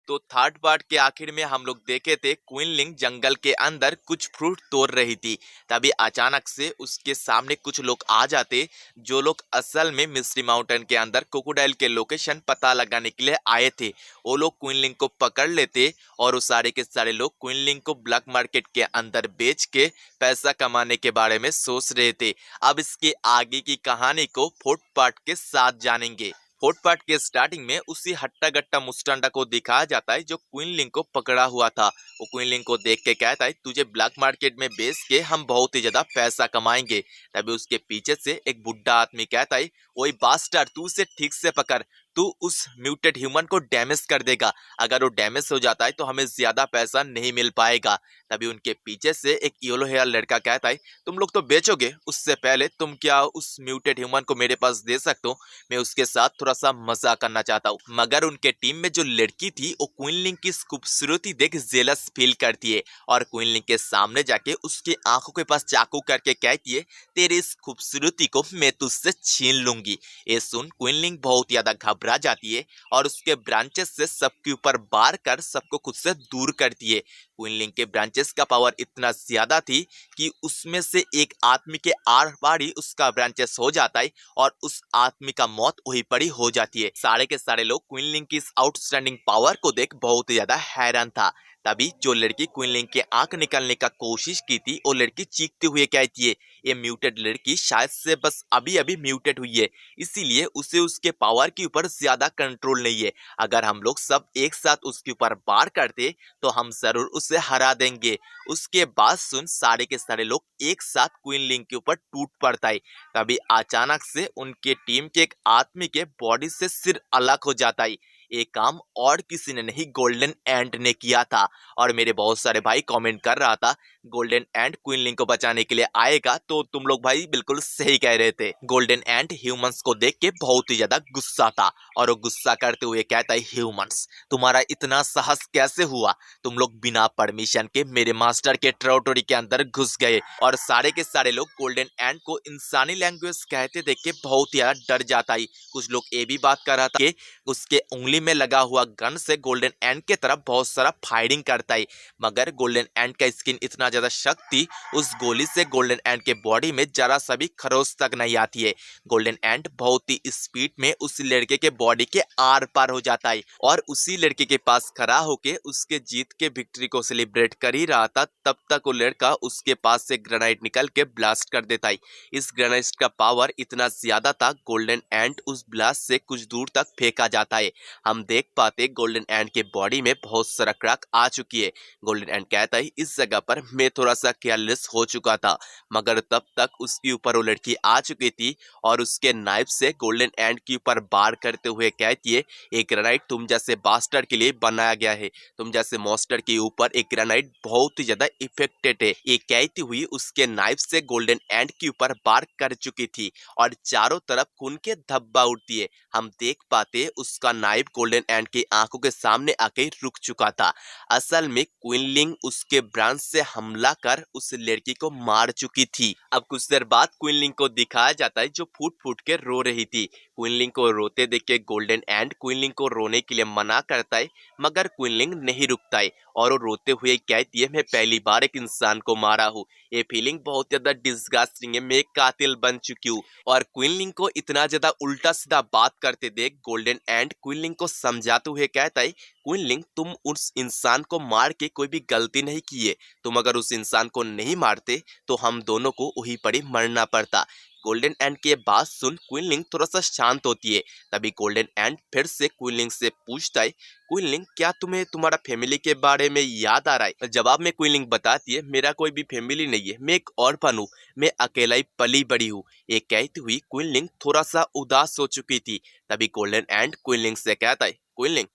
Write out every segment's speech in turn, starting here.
तो third part के आखिर में हम लोग देखे थे क्विनलिंग जंगल के अंदर कुछ फ्रूट तोड़ रही थी। तभी अचानक से उसके सामने कुछ लोग आ जाते, जो लोग असल में मिस्ट्री माउंटेन के अंदर क्रोकोडाइल के लोकेशन पता लगाने के लिए आए थे। वो लोग क्विनलिंग को पकड़ लेते और वो सारे के सारे लोग क्विनलिंग को ब्लैक मार्केट के अंदर बेच के पैसा कमाने के बारे में सोच रहे थे। अब इसके आगे की कहानी को फोर्थ पार्ट के साथ जानेंगे। फोर्थ पार्ट के स्टार्टिंग में उसी हट्टा गट्टा मुस्टंडा को दिखाया जाता है जो क्विनलिंग को पकड़ा हुआ था। वो क्विनलिंग को देख के कहता है तुझे ब्लैक मार्केट में बेच के हम बहुत ही ज्यादा पैसा कमाएंगे। तभी उसके पीछे से एक बुढ़ा आदमी कहता है ओए बास्टर, तू उसे ठीक से पकड़, तू उस म्यूटेड ह्यूमन को डैमेज कर देगा। अगर वो डैमेज हो जाता है तो हमें ज्यादा पैसा नहीं मिल पाएगा। तभी उनके पीछे से एक येलो हेयर लड़का कहता है तुम लोग तो बेचोगे, उससे पहले तुम क्या उस म्यूटेड ह्यूमन को मेरे पास दे सकते हो? मैं उसके साथ थोड़ा सा मजाक करना चाहता हूँ। मगर उनके टीम में जो लड़की थी वो क्विनलिंग की खूबसूरती देख जेलस फील करती है और क्विनलिंग के सामने जाके उसकी आंखों के पास चाकू करके कहती है तेरी इस खूबसूरती को मैं तुझसे छीन लूंगी। ये सुन क्विनलिंग बहुत ज्यादा घबरा जाती है और उसके ब्रांचेस से सबके ऊपर वार कर सबको खुद से दूर करती है। क्विनलिंग के ब्रांचेस का पावर इतना ज्यादा थी कि उसमें से एक आदमी के आर पार ही उसका ब्रांचेस हो जाता है और उस आदमी का मौत वहीं पर ही हो जाती है। सारे के सारे लोग क्विनलिंग की इस आउटस्टैंडिंग पावर को देख बहुत ही ज्यादा हैरान था। तभी जो लड़की क्विनलिंग के आंख निकालने का कोशिश की थी वो लड़की चीखते हुए कहती है ये म्यूटेड लड़की शायद से बस अभी अभी म्यूटेड हुई है, इसीलिए उसे उसके पावर के ऊपर ज्यादा कंट्रोल नहीं है। अगर हम लोग सब एक साथ उसके ऊपर वार करते तो हम जरूर उसे हरा देंगे। उसके बाद सुन सारे के सारे लोग एक साथ क्विनलिंग के ऊपर टूट पड़ता है। तभी अचानक से उनके टीम के एक आदमी के बॉडी से सिर अलग हो जाता है। ये काम और किसी ने नहीं, गोल्डन एंड ने किया था। और मेरे बहुत सारे भाई कमेंट कर रहा था गोल्डन एंड क्विनलिंग को बचाने के लिए आएगा, तो तुम लोग भाई बिल्कुल सही कह रहे थे। गोल्डन एंड ह्यूमंस को देख के बहुत ही ज्यादा गुस्सा था और वो गुस्सा करते हुए कहता है ह्यूमंस तुम्हारा इतना साहस कैसे हुआ? तुम लोग बिना परमिशन के मेरे मास्टर के टेरिटरी के अंदर घुस गए। और सारे के सारे लोग गोल्डन एंड को इंसानी लैंग्वेज कहते देख के बहुत ही ज्यादा डर जाता है। कुछ लोग ये भी बात कर रहा था कि उसके उंगली में लगा हुआ गन से गोल्डन एंड के तरफ बहुत सारा फायरिंग करता है। मगर गोल्डन एंड का स्किन इतना ज्यादा शक्ति, उस गोली से गोल्डन एंड के बॉडी में जरा सा भी खरोच तक नहीं आती है। गोल्डन एंड बहुत ही स्पीड में उस लड़के के बॉडी के आर पार हो जाता है और उसी लड़के के पास खड़ा होके उसके जीत के विक्ट्री को सेलिब्रेट कर ही रहा था। तब तक वो लड़का उसके पास से ग्रेनाइड निकल के ब्लास्ट कर देता है। इस ग्रेनाइड का पावर इतना ज्यादा था गोल्डन एंड उस ब्लास्ट से कुछ दूर तक फेंका जाता है। हम देख पाते गोल्डन एंड के बॉडी में बहुत सारा क्रैक आ चुकी है। गोल्डन एंड कहता है इस जगह पर मैं थोड़ा सा केयरलेस हो चुका था, मगर तब तक उसके ऊपर वो लड़की आ चुकी थी और उसके नाइफ से गोल्डन एंड के ऊपर वार करते हुए कहती है एक ग्रेनाइड तुम जैसे बास्टर्ड के लिए बनाया गया है, तुम जैसे मॉन्स्टर के ऊपर एक ग्रेनाइड बहुत ही ज्यादा इफेक्टेड है। ये कहती हुई उसके नाइफ से गोल्डन एंड के ऊपर वार कर चुकी थी और चारों तरफ खून के धब्बा उठती है। हम देख पाते उसका नाइफ गोल्डन एंड की आंखों के सामने आके रुक चुका था। असल में क्विनलिंग उसके ब्रांच से हमला कर उस लड़की को मार चुकी थी। अब कुछ देर बाद क्विनलिंग को दिखाया जाता है जो फूट फूट के रो रही थी। क्विनलिंग को रोते देख के गोल्डन एंड क्विनलिंग को रोने के लिए मना करता है, मगर क्विनलिंग नहीं रुकता है और वो रोते हुए कहती है मैं पहली बार एक इंसान को मारा हूँ, ये फीलिंग बहुत ज्यादा डिस्गस्टिंग है, मैं एक कातिल बन चुकी हूँ। और क्विनलिंग को इतना ज्यादा उल्टा सीधा बात करते देख गोल्डन एंड क्विनलिंग को समझाते हुए कहता है क्विनलिंग तुम उस इंसान को मार के कोई भी गलती नहीं की है, तुम अगर उस इंसान को नहीं मारते तो हम दोनों को वहीं पर ही मरना पड़ता। गोल्डन एंड के बात सुन क्विनलिंग थोड़ा सा शांत होती है। तभी गोल्डन एंड फिर से क्विनलिंग से पूछता है क्विनलिंग क्या तुम्हें तुम्हारा फैमिली के बारे में याद आ रहा है? जवाब में क्विनलिंग बताती है मेरा कोई भी फैमिली नहीं है, मैं एक ऑर्फन हूँ, मैं अकेला ही पली बड़ी हूँ। ये कहती हुई क्विनलिंग थोड़ा सा उदास हो चुकी थी। तभी गोल्डन एंड क्विनलिंग से कहता है क्विनलिंग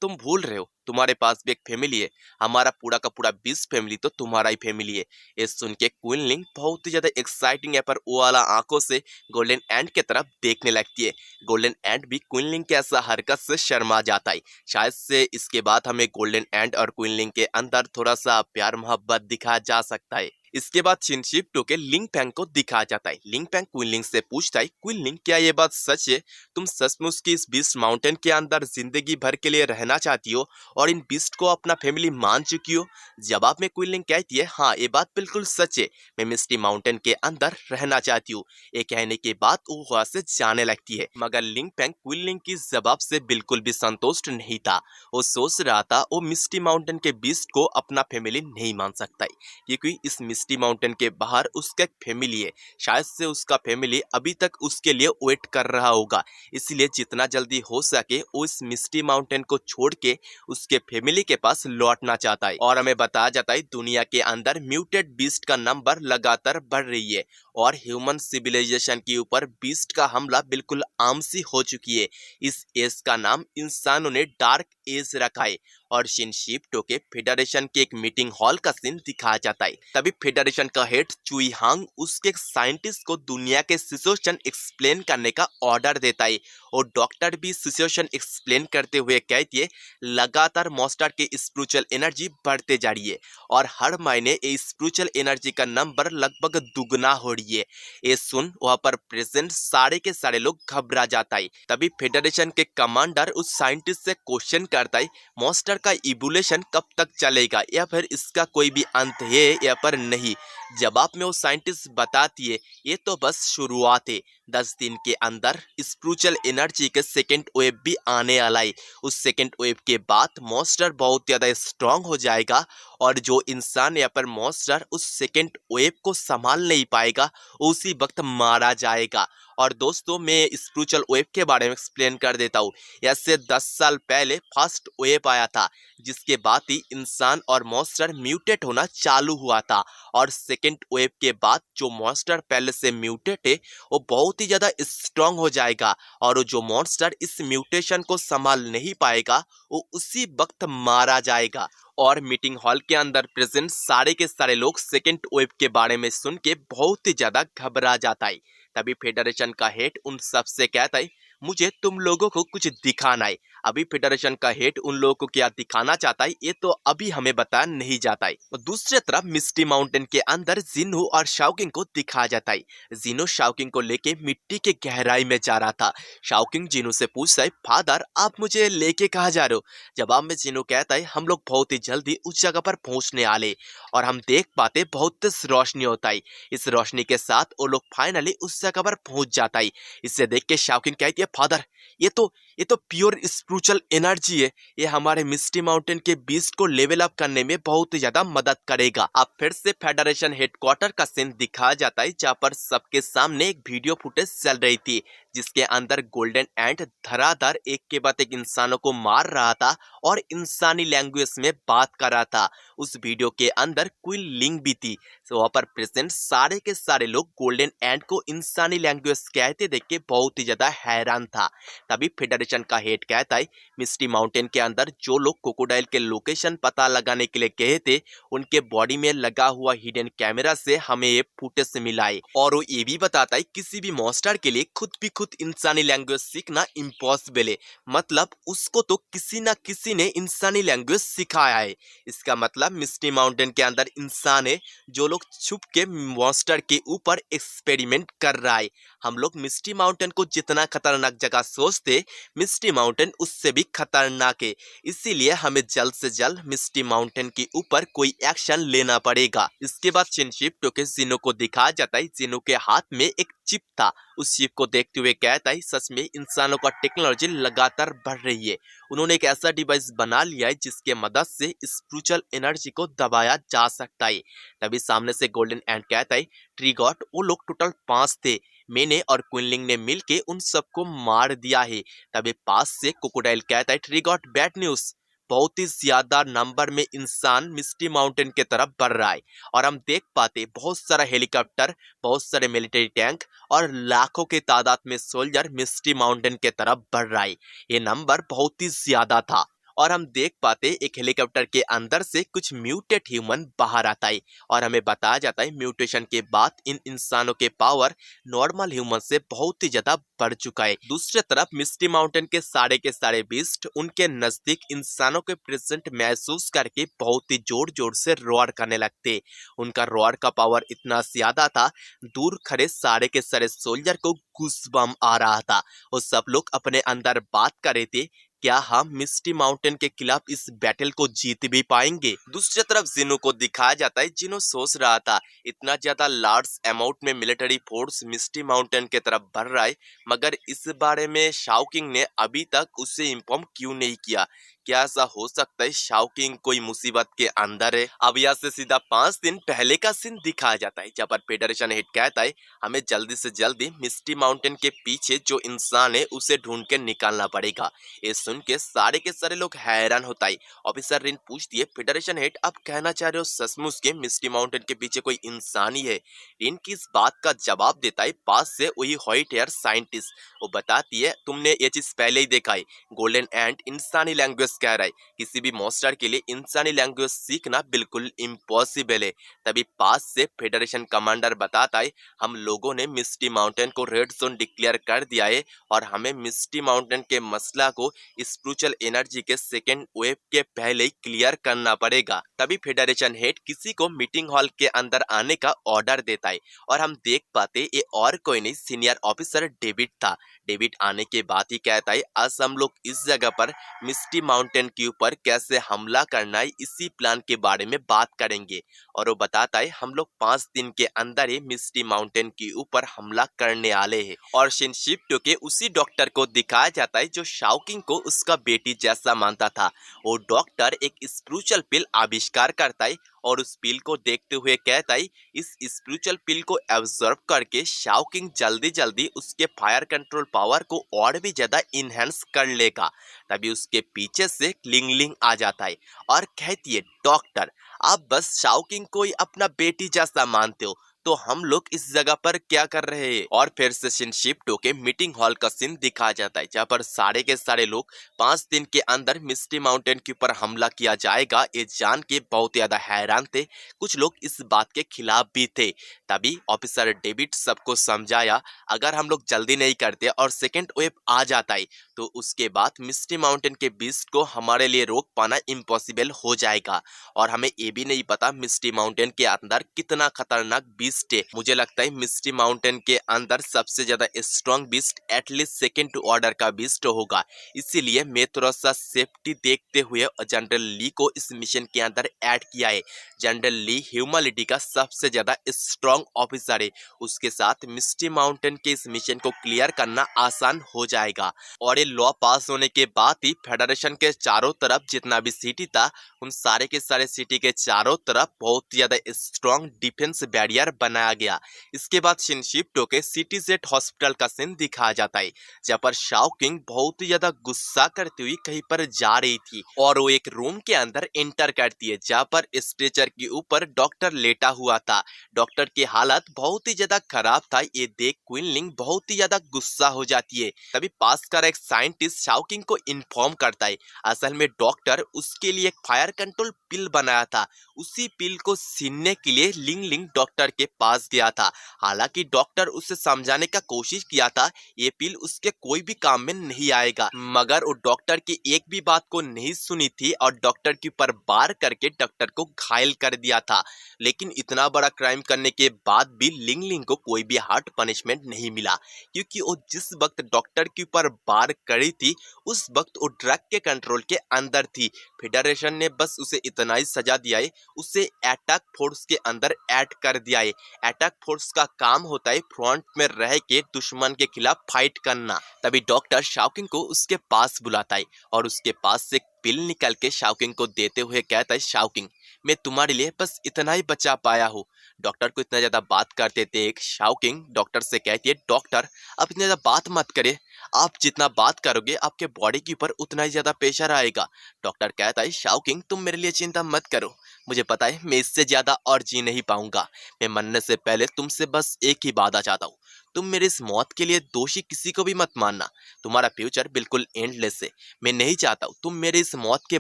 तुम भूल रहे हो तुम्हारे पास भी एक फैमिली है, हमारा पूरा का पूरा 20 फैमिली तो तुम्हारा ही फैमिली है। ये सुन के क्विनलिंग बहुत ही ज्यादा एक्साइटिंग है पर वो वाला आंखों से गोल्डन एंड की तरफ देखने लगती है। गोल्डन एंड भी क्विनलिंग के ऐसा हरकत से शर्मा जाता है। शायद से इसके बाद हमें गोल्डन एंड और क्विनलिंग के अंदर थोड़ा सा प्यार मोहब्बत दिखाया जा सकता है। इसके बाद शिनशिप्टो के लिंग फैंग को दिखाया जाता है। लिंग फैंग क्विनलिंग से पूछता है, क्विनलिंग क्या ये बात सच है? तुम सचमुच की इस बीस्ट माउंटेन के अंदर जिंदगी भर के लिए रहना चाहती हो और इन बीस्ट को अपना फैमिली मान चुकी हो? जवाब में क्विनलिंग कहती है, हाँ ये बात बिल्कुल सच है, मैं मिस्टी माउंटेन के अंदर रहना चाहती हूँ। ये कहने के बाद वो वहां से जाने लगती है। मगर लिंग फैंग क्विनलिंग की जवाब से बिल्कुल भी संतुष्ट नहीं था। वो सोच रहा था वो मिस्टी माउंटेन के बीस्ट को अपना फैमिली नहीं मान सकता है, क्योंकि इस मिस्टी माउंटेन के बाहर उसका एक फैमिली है। शायद से उसका फैमिली अभी तक उसके लिए वेट कर रहा होगा, इसलिए जितना जल्दी हो सके वो इस मिस्टी माउंटेन को छोड़ के उसके फैमिली के पास लौटना चाहता है। और हमें बताया जाता है दुनिया के अंदर म्यूटेड बीस्ट का नंबर लगातार बढ़ रही है और ह्यूमन सिविलाइजेशन के ऊपर बीस्ट का हमला बिल्कुल आम सी हो चुकी है। इस एज का नाम इंसानों ने डार्क एज रखा है। और शिनशिप्टो के फेडरेशन के एक मीटिंग हॉल का सीन दिखाया जाता है। तभी फेडरेशन का हेड चुई हांग उसके साइंटिस्ट को दुनिया के सिचुएशन एक्सप्लेन करने का ऑर्डर देता है और डॉक्टर भी सिचुएशन एक्सप्लेन करते हुए कहती है, लगातार मॉन्स्टर के स्पिरिचुअल एनर्जी बढ़ते जा रही है और हर महीने ये स्पिरिचुअल एनर्जी का नंबर लगभग दुगना हो रही है। ये सुन वहां पर प्रेजेंट सारे के सारे लोग घबरा जाता है। तभी फेडरेशन के कमांडर उस साइंटिस्ट से क्वेश्चन करता है, मॉन्स्टर का इवोल्यूशन कब तक चलेगा या फिर इसका कोई भी अंत है या पर नहीं? जवाब में वो साइंटिस्ट बताती है, ये तो बस शुरुआत है, 10 दिन के अंदर स्पिरिचुअल एनर्जी के सेकेंड वेव भी आने वाला है। उस सेकेंड वेव के बाद मॉन्स्टर बहुत ज्यादा स्ट्रांग हो जाएगा और जो इंसान या पर मॉन्स्टर उस सेकेंड वेव को संभाल नहीं पाएगा उसी वक्त मारा जाएगा। और दोस्तों मैं स्पिरिचुअल वेव के बारे में एक्सप्लेन कर देता हूँ। ऐसे 10 साल पहले फर्स्ट वेव आया था, जिसके बाद ही इंसान और मॉन्स्टर म्यूटेट होना चालू हुआ था। और सेकेंड वेव के बाद जो मॉन्स्टर पहले से म्यूटेट है वो बहुत ही ज्यादा स्ट्रांग हो जाएगा और वो जो मॉन्स्टर इस म्यूटेशन को संभाल नहीं पाएगा वो उसी वक्त मारा जाएगा। और मीटिंग हॉल के अंदर प्रेजेंट सारे के सारे लोग सेकेंड वेव के बारे में सुन के बहुत ही ज्यादा घबरा जाता है। तभी फेडरेशन का हेड उन सब से कहता है, मुझे तुम लोगों को कुछ दिखाना है। अभी फेडरेशन का हेड उन लोगों को क्या दिखाना चाहता है ये तो अभी हमें बताया नहीं जाता है। और दूसरी तरफ मिस्टी माउंटेन के अंदर जिन्हो और शाओकिंग को दिखाया जाता है। जिन्हो शाओकिंग को लेके मिट्टी के गहराई में जा रहा था। शाओकिंग जिन्हो से पूछता है, फादर आप मुझे लेके कहाँ जा रहे हो? जवाब में जिन्हो कहता है, हम लोग बहुत ही जल्दी उस जगह पर पहुंचने वाले और हम देख पाते बहुत तेज रोशनी होता है। इस रोशनी के साथ वो लोग फाइनली उस जगह पर पहुंच जाता है। इसे देख के शाओकिंग कहती है, फादर ये तो प्योर स्पिरिचुअल एनर्जी है, ये हमारे मिस्टी माउंटेन के बीस्ट को लेवल अप करने में बहुत ही ज्यादा मदद करेगा। अब फिर से फेडरेशन हेडक्वार्टर का सीन दिखाया जाता है, जहाँ पर सबके सामने एक वीडियो फुटेज चल रही थी जिसके अंदर गोल्डन एंट धराधर एक के बाद एक इंसानों को मार रहा था और इंसानी लैंग्वेज में बात कर रहा था। उस वीडियो के अंदर क्वीन लिंग भी थी। तो वहाँ पर प्रेजेंट सारे के सारे लोग गोल्डन एंट को इंसानी लैंग्वेज कहते देख के बहुत ही ज्यादा हैरान था। तभी फेडरेशन का हेड कहता है, मिस्टी माउंटेन के अंदर जो लोग क्रोकोडाइल के लोकेशन पता लगाने के लिए गए थे उनके बॉडी में लगा हुआ हिडन कैमरा से हमें ये फुटेज मिला है। और वो ये भी बताता है किसी भी मॉन्स्टर के लिए खुद इंसानी लैंग्वेज सीखना इम्पॉसिबल है, मतलब उसको तो किसी ना किसी ने इंसानी लैंग्वेज सिखाया है। इसका मतलब मिस्टी माउंटेन के अंदर इंसान है जो लोग छुप के मॉन्स्टर के ऊपर एक्सपेरिमेंट कर रहा है। हम लोग मिस्टी माउंटेन को जितना खतरनाक जगह सोचते मिस्टी माउंटेन उससे भी खतरनाक है, इसीलिए हमें जल्द से जल्द मिस्टी माउंटेन के ऊपर कोई एक्शन लेना पड़ेगा। इसके बाद शिनशिप्टो के जिनो को दिखाया जाता है। जिनो के हाथ में एक चिप था। उस चिप को देखते हुए कहता है, सच में इंसानों का टेक्नोलॉजी लगातार बढ़ रही है। उन्होंने एक ऐसा डिवाइस बना लिया है जिसके मदद से स्पिरिचुअल एनर्जी को दबाया जा सकता है। तभी सामने से गोल्डन एंड कहता है, ट्रिगॉट वो लोग टोटल 5 थे, मैंने और क्विनलिंग ने मिलके उन सबको मार दिया है। तभी पास से क्रोकोडाइल कहता है, ट्रिगॉट बैड न्यूज, बहुत ही ज्यादा नंबर में इंसान मिस्टी माउंटेन के तरफ बढ़ रहा है और हम देख पाते बहुत सारा हेलीकॉप्टर, बहुत सारे मिलिट्री टैंक और लाखों के तादाद में सोल्जर मिस्टी माउंटेन के तरफ बढ़ रहा है। ये नंबर बहुत ही ज्यादा था और हम देख पाते एक हेलीकॉप्टर के अंदर से कुछ म्यूटेड ह्यूमन बाहर आता है और हमें बताया जाता है म्यूटेशन के बाद इन इंसानों के पावर नॉर्मल ह्यूमन से बहुत ही ज्यादा बढ़ चुका है। दूसरी तरफ मिस्टी माउंटेन के सारे बीस्ट उनके नजदीक इंसानों के प्रेजेंट महसूस करके बहुत ही जोर जोर से रोर करने लगते। उनका रोर का पावर इतना ज्यादा था, दूर खड़े सारे के सारे सोल्जर को गूज़बम्प आ रहा था और सब लोग अपने अंदर बात कर रहे थे, क्या हम मिस्टी माउंटेन के खिलाफ इस बैटल को जीत भी पाएंगे। दूसरी तरफ जिनो को दिखाया जाता है, जिनो सोच रहा था इतना ज्यादा लार्ज अमाउंट में मिलिट्री फोर्स मिस्टी माउंटेन की तरफ बढ़ रहा है, मगर इस बारे में शाओकिंग ने अभी तक उसे इन्फॉर्म क्यों नहीं किया। क्या ऐसा हो सकता है शाओकिंग कोई मुसीबत के अंदर है। अब यहाँ से सीधा 5 दिन पहले का सीन दिखाया जाता है, जहाँ पर फेडरेशन हेड कहता है हमें जल्दी से जल्दी मिस्टी माउंटेन के पीछे जो इंसान है उसे ढूंढ के निकालना पड़ेगा। ये सुन के सारे लोग हैरान होता है। ऑफिसर रिन पूछती है फेडरेशन हेड आप कहना चाह रहे हो सचमुच के मिस्टी माउंटेन के पीछे कोई इंसान ही है। रिन की इस बात का जवाब देता है पास से वही व्हाइट हेयर साइंटिस्ट। वो बताती है तुमने ये चीज पहले ही देखा है, गोल्डन एंड इंसानी लैंग्वेज कह रहा है, किसी भी मॉन्स्टर के लिए इंसानी लैंग्वेज सीखना बिल्कुल इम्पॉसिबल है। तभी पास से फेडरेशन कमांडर बताता है हम लोगों ने मिस्टी माउंटेन को रेड जोन डिक्लेयर कर दिया है और हमें मिस्टी माउंटेन के मसला को स्पिरिचुअल एनर्जी के सेकेंड वेव के पहले ही क्लियर करना पड़ेगा। तभी फेडरेशन हेड किसी को मीटिंग हॉल के अंदर आने का ऑर्डर देता है और हम देख पाते ये और कोई नहीं सीनियर ऑफिसर डेविड था। डेविड आने के बाद ही कहता है आज हम लोग इस जगह पर मिस्टी माउंटेन के ऊपर कैसे हमला करना है इसी प्लान के बारे में बात करेंगे। और वो बताता है हम लोग 5 दिन के अंदर ही मिस्टी माउंटेन के ऊपर हमला करने वाले हैं। और शिनशिप्टो के उसी डॉक्टर को दिखाया जाता है जो शाओकिंग को उसका बेटी जैसा मानता था। वो डॉक्टर एक स्पिरिचुअल पिल आविष्कार करता है और उस पिल को देखते हुए कहता है इस स्पिरिचुअल पिल को एब्जॉर्ब करके शाओकिंग जल्दी जल्दी उसके फायर कंट्रोल पावर को और भी ज्यादा इनहेंस कर लेगा। तभी उसके पीछे से लिंगलिंग आ जाता है और कहती है डॉक्टर आप बस शाओकिंग को ही अपना बेटी जैसा मानते हो, तो हम लोग इस जगह पर क्या कर रहे हैं। और फिर से शिनशिप्टो के मीटिंग हॉल का सीन दिखाया जाता है जहाँ पर सारे के सारे लोग 5 दिन के अंदर मिस्टी माउंटेन के ऊपर हमला किया जाएगा ये जान के बहुत ज्यादा हैरान थे। कुछ लोग इस बात के खिलाफ भी थे। तभी ऑफिसर डेविड सबको समझाया अगर हम लोग जल्दी नहीं करते और सेकेंड वेव आ जाता है तो उसके बाद मिस्टी माउंटेन के बीस्ट को हमारे लिए रोक पाना इम्पॉसिबल हो जाएगा। और हमें ये भी नहीं पता मिस्टी माउंटेन के अंदर कितना खतरनाक बीस्ट है। मुझे लगता है मिस्टी माउंटेन के अंदर सबसे ज्यादा strong beast at least second order का बीस्ट होगा। इसीलिए मैं थोड़ा सा सेफ्टी देखते हुए जनरल ली को इस मिशन के अंदर ऐड किया है। जनरल ली ह्यूमैनिटी का सबसे ज्यादा स्ट्रॉन्ग ऑफिसर है, उसके साथ मिस्टी माउंटेन के इस मिशन को क्लियर करना आसान हो जाएगा। और ये लॉ पास होने के बाद ही फेडरेशन के चारों तरफ जितना भी सिटी था उन सारे के सारे सिटी के चारों तरफ बहुत ज्यादा स्ट्रॉन्ग डिफेंस बैरियर बनाया गया। इसके बाद शिनशिप्टो के सिटी जेट हॉस्पिटल का सीन दिखाया जाता है जहाँ पर शाओकिंग बहुत ही ज्यादा गुस्सा करती हुई कहीं पर जा रही थी और वो एक रूम के अंदर एंटर करती है जहाँ पर स्ट्रेचर के ऊपर डॉक्टर लेटा हुआ था। डॉक्टर की हालत बहुत ही ज्यादा खराब था, ये देख क्विनलिंग बहुत ही ज्यादा गुस्सा हो जाती है। तभी पास कर एक साइंटिस्ट शाओकिंग को इन्फॉर्म करता है असल में डॉक्टर उसके लिए एक फायर कंट्रोल पिल बनाया था, उसी पिल को छीनने के लिए लिंगलिंग डॉक्टर के पास गया था। हालांकि डॉक्टर उसे समझाने का कोशिश किया था ये पिल उसके कोई भी काम में नहीं आएगा, मगर वो डॉक्टर की एक भी बात को नहीं सुनी थी और डॉक्टर के ऊपर वार करके डॉक्टर को घायल कर दिया था। लेकिन इतना बड़ा क्राइम करने के बाद भी लिंगलिंग को कोई भी हार्ड पनिशमेंट नहीं मिला क्योंकि वो जिस वक्त डॉक्टर के ऊपर वार करी थी उस वक्त वो ड्रग के कंट्रोल के अंदर थी। फेडरेशन ने बस उसे इतना ही सजा दिया है, उसे अटैक फोर्स के अंदर ऐड कर दिया है। अटैक फोर्स का काम होता है फ्रंट में रह के दुश्मन के खिलाफ फाइट करना। तभी डॉक्टर शाओकिंग को उसके पास बुलाता है और उसके पास से पिल निकल के शाओकिंग को देते हुए कहता है शाओकिंग मैं तुम्हारे लिए बस इतना ही बचा पाया हूँ। डॉक्टर को इतना ज्यादा बात करते देख शाओकिंग डॉक्टर से कहती है डॉक्टर आप इतना ज्यादा बात मत करे, आप जितना बात करोगे आपके बॉडी के ऊपर उतना ही ज्यादा प्रेशर आएगा। डॉक्टर कहता है शाओकिंग तुम मेरे लिए चिंता मत करो, मुझे पता है मैं इससे ज्यादा और जी नहीं पाऊंगा। मैं मरने से पहले तुमसे बस एक ही वादा चाहता हूँ, तुम मेरी इस मौत के लिए दोषी किसी को भी मत मानना। तुम्हारा फ्यूचर बिल्कुल एंडलेस है। मैं नहीं चाहता हूँ तुम मेरी इस मौत के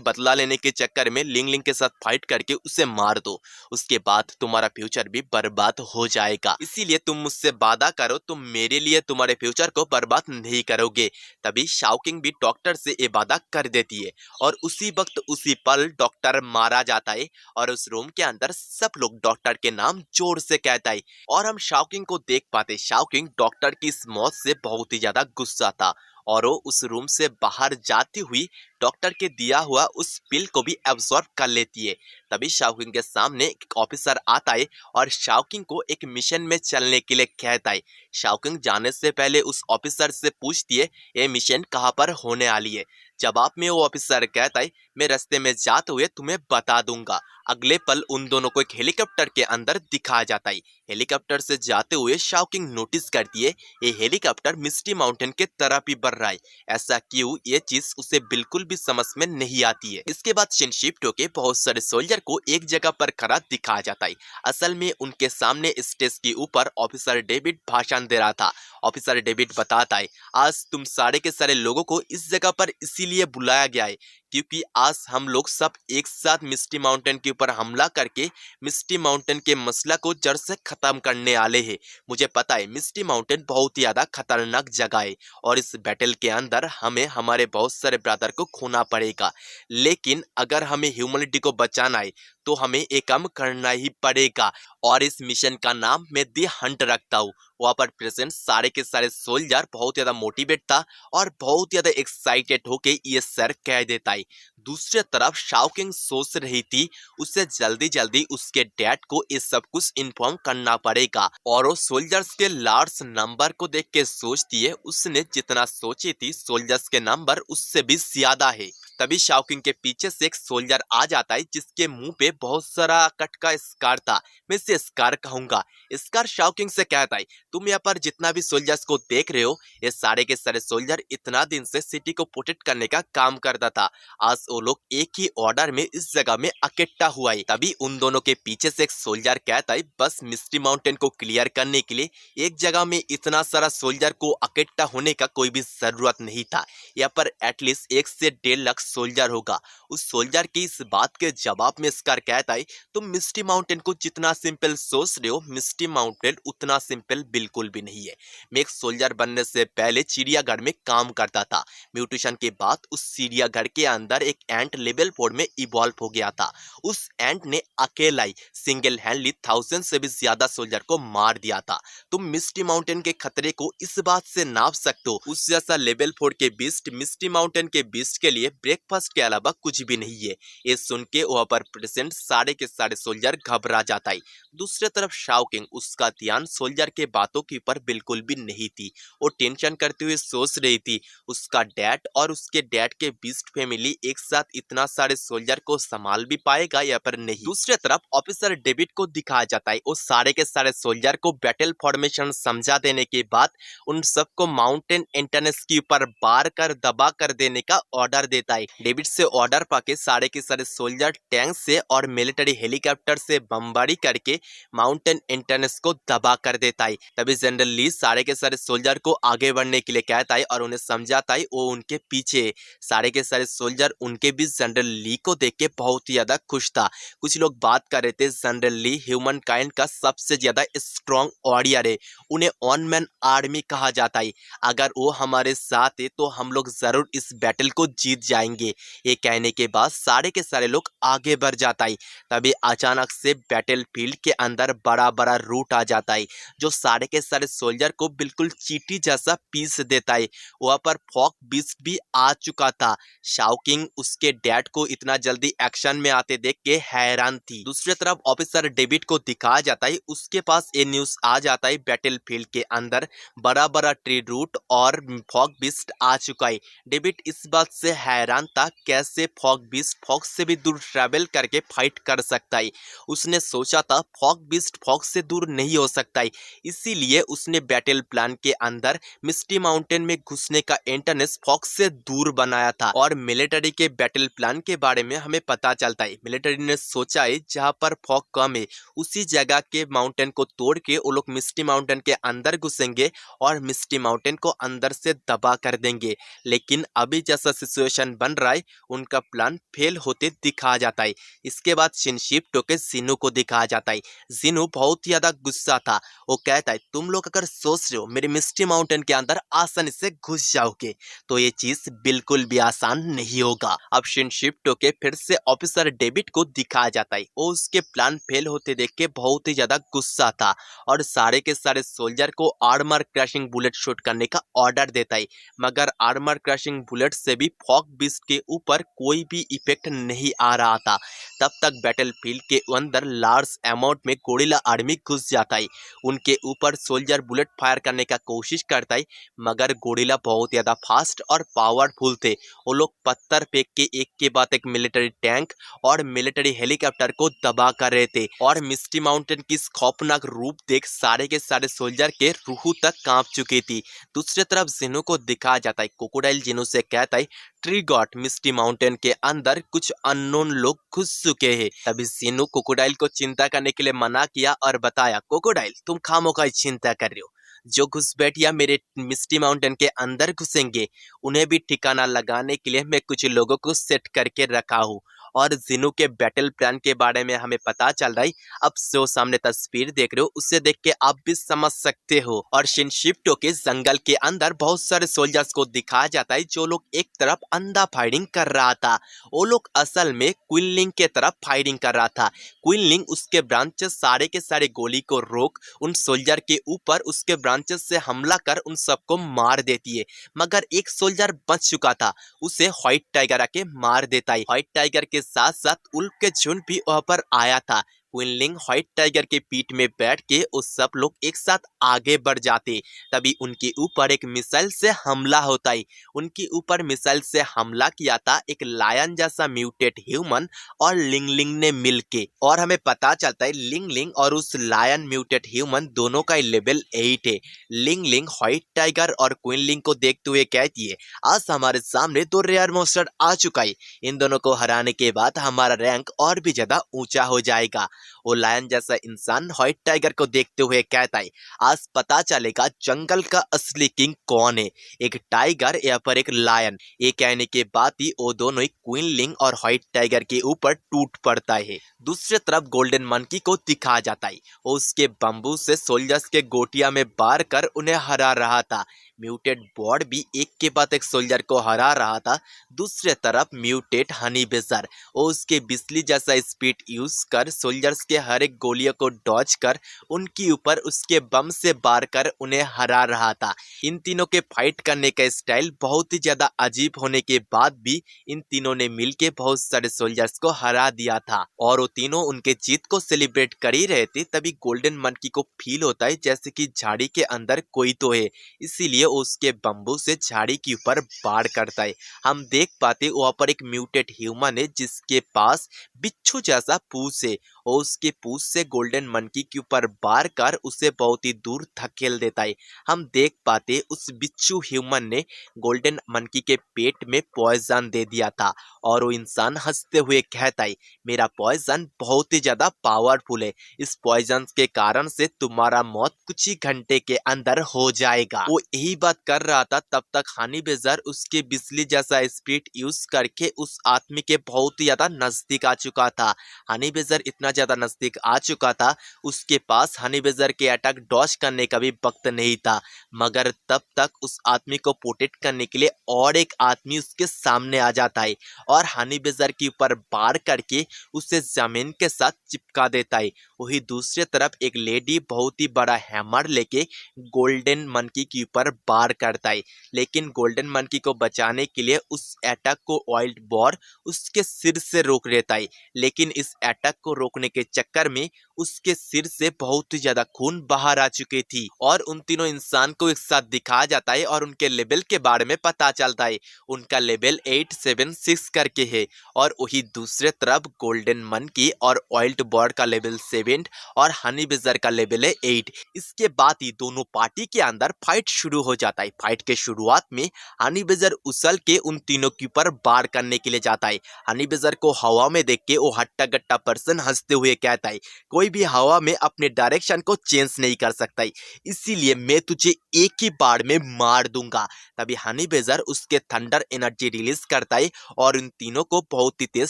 बदला लेने के चक्कर में लिंग लिंग के साथ फाइट करके उसे मार दो। उसके बाद तुम्हारा फ्यूचर भी बर्बाद हो जाएगा। इसीलिए तुम मुझसे वादा करो, तुम मेरे लिए तुम्हारे फ्यूचर को बर्बाद नहीं करोगे। तभी शाओकिंग भी डॉक्टर से ये वादा कर देती है और उसी वक्त उसी पल डॉक्टर मारा जाता है और उस रूम के अंदर सब लोग डॉक्टर के नाम जोर से कहता है और हम शाओकिंग को देख पाते। शाओकिंग डॉक्टर की इस मौत से बहुत ही ज्यादा गुस्सा था और वो उस रूम से बाहर जाती हुई डॉक्टर के दिया हुआ उस पिल को भी एब्जॉर्ब कर लेती है। तभी शाओकिंग के सामने एक ऑफिसर आता है और शाओकिंग को एक मिशन में चलने के लिए कहता है। शाओकिंग जाने से पहले उस ऑफिसर से पूछती है ये मिशन कहाँ पर होने वाली है। जवाब में वो ऑफिसर कहता है मैं रास्ते में जाते हुए तुम्हें बता दूंगा। अगले पल उन दोनों को एक हेलीकॉप्टर के अंदर दिखाया जाता है। हेलीकॉप्टर से जाते हुए शाओकिंग नोटिस करती है ये हेलीकॉप्टर मिस्टी माउंटेन के तरफ ही बढ़ रहा है। ऐसा क्यों, ये चीज उसे बिल्कुल भी समझ में नहीं आती है। इसके बाद सीन शिफ्ट होके बहुत सारे सोल्जर को एक जगह पर खड़ा दिखाया जाता है। असल में उनके सामने स्टेज के ऊपर ऑफिसर डेविड भाषण दे रहा था। ऑफिसर डेविड बताता है आज तुम सारे के सारे लोगों को इस जगह पर इसीलिए बुलाया गया है क्योंकि आज हम लोग सब एक साथ मिस्टी माउंटेन के ऊपर हमला करके मिस्टी माउंटेन के मसला को जड़ से खत्म करने वाले हैं। मुझे पता है मिस्टी माउंटेन बहुत ही ज्यादा खतरनाक जगह है और इस बैटल के अंदर हमें हमारे बहुत सारे ब्रदर को खोना पड़ेगा, लेकिन अगर हमें ह्यूमैनिटी को बचाना है तो हमें एक काम करना ही पड़ेगा और इस मिशन का नाम मैं दी हंट रखता हूँ। वहां पर प्रेजेंट सारे के सारे सोल्जर बहुत ज्यादा मोटिवेट था और बहुत ज्यादा एक्साइटेड होके ये सर कह देता है। दूसरी तरफ शाओकिंग सोच रही थी उसे जल्दी जल्दी उसके डैड को ये सब कुछ इन्फॉर्म करना पड़ेगा और वो सोल्जर्स के लार्ज नंबर को देख के सोचती है उसने जितना सोची थी सोल्जर्स के नंबर उससे भी ज्यादा है। तभी शाओकिंग के पीछे से एक सोल्जर आ जाता है जिसके मुंह पे बहुत सारा कट का स्कार था। मैं इसे स्कार कहूंगा। स्कार शाओकिंग से कहता है तुम यहाँ पर जितना भी सोल्जर्स को देख रहे हो ये सारे के सारे सोल्जर इतना दिन से सिटी को प्रोटेक्ट करने का काम करता था। आज वो लोग एक ही ऑर्डर में इस जगह में इकट्ठा हुआ है। तभी उन दोनों के पीछे से एक सोल्जर कहता है बस मिस्टी माउंटेन को क्लियर करने के लिए एक जगह में इतना सारा सोल्जर को इकट्ठा होने का कोई भी जरूरत नहीं था। यहाँ पर एटलीस्ट 1 से 1.5 लाख सोल्जर होगा। उस सोल्जर की इस बात के जवाब में स्कार कहता है तुम मिस्टी माउंटेन को जितना सिंपल सोच रहे हो मिस्टी माउंटेन उतना सिंपल बिल्कुल भी नहीं है। मैं एक सोल्जर बनने से पहले चिड़ियाघर में काम करता था। म्यूटेशन के बाद उस चिड़ियाघर के अंदर एक एंट लेवल 4 में इवॉल्व हो गया था। उस एंट ने अकेला ही सिंगल हैंडली 1000 से भी ज्यादा सोल्जर को मार दिया था। तुम मिस्टी माउंटेन के खतरे को इस बात से नाप सकते हो उस जैसा लेवल 4 के बीस्ट मिस्टी माउंटेन के बीस्ट के लिए ब्रेकफास्ट के अलावा कुछ भी नहीं है। ये सुन के वहां पर प्रेजेंट सारे के सारे सोल्जर घबरा जाता है। दूसरी तरफ शाओकिंग उसका ध्यान सोल्जर के बातों के ऊपर बिल्कुल भी नहीं थी। वो टेंशन करते हुए सोच रही थी उसका डैड और उसके डैड के बीस्ट फैमिली एक साथ इतना सारे सोल्जर को संभाल भी पाएगा या पर नहीं। दूसरी तरफ ऑफिसर डेविड को दिखाया जाता है वो सारे के सारे सोल्जर को बैटल फॉर्मेशन समझा देने के बाद उन सबको माउंटेन एंट्रेंस के ऊपर बार कर दबा कर देने का ऑर्डर देता है। डेविड से ऑर्डर पाके सारे के सारे सोल्जर टैंक से और मिलिट्री हेलीकॉप्टर से बमबारी करके माउंटेन एंट्रेंस को दबा कर देता है। तभी जनरल ली सारे के सारे सोल्जर को आगे बढ़ने के लिए कहता है और उन्हें समझाता है वो उनके पीछे। सारे के सारे सोल्जर उनके बीच जनरल ली को देख के बहुत ही ज्यादा खुश था। कुछ लोग बात कर रहे थे जनरल ली ह्यूमन काइंड का सबसे ज्यादा स्ट्रॉन्ग वॉरियर है, उन्हें वन मैन आर्मी कहा जाता है। अगर वो हमारे साथ है तो हम लोग जरूर इस बैटल को जीत जाएंगे। ये कहने के बाद सारे के सारे लोग आगे बढ़ जाता है। तभी अचानक से बैटल फील्ड के अंदर बड़ा बड़ा रूट आ जाता है जो सारे के सारे सोल्जर को बिल्कुल चींटी जैसा पीस देता है। वहां पर फॉक बीस्ट भी आ चुका था। शाओकिंग उसके डैड को इतना जल्दी एक्शन में आते देख के हैरान थी। दूसरी तरफ ऑफिसर डेविड को दिखाया जाता है उसके पास ये न्यूज आ जाता है बैटल फील्ड के अंदर बड़ा बड़ा ट्री रूट और फॉग बीस्ट आ चुका है। डेविड इस बात से हैरान जानता कैसे फॉग बीस्ट फॉग से भी दूर ट्रैवल करके फाइट कर सकता है। उसने सोचा था फॉग बीस्ट फॉग से दूर नहीं हो सकता है, इसीलिए उसने बैटल प्लान के अंदर मिस्टी माउंटेन में घुसने का एंट्रेंस फॉग से दूर बनाया था। और मिलिट्री के बैटल प्लान के बारे में हमें पता चलता है, मिलिट्री ने सोचा है जहां पर फॉग कम है उसी जगह के माउंटेन को तोड़ के वो लोग मिस्टी माउंटेन के अंदर घुसेंगे और मिस्टी माउंटेन को अंदर से दबा कर देंगे। लेकिन अभी जैसा सिचुएशन बन रहा है उनका प्लान फेल होते दिखा जाता है। इसके बाद शिनशिप्टो के जिनु को दिखाया जाता है। जिनु बहुत ही ज्यादा गुस्सा था। वो कहता है तुम लोग अगर सोच रहे हो मेरे मिस्टी माउंटेन के अंदर आसानी से घुस जाओगे तो ये चीज बिल्कुल भी आसान नहीं होगा। अब शिनशिप्टो के फिर से ऑफिसर डेविड को दिखाया जाता है। वो उसके प्लान फेल होते देख के बहुत ही ज्यादा गुस्सा था और सारे के सारे सोल्जर को आर्मर क्रशिंग बुलेट शूट करने का ऑर्डर देता है। मगर आर्मर क्रशिंग बुलेट से भी फॉग बीस्ट के ऊपर कोई भी इफेक्ट नहीं आ रहा था। तब तक बैटलफील्ड के अंदर लार्ज अमाउंट में गोरिल्ला आर्मी घुस जाता है। उनके ऊपर सोल्जर बुलेट फायर करने का कोशिश करता है, मगर गोरिल्ला बहुत ज्यादा फास्ट और पावरफुल थे। वो लोग पत्थर फेंक के एक के बाद एक मिलिट्री टैंक और मिलिट्री हेलीकॉप्टर को दबा कर रहे थे। और मिस्टी माउंटेन की इस खौफनाक रूप देख सारे के सारे सोल्जर के रूह तक कांप चुकी थी। दूसरी तरफ जिनु को दिखाया जाता है। क्रोकोडाइल जिनु से कहता है ट्रिगॉट मिस्टी माउंटेन के अंदर कुछ अननोन लोग घुस चुके हैं। तभी जिनु क्रोकोडाइल को चिंता करने के लिए मना किया और बताया क्रोकोडाइल तुम खामोखा चिंता कर रहे हो, जो घुसपैठिया मेरे मिस्टी माउंटेन के अंदर घुसेंगे उन्हें भी ठिकाना लगाने के लिए मैं कुछ लोगों को सेट करके रखा हूँ। और जिनु के बैटल प्लान के बारे में हमें पता चल रहा है। अब जो सामने तस्वीर देख रहे हो उससे देख के आप भी समझ सकते हो। और शिनशिप्टो के जंगल के अंदर बहुत सारे सोल्जर्स को दिखाया जाता है जो लोग एक तरफ अंधा फायरिंग कर रहा था। वो लोग असल में क्विनलिंग के तरफ फायरिंग कर रहा था। क्विनलिंग उसके ब्रांचेस सारे के सारे गोली को रोक उन सोल्जर के ऊपर उसके ब्रांचेस से हमला कर उन सबको मार देती है। मगर एक सोल्जर बच चुका था, उसे व्हाइट टाइगर आके मार देता है। व्हाइट टाइगर के साथ साथ उल्फ के झुंड भी वहां पर आया था। क्विनलिंग व्हाइट टाइगर के पीठ में बैठ के उस सब लोग एक साथ आगे बढ़ जाते। तभी उनके ऊपर एक मिसाइल से हमला होता है। उनके ऊपर मिसाइल से हमला किया था एक लायन जैसा म्यूटेट ह्यूमन और लिंगलिंग ने मिलके। और हमें पता चलता है लिंगलिंग और उस लायन म्यूटेट ह्यूमन दोनों का लेवल 8 है। लिंगलिंग व्हाइट टाइगर और क्विनलिंग को देखते हुए कहती है आज हमारे सामने दो रेयर मॉन्स्टर आ चुका है, इन दोनों को हराने के बाद हमारा रैंक और भी ज्यादा ऊंचा हो जाएगा। वो लायन जैसा इंसान व्हाइट टाइगर को देखते हुए कहता है आज पता चलेगा जंगल का असली किंग कौन है, एक टाइगर या पर एक लायन। ये कहने के बाद ही वो दोनों ही क्विनलिंग और व्हाइट टाइगर के ऊपर टूट पड़ता है। दूसरी तरफ गोल्डन मंकी को दिखाया जाता है। वो उसके बम्बू से सोल्जर्स के गोटिया में बार कर उन्हें हरा रहा था। म्यूटेट बॉर्ड भी एक के बाद एक सोल्जर को हरा रहा था। दूसरी तरफ म्यूटेट हनी बेजर वो उसके बिजली जैसा स्पीड यूज कर सोल्जर्स के हर एक गोलियों को डॉज कर उनके ऊपर उसके बम से बार कर उन्हें हरा रहा था। इन तीनों के फाइट करने का स्टाइल बहुत ही ज्यादा अजीब होने के बाद भी इन तीनों ने मिलके बहुत सारे सोल्जर्स को हरा दिया था। और वो तीनों उनके जीत को सेलिब्रेट कर ही रहे थे। तभी गोल्डन मंकी को फील होता है जैसे कि झाड़ी के अंदर कोई तो है, इसीलिए वो उसके बम्बू से झाड़ी के ऊपर बाढ़ करता है। हम देख पाते वहां पर एक म्यूटेट ह्यूमन है जिसके पास बिच्छू जैसा पूंछ है और उसके पूंछ से गोल्डन मंकी के ऊपर बार कर उसे बहुत ही दूर धकेल देता है। हम देख पाते उस बिच्छू ह्यूमन ने गोल्डन मंकी के पेट में पॉइजन दे दिया था और वो इंसान हंसते हुए कहता है मेरा पॉइजन बहुत ही ज्यादा पावरफुल है, इस पॉइजन के कारण से तुम्हारा मौत कुछ ही घंटे के अंदर हो जाएगा। वो यही बात कर रहा था तब तक हनी बेजर उसके बिजली जैसा स्पीड यूज करके उस आदमी के बहुत ही ज्यादा नजदीक आ चुका था। हनी बेजर इतना ज्यादा नजदीक आ चुका था उसके पास हनी बेजर के अटैक डॉज करने का भी वक्त नहीं था। मगर तब तक उस आदमी को प्रोटेक्ट करने के लिए और एक आदमी उसके सामने आ जाता है और हनी बेजर के ऊपर बार करके उसे जमीन के साथ चिपका देता है। वही दूसरी तरफ एक लेडी बहुत ही बड़ा हैमर लेके गोल्डन मंकी के ऊपर बार करता है, लेकिन गोल्डन मंकी को बचाने के लिए उस अटैक को वाइल्ड बॉर उसके सिर से रोक लेता है। लेकिन इस अटैक को रोकने भागने के चक्कर में उसके सिर से बहुत ही ज्यादा खून बाहर आ चुकी थी और उन तीनों इंसान को एक साथ दिखाया जाता है और उनके लेवल के बारे में पता चलता है। उनका लेवल 876 करके है और वही दूसरे तरफ गोल्डन मंकी और ऑयल्ड बॉर का लेवल 7 और हनी बेजर का लेवल है 8। इसके बाद ही दोनों पार्टी के अंदर फाइट शुरू हो जाता है। फाइट के शुरुआत में हनी बेजर उछल के उन तीनों के ऊपर वार करने के लिए जाता है। हनी बेजर को हवा में देख के वो हट्टा गट्टा पर्सन हंसते हुए कहता है, कोई भी हवा में अपने डायरेक्शन को चेंज नहीं कर सकता है, इसीलिए मैं तुझे एक ही बार में मार दूंगा। तभी हनी बेजर उसके थंडर एनर्जी रिलीज करता है और उन तीनों को बहुत ही तेज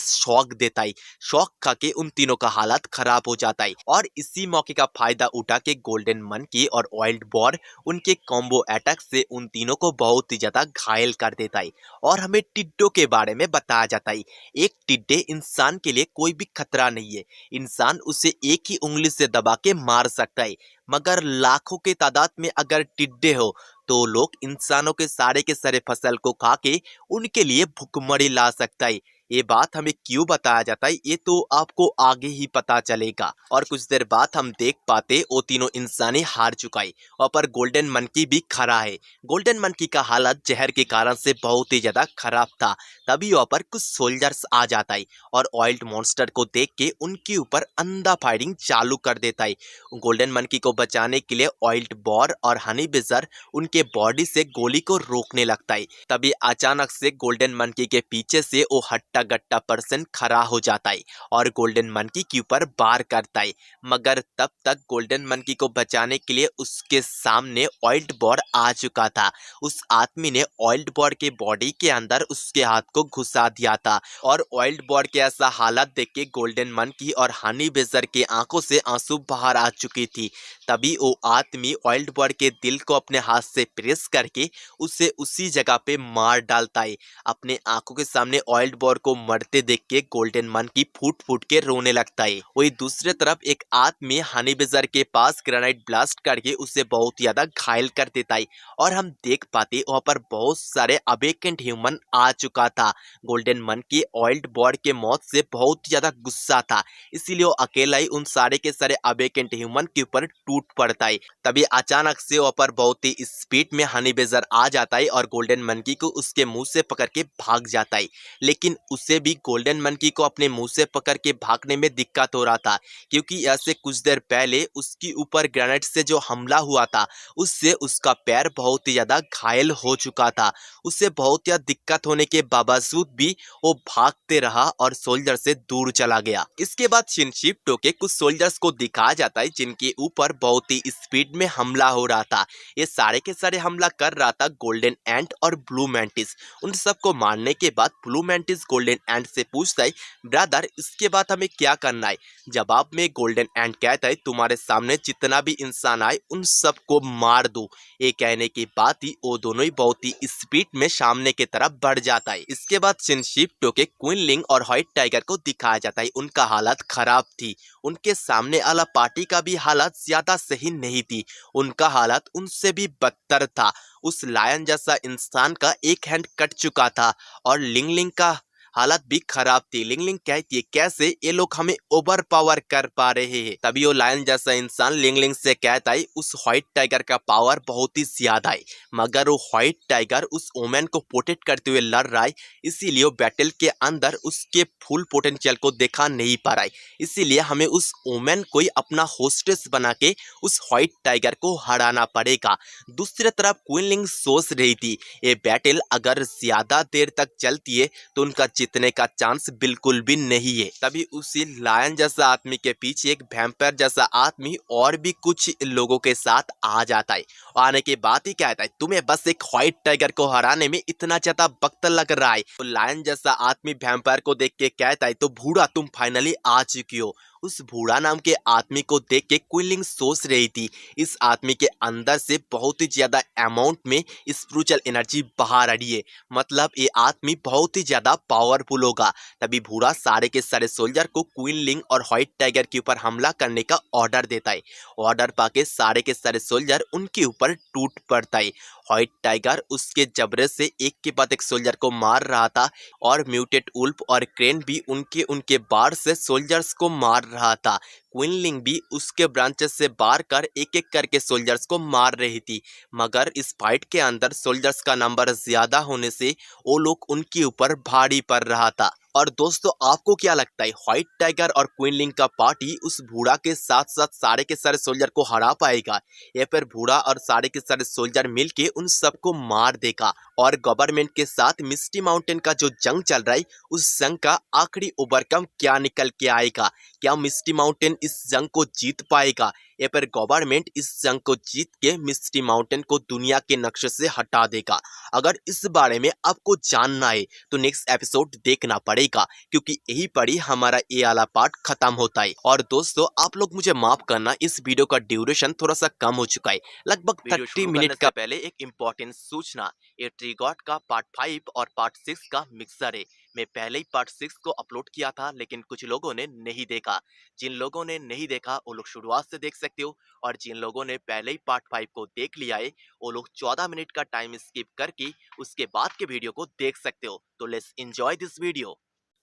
शॉक देता है। शॉक खा के उन तीनों का हालत खराब हो जाता है और इसी मौके का फायदा उठा के गोल्डन मंकी और ऑयल्ड बॉर उनके कॉम्बो अटैक से उन तीनों को बहुत ही ज्यादा घायल कर देता है। और हमें टिड्डों के बारे में बताया जाता है। एक टिड्डे इंसान के लिए कोई भी खतरा नहीं है, इंसान उसे एक ही उंगली से दबा के मार सकता है, मगर लाखों के तादाद में अगर टिड्डे हो तो लोग इंसानों के सारे फसल को खा के उनके लिए भुखमरी ला सकता है। ये बात हमें क्यों बताया जाता है ये तो आपको आगे ही पता चलेगा। और कुछ देर बाद हम देख पाते वो तीनों इंसानी हार चुका है और पर गोल्डन मंकी भी खड़ा है। गोल्डन मंकी का हालत जहर के कारण से बहुत ही ज्यादा खराब था। तभी वहाँ पर कुछ सोल्जर्स आ जाता है और ऑयल्ड मॉन्स्टर को देख के उनके ऊपर अंधा फायरिंग चालू कर देता है। गोल्डन मंकी को बचाने के लिए ऑयल्ड बॉर और हनी बेजर उनके बॉडी से गोली को रोकने लगता है। तभी अचानक से गोल्डन मंकी के पीछे से वो हट्टा गट्टा पर्सन खड़ा हो जाता है और गोल्डन मंकी के ऊपर वार करता है, मगर तब तक गोल्डन मंकी को बचाने के लिए उसके सामने ऑयल्ड बॉर आ चुका था। उस आदमी ने ऑयल्ड बॉर के बॉडी के अंदर उसके हाथ को घुसा दिया था और ऑयल्ड बॉर के ऐसा हालत देख के गोल्डन मंकी और हनी बेजर के आंखों से आंसू बाहर आ चुकी थी। तभी वो आदमी ऑयल्ड बॉर के दिल को अपने हाथ से प्रेस करके उसे उसी जगह पे मार डालता है। अपने आंखों के सामने ऑयल्ड बॉर को मरते देख के गोल्डन मंकी फूट फूट के रोने लगता है। वही दूसरे तरफ एक आदमी हनी बेजर के पास ग्रेनाइट ब्लास्ट करके उसे बहुत ज्यादा घायल कर देता है और हम देख पाते वहां पर बहुत सारे अवेकेंट ह्यूमन आ चुका था। गोल्डन मंकी ऑयल्ड बॉर के मौत से बहुत ज्यादा गुस्सा था, इसीलिए वो अकेला ही उन सारे के सारे अवेकेंट ह्यूमन के ऊपर टूट पड़ता है। तभी अचानक से वहां पर बहुत ही स्पीड में हनी बेजर आ जाता है और गोल्डन मंकी को उसके मुंह से पकड़ के भाग जाता है। लेकिन उसे भी गोल्डन मंकी को अपने मुंह से पकड़ के भागने में दिक्कत हो रहा था, क्योंकि ऐसे कुछ देर पहले उसके ऊपर ग्रेनेड से जो हमला हुआ था उससे उसका पैर बहुत ही ज्यादा घायल हो चुका था। उसे बहुत ज्यादा दिक्कत होने के बावजूद भी वो भागते रहा और सोल्जर से दूर चला गया। इसके बाद शिनशिप्टो के कुछ सोल्जर्स को दिखाया जाता है जिनके ऊपर बहुत ही स्पीड में हमला हो रहा था। ये सारे के सारे हमला कर रहा था गोल्डन एंट और ब्लू मैंटिस। उन सबको मारने के बाद ब्लू मैंटिस गोल्डन एंट से पूछता है, ब्रदर इसके बाद हमें क्या करना है? जवाब में गोल्डन एंट कहता है, तुम्हारे सामने जितना भी इंसान आए उन सबको मार दो। ये कहने के बाद ही वो दोनों ही बहुत ही स्पीड में सामने की तरफ बढ़ जाता है। इसके बाद शिनशिप्टो के क्विनलिंग और व्हाइट टाइगर को दिखाया जाता है। उनका हालत खराब थी, उनके सामने वाला पार्टी का भी हालत ज्यादा सही नहीं थी, उनका हालत उनसे भी बदतर था। उस लायन जैसा इंसान का एक हैंड कट चुका था और लिंगलिंग का हालत भी खराब थी। लिंगलिंग कहती है, कैसे ये लोग हमें ओवर पावर कर पा रहे हैं? तभी वो लायन जैसा इंसान लिंगलिंग से कहता है, उस व्हाइट टाइगर का पावर बहुत ही ज्यादा है, मगर वो व्हाइट टाइगर उस वोमेन को प्रोटेक्ट करते हुए लड़ रहा है, इसीलिए वो बैटल के अंदर उसके फुल पोटेंशियल को देखा नहीं पा रहा है। इसीलिए हमें उस वोमेन को ही अपना होस्टेस बना के उस व्हाइट टाइगर को हराना पड़ेगा। दूसरी तरफ क्विनलिंग सोच रही थी, ये बैटल अगर ज्यादा देर तक चलती है तो उनका जीतने का चांस बिल्कुल भी नहीं है। तभी उसी लायन जैसा आदमी के पीछे एक वैम्पायर जैसा आदमी और भी कुछ लोगों के साथ आ जाता है। आने के बाद ही कहता है, तुम्हें बस एक व्हाइट टाइगर को हराने में इतना ज्यादा वक्त लग रहा है? तो लायन जैसा आदमी वैम्पायर को देख के कहता है, तो बूढ़ा तुम फाइनली आ चुकी हो। उस बूढ़ा नाम के आदमी को देख के क्विनलिंग सोच रही थी, इस आदमी के अंदर से बहुत ही ज्यादा अमाउंट में स्पिरिचुअल एनर्जी बाहर आ रही है, मतलब ये आदमी बहुत ही ज्यादा पावरफुल होगा। तभी बूढ़ा सारे के सारे सोल्जर को क्विनलिंग और व्हाइट टाइगर के ऊपर हमला करने का ऑर्डर देता है। ऑर्डर पाके सारे के सारे सोल्जर उनके ऊपर टूट पड़ता है। व्हाइट टाइगर उसके जबड़े से एक के बाद एक सोल्जर को मार रहा था और म्यूटेड उल्फ और क्रेन भी उनके उनके बार से सोल्जर्स को मार रहा था। क्विनलिंग भी उसके ब्रांचेस से बार कर एक एक करके सोल्जर्स को मार रही थी, मगर इस फाइट के अंदर सोल्जर्स का नंबर ज्यादा होने से वो लोग उनके ऊपर भारी पड़ रहा था। और दोस्तों, आपको क्या लगता है, व्हाइट टाइगर और क्विनलिंग का पार्टी उस बूढ़ा के साथ साथ सारे के सारे सोल्जर को हरा पाएगा, या फिर बूढ़ा और सारे के सारे सोल्जर मिलके उन सबको मार देगा और गवर्नमेंट के साथ मिस्टी माउंटेन का जो जंग चल रहा है उस जंग का आखिरी ओवरकम क्या निकल के आएगा? क्या मिस्टी माउंटेन इस जंग को जीत पाएगा, या फिर गवर्नमेंट इस जंग को जीत के मिस्टी माउंटेन को दुनिया के नक्शे से हटा देगा? अगर इस बारे में आपको जानना है तो नेक्स्ट एपिसोड देखना पड़ेगा, क्योंकि यही पर ही हमारा ये वाला पार्ट खत्म होता है। और दोस्तों, आप लोग मुझे माफ करना, इस वीडियो का ड्यूरेशन थोड़ा सा कम हो चुका है, लगभग 30 मिनट का। पहले एक इम्पोर्टेंट सूचना, ये ट्री गॉड का पार्ट 5 और पार्ट 6 का मिक्सर है। मैं पहले ही पार्ट 6 को अपलोड किया था, लेकिन कुछ लोगों ने नहीं देखा। जिन लोगों ने नहीं देखा वो लोग शुरुआत से देख सकते हो, और जिन लोगों ने पहले ही पार्ट 5 को देख लिया है वो लोग 14 मिनट का टाइम स्किप करके उसके बाद के वीडियो को देख सकते हो। तो लेट्स एंजॉय दिस वीडियो।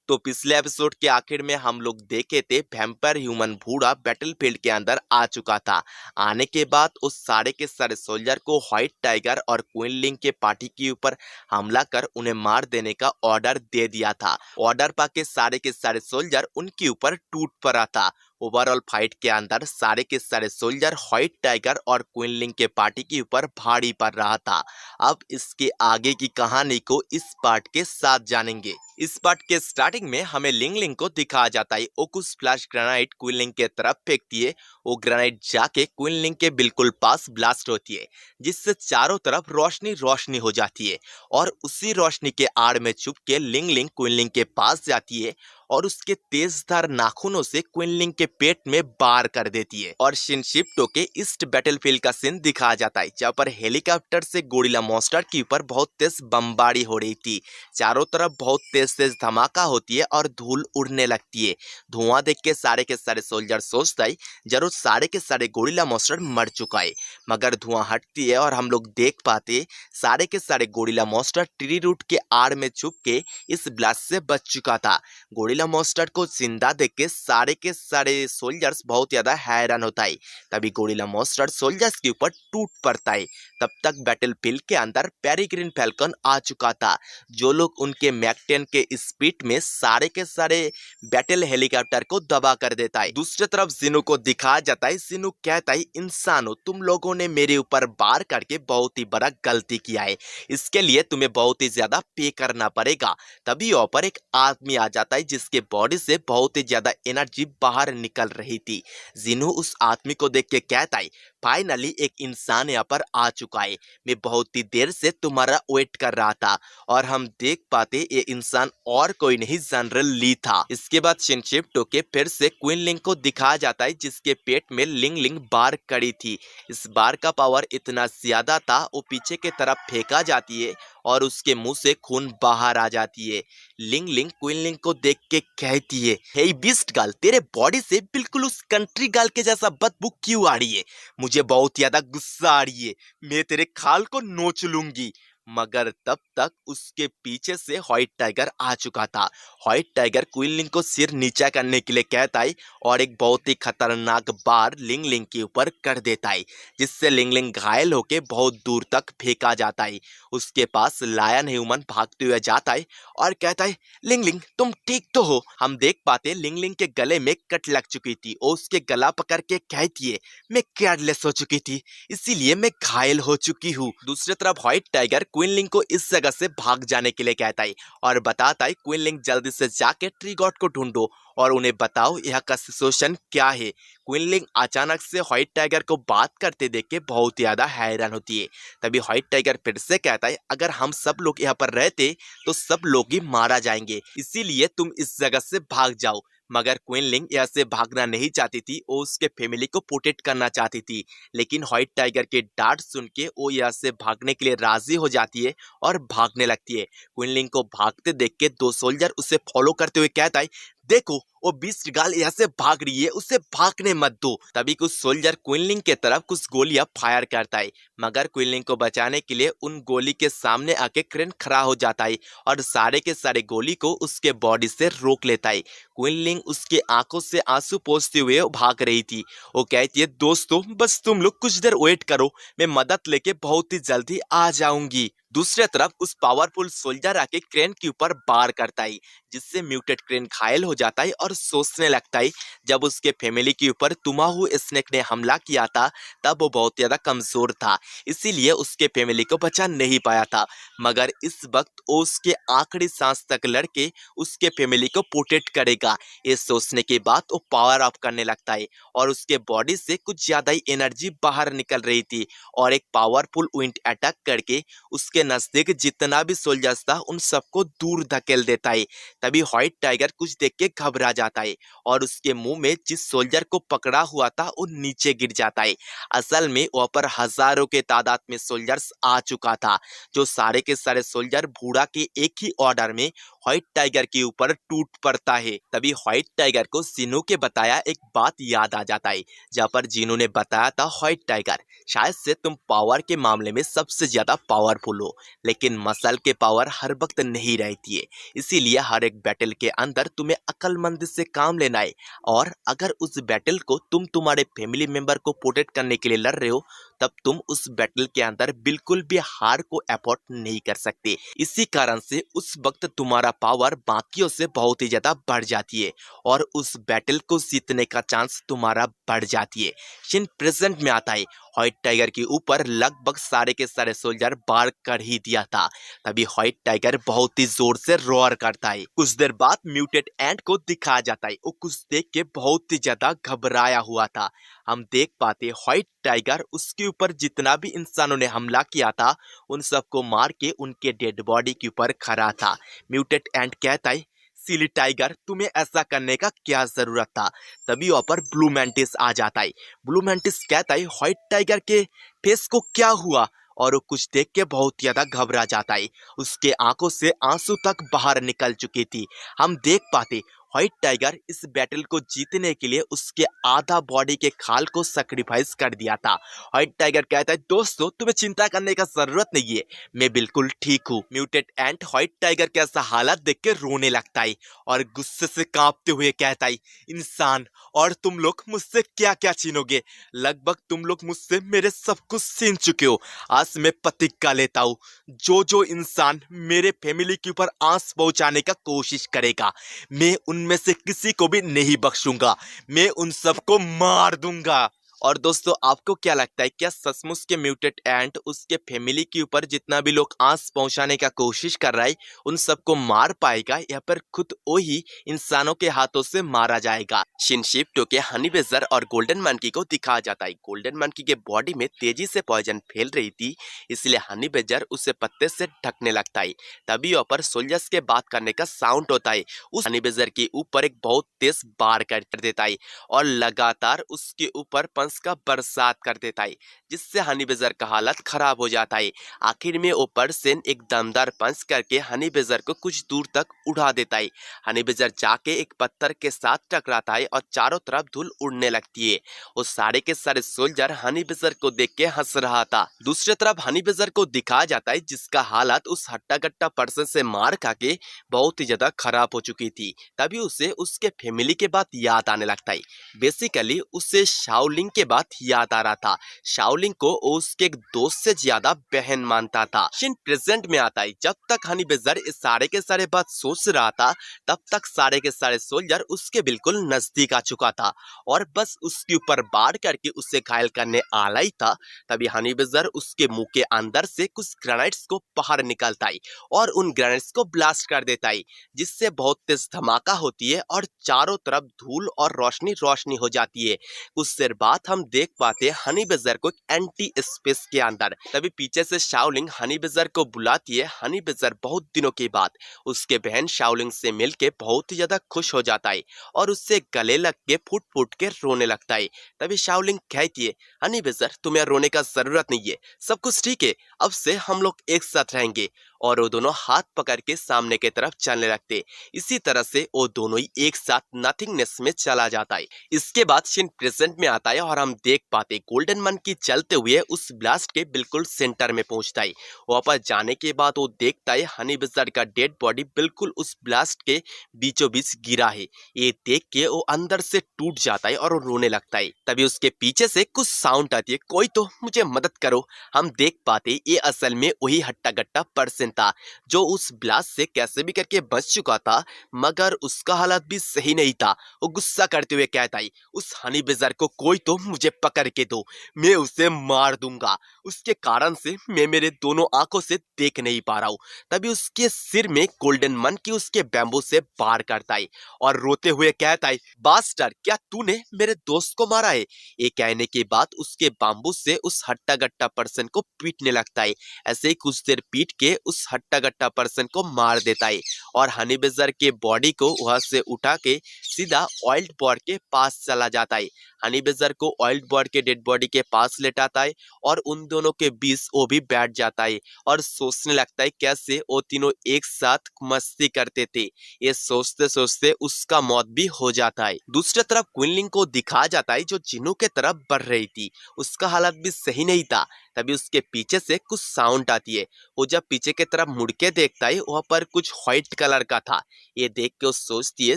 तो पिछले एपिसोड के आखिर में हम लोग देखे थे वैम्पायर ह्यूमन बूढ़ा बैटलफील्ड के अंदर आ चुका था। आने के बाद उस सारे के सारे सोल्जर को व्हाइट टाइगर और क्विनलिंग के पार्टी के ऊपर हमला कर उन्हें मार देने का ऑर्डर दे दिया था। ऑर्डर पाके सारे के सारे सोल्जर उनके ऊपर टूट पड़ा था। ओवरऑल फाइट के अंदर सारे के सारे सोल्जर व्हाइट टाइगर और क्विनलिंग के पार्टी के ऊपर भारी पड़ रहा था। अब इसके आगे की कहानी को इस पार्ट के साथ जानेंगे। इस पार्ट के स्टार्टिंग में हमें लिंगलिंग को दिखाया जाता है। वो कुछ फ्लैश ग्रेनाइट क्विनलिंग के तरफ फेंकती है। वो ग्रेनाइट जाके क्विनलिंग के बिल्कुल पास ब्लास्ट होती है, जिससे चारों तरफ रोशनी रोशनी हो जाती है। और उसी रोशनी के आड़ में छुप के लिंगलिंग क्विनलिंग के पास जाती है और उसके तेजधार नाखूनों से क्विनलिंग के पेट में बार कर देती है। और शिनशिप्टो के ईस्ट बैटलफील्ड का सीन दिखाया जाता है, जहाँ पर हेलीकॉप्टर से गोरिल्ला मॉन्स्टर के ऊपर बहुत तेज बमबारी हो रही थी। चारों तरफ बहुत तेज तेज धमाका होती है और धूल उड़ने लगती है। धुआं देख के सारे सोल्जर सोचता है जरूर सारे के सारे गोरिल्ला मॉन्स्टर मर चुका है, मगर धुआं हटती है और हम लोग देख पाते सारे के सारे गोरिल्ला मॉन्स्टर ट्री रूट के आड़ में छुप के इस ब्लास्ट से बच चुका था। गोरिल्ला मॉन्स्टर को जिंदा देख के सारे के सारे सोल्जर्स बहुत ज्यादा हैरान होता है। तभी गोरिल्ला मॉन्स्टर सोल्जर्स के ऊपर टूट पड़ता है। तब तक बैटलफील्ड के अंदर पेरिग्रीन फैल्कन आ चुका था, जो लोग उनके मैक 10 के स्पीड में सारे के सारे बैटल हेलीकॉप्टर को दबा कर देता है। दूसरी तरफ जिनु को दिखाया जाता है। जिनु कहता है, इंसानों, तुम लोगों ने मेरे ऊपर वार करके बहुत ही बड़ा गलती किया है, इसके लिए तुम्हें बहुत ही ज्यादा पे करना पड़ेगा। तभी वहां पर एक आदमी आ जाता है जिसके बॉडी से बहुत ही ज्यादा एनर्जी बाहर निकल रही थी। जिनु उस आदमी को देख के कहता है, फाइनली एक इंसान यहाँ पर आ चुका है, मैं बहुत ही देर से तुम्हारा वेट कर रहा था। और हम देख पाते ये इंसान और कोई नहीं, जनरल ली था। इसके बाद शिनशिप्टो के फिर से क्विनलिंग को दिखाया जाता है, जिसके पेट में लिंगलिंग बार कड़ी थी। इस बार का पावर इतना ज्यादा था, वो पीछे की तरफ फेंका जाती है और उसके मुंह से खून बाहर आ जाती है। लिंगलिंग क्विनलिंग को देख के कहती है, हे बीस्ट गर्ल, तेरे बॉडी से बिल्कुल उस कंट्री गर्ल के जैसा बदबू क्यों आ रही है? मुझे बहुत ज्यादा गुस्सा आ रही है, मैं तेरे खाल को नोच लूंगी। मगर तब तक उसके पीछे से व्हाइट टाइगर आ चुका था। व्हाइट टाइगर क्विनलिंग को सिर नीचा करने के लिए कहता है और एक बहुत ही खतरनाक बार लिंगलिंग के ऊपर कर देता है, जिससे लिंगलिंग घायल होके बहुत दूर तक फेंका जाता है। उसके पास लायन ह्यूमन भागते हुए जाता है और कहता है, लिंगलिंग तुम ठीक तो हो? हम देख पाते लिंगलिंग के गले में कट लग चुकी थी और उसके गला पकड़ के कहती है, मैं केयरलेस हो चुकी थी, इसीलिए मैं घायल हो चुकी हूँ। दूसरी तरफ व्हाइट टाइगर क्विनलिंग को इस जगह से भाग जाने के लिए कहता है और बताता है, क्विनलिंग जल्दी से जाके ट्री गॉड को ढूंढो और उन्हें बताओ यह का सिचुएशन क्या है। क्विनलिंग अचानक से व्हाइट टाइगर को बात करते देख के बहुत ज्यादा हैरान होती है। तभी व्हाइट टाइगर फिर से कहता है, अगर हम सब लोग यहाँ पर रहते तो सब लोग ही मारा जाएंगे, इसीलिए तुम इस जगह से भाग जाओ। मगर क्विनलिंग यहाँ से भागना नहीं चाहती थी, वो उसके फैमिली को प्रोटेक्ट करना चाहती थी। लेकिन व्हाइट टाइगर के डांट सुन के वो यहाँ से भागने के लिए राजी हो जाती है और भागने लगती है। क्विनलिंग को भागते देख के दो सोल्जर उसे फॉलो करते हुए कहता है, देखो वो बीस्ट गर्ल यहाँ से भाग रही है, उसे भागने मत दो। तभी कुछ सोल्जर क्विनलिंग के तरफ कुछ गोलियां फायर करता है, मगर क्विनलिंग को बचाने के लिए उन गोली के सामने आके क्रेन खड़ा हो जाता है और सारे के सारे गोली को उसके बॉडी से रोक लेता है। क्विनलिंग उसके आंखों से आंसू पोंछते हुए भाग रही थी। वो कहती है, दोस्तों बस तुम लोग कुछ देर वेट करो, मैं मदद लेके बहुत ही जल्दी आ जाऊंगी। दूसरी तरफ उस पावरफुल सोल्जर आके क्रेन के ऊपर वार करता है, जिससे म्यूटेड क्रेन घायल हो जाता है और सोचने लगता है जब उसके फैमिली के ऊपर तुमाहू स्नेक ने हमला किया था तब वो बहुत ज्यादा कमजोर था, इसीलिए उसके फैमिली को बचा नहीं पाया था। मगर इस वक्त वो उसके आखिरी सांस तक लड़के उसके फैमिली को प्रोटेक्ट करेगा। ये सोचने के बाद वो पावर ऑफ करने लगता है और उसके बॉडी से कुछ ज्यादा ही एनर्जी बाहर निकल रही थी और एक पावरफुल विंड अटैक करके उसके नजदीक जितना भी सोल्जर्स था उन सबको दूर धकेल देता है। तभी व्हाइट टाइगर कुछ देख के घबरा जाता है और उसके मुंह में जिस सोल्जर को पकड़ा हुआ था वो नीचे गिर जाता है। असल में वहां पर हजारों के तादाद में सोल्जर्स आ चुका था, जो सारे के सारे सोल्जर बूढ़ा के एक ही ऑर्डर में व्हाइट टाइगर के ऊपर टूट पड़ता है। तभी व्हाइट टाइगर को जीनू के बताया एक बात याद आ जाता है, जहाँ पर जीनू ने बताया था, व्हाइट टाइगर शायद से तुम पावर के मामले में सबसे ज्यादा पावरफुल हो, लेकिन मसल के पावर हर वक्त नहीं रहती है, इसीलिए हर एक बैटल के अंदर तुम्हें अक्लमंदी से काम लेना है। और अगर उस बैटल को तुम तुम्हारे फैमिली मेंबर को प्रोटेक्ट करने के लिए लड़ रहे हो, तब तुम उस बैटल के अंदर बिल्कुल भी हार को अफोर्ड नहीं कर सकते। इसी कारण से उस वक्त तुम्हारा पावर बाकियों से बहुत ही ज्यादा बढ़ जाती है और उस बैटल को जीतने का चांस तुम्हारा बढ़ जाती है। सीन प्रेजेंट में आता है, व्हाइट टाइगर के ऊपर लगभग सारे के सारे सोल्जर वार कर ही दिया था। तभी व्हाइट टाइगर बहुत ही जोर से रोर करता है। कुछ देर बाद म्यूटेड एंट को दिखाया जाता है, वो कुछ देख के बहुत ही ज्यादा घबराया हुआ था। हम देख पाते व्हाइट टाइगर उसके ऊपर जितना भी इंसानों ने हमला किया था उन सबको मार के उनके डेड बॉडी के ऊपर खड़ा था। म्यूटेड एंट कहता है, सिली टाइगर तुम्हें ऐसा करने का क्या जरूरत था। तभी वहां पर ब्लू मैंटिस आ जाता है। ब्लू मैंटिस कहता है, व्हाइट टाइगर के फेस को क्या हुआ, और वो कुछ देख के बहुत ज्यादा घबरा जाता है। उसके आंखों से आंसू तक बाहर निकल चुकी थी। हम देख पाते व्हाइट टाइगर इस बैटल को जीतने के लिए उसके आधा बॉडी के खाल को सैक्रिफाइस कर दिया था। व्हाइट टाइगर कहता है, दोस्तों तुम्हें चिंता करने का जरूरत नहीं है, मैं बिल्कुल ठीक हूँ। म्यूटेड एंट व्हाइट टाइगर के ऐसा हालत देख के रोने लगता है और गुस्से से कांपते हुए कहता है, इंसान और तुम लोग मुझसे क्या क्या छीनोगे, लगभग तुम लोग मुझसे मेरे सब कुछ छीन चुके हो। आज मैं प्रतिज्ञा लेता हूँ, जो इंसान मेरे फैमिली के ऊपर आंच पहुंचाने का कोशिश करेगा, मैं उनमें से किसी को भी नहीं बख्शूंगा, मैं उन सबको मार दूंगा। और दोस्तों आपको क्या लगता है, क्या सचमुच के म्यूटेड एंट उसके फैमिली के ऊपर जितना भी लोग आंच पहुंचाने का कोशिश कर रहा है उन सबको मार पाएगा, या फिर खुद वही इंसानों के हाथों से मारा जाएगा। शिनशिप्टो के हनी बेजर और गोल्डन मंकी को दिखाया जाता है। गोल्डन मंकी के बॉडी में तेजी से पॉइजन फैल रही थी, इसलिए हनी बेजर उसे पत्ते से ढकने लगता है। तभी वहां पर सोल्जर्स के बात करने का साउंड होता है। उस हनी बेजर के ऊपर एक बहुत तेज बार कर देता है और लगातार उसके ऊपर पंच का बरसात कर देता है, जिससे हनी बेजर का हालत खराब हो जाता है। आखिर में वो पर्सन एक दमदार पंच करके हनी बेजर को कुछ दूर तक उड़ा देता है। हनी बेजर जाके एक पत्थर के साथ टकराता है और चारों तरफ धूल उड़ने लगती है। वो सारे के सारे सोल्जर हनी बेजर को देख के हंस रहा था। दूसरी तरफ हनी बेजर को दिखाया जाता है जिसका हालत उस हट्टा कट्टा पर्सन से मार खा के बहुत ही ज्यादा खराब हो चुकी थी। तभी उसे उसके फैमिली के बात याद आने लगता है। बेसिकली उसे शाओलिंग के बात याद आ रहा था। शाओलिंग को उसके एक दोस्त से ज्यादा बहन मानता था। शिन प्रेजेंट में आता है। जब तक हनी बेजर इस सारे के सारे बात सोच रहा था तब तक सारे के सारे सोल्जर उसके बिल्कुल नजदीक आ चुका था और बस उसके ऊपर वार करके उसे घायल करने आला ही था। तभी हनी बेजर उसके मुंह के अंदर से कुछ ग्रेनेड्स को बाहर निकालता है और उन ग्रेनेड्स को ब्लास्ट कर देता है, जिससे बहुत तेज धमाका होती है और चारों तरफ धूल और रोशनी रोशनी हो जाती है। कुछ देर बाद हम देख पाते हनी बेजर को एंटी स्पेस के अंदर। तभी पीछे से शाओलिंग हनी बेजर को बुलाती है। हनी बेजर बहुत दिनों के बाद उसके बहन शाओलिंग से मिलके बहुत ही ज्यादा खुश हो जाता है और उससे गले लग के फुट फुट के रोने लगता है। तभी शाओलिंग कहती है, हनी बेजर तुम्हें रोने का जरूरत नहीं है, सब कुछ ठीक है, अब से हम लोग एक साथ रहेंगे। और वो दोनों हाथ पकड़ के सामने की तरफ चलने लगते। इसी तरह से वो दोनों ही एक साथ नथिंगनेस में चला जाता है। इसके बाद सीन प्रेजेंट में आता है और हम देख पाते गोल्डन मंकी चलते हुए उस ब्लास्ट के बिल्कुल सेंटर में पहुंचता है। वहां पर जाने के बाद वो देखता है हनी बिजर का डेड बॉडी बिल्कुल उस ब्लास्ट के बीचों बीच गिरा है। ये देख के वो अंदर से टूट जाता है और वो रोने लगता है। तभी उसके पीछे से कुछ साउंड आती है, कोई तो मुझे मदद करो। हम देख पाते ये असल में वही हट्टा गट्टा पर्सन था जो उस ब्लास्ट से कैसे भी करके बच चुका था, मगर उसका हालत भी सही नहीं था। वो गुस्सा करते हुए कहता है, उस हनी बिजर को कोई तो मुझे पकड़ के दो, मैं उसे मार दूंगा। उसके कारण से मैं मेरे दोनों आंखों से देख नहीं पा रहा हूँ। तभी उसके सिर में गोल्डन मंकी उसके बैम्बू से वार करता है और रोते हुए कहता है, बास्टर क्या तूने मेरे दोस्त को मारा है? ये कहने के बाद उसके बाम्बू से उस हट्टा गट्टा पर्सन को पीटने लगता है। ऐसे ही कुछ देर पीट के उस हट्टा गट्टा पर्सन को मार देता है और हनी बिजर के बॉडी को वहां से उठा के सीधा ऑइल्ड बॉड के पास चला जाता है। हनी बिजर को ऑइल्ड बॉड के डेड बॉडी के पास लेटाता है और उन दोनों के बीच वो भी बैठ जाता है और सोचने लगता है कैसे वो तीनों एक साथ मस्ती करते थे। ये सोचते सोचते उसका मौत भी हो जाता है। दूसरी तरफ क्विनलिंग को दिखाया जाता है जो जिन्हों के तरफ बढ़ रही थी। उसका हालत भी सही नहीं था। तभी उसके पीछे से कुछ साउंड आती है। वो जब पीछे की तरफ मुड़ के देखता है, वहां पर कुछ व्हाइट कलर का था। ये देख के वो सोचती है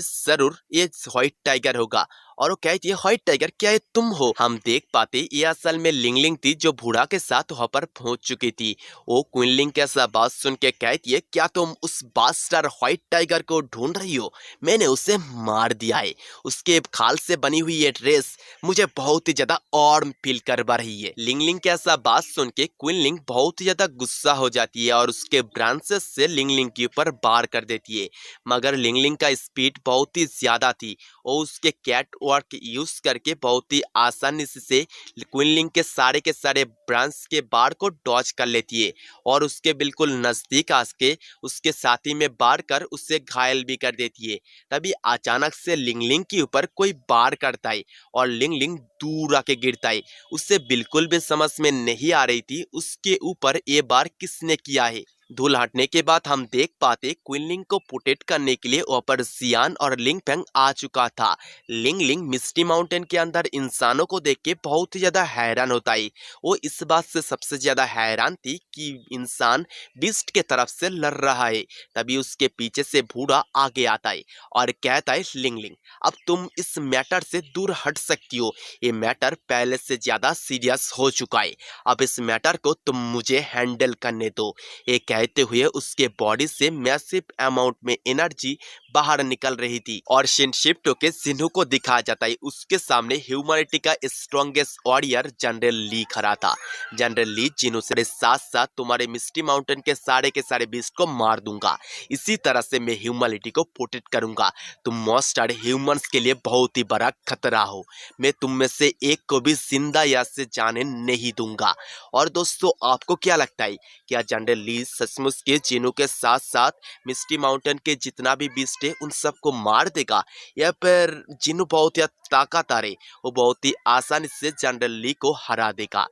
जरूर ये व्हाइट टाइगर होगा और वो कहती है, व्हाइट टाइगर क्या ये तुम हो? हम देख पाते ये असल में लिंगलिंग थी जो बूढ़ा के साथ वहां पर पहुंच चुकी थी। वो क्विनलिंग के ऐसा बात सुन के कहती है, क्या तुम उस बास्टर व्हाइट टाइगर को ढूंढ रही हो? मैंने उसे मार दिया है। उसके खाल से बनी हुई ये ड्रेस मुझे बहुत ही ज्यादा और फील करवा रही है। लिंगलिंग के ऐसा बात सुन के क्विनलिंग बहुत ही ज्यादा गुस्सा हो जाती है और उसके ब्रांचेस से लिंगलिंग के ऊपर वार कर देती है। मगर लिंगलिंग का स्पीड बहुत ही ज्यादा थी। वो उसके कैट वर्क यूज करके बहुत ही आसानी से क्विनलिंग के सारे ब्रांच के बार को डॉज कर लेती है और उसके बिल्कुल नजदीक आके उसके साथी में बार कर उसे घायल भी कर देती है। तभी अचानक से लिंगलिंग के ऊपर कोई बार करता है और लिंगलिंग दूर आके गिरता है। उसे बिल्कुल भी समझ में नहीं आ रही थी उसके ऊपर ये बार किसने किया है। धूल हटने के बाद हम देख पाते क्विनलिंग को प्रोटेक्ट करने के लिए ऊपर सियान और लिंगफेंग आ चुका था। लिंगलिंग मिस्टी माउंटेन के अंदर इंसानों को देख के बहुत ही ज्यादा हैरान होता है। वो इस बात से सबसे ज्यादा हैरान थी कि इंसान बिस्ट के तरफ से लड़ रहा है। तभी उसके पीछे से बूढ़ा आगे आता है और कहता है, लिंगलिंग अब तुम इस मैटर से दूर हट सकती हो। ये मैटर पहले से ज्यादा सीरियस हो चुका है। अब इस मैटर को तुम मुझे हैंडल करने दो। ये कहते हुए उसके बॉडी से मैसिव अमाउंट में एनर्जी बाहर निकल रही थी और शिन शिफ्ट होकर सिन्हू को दिखाया जाता है। उसके सामने ह्यूमैनिटी का स्ट्रॉन्गेस्ट वॉरियर जनरल ली खड़ा था। जनरल ली, जिन्हों से साथ साथ तुम्हारे मिस्टी माउंटेन के सारे बीस्ट को मार दूंगा। इसी तरह से मैं ह्यूमैनिटी को प्रोटेक्ट करूंगा। तुम मॉन्स्टर ह्यूमंस के लिए बहुत ही बड़ा खतरा हो। मैं तुम में से एक को भी जिंदा यहाँ से जाने नहीं दूंगा। और दोस्तों, आपको क्या लगता है, क्या जनरल ली सचमुच के जिनों के साथ साथ मिस्टी माउंटेन के जितना भी बीस्ट है उन सबको मार देगा, या फिर जिन्हों बहुत ही ताकतवर है वो बहुत ही आसानी से जनरल ली को हरा देगा?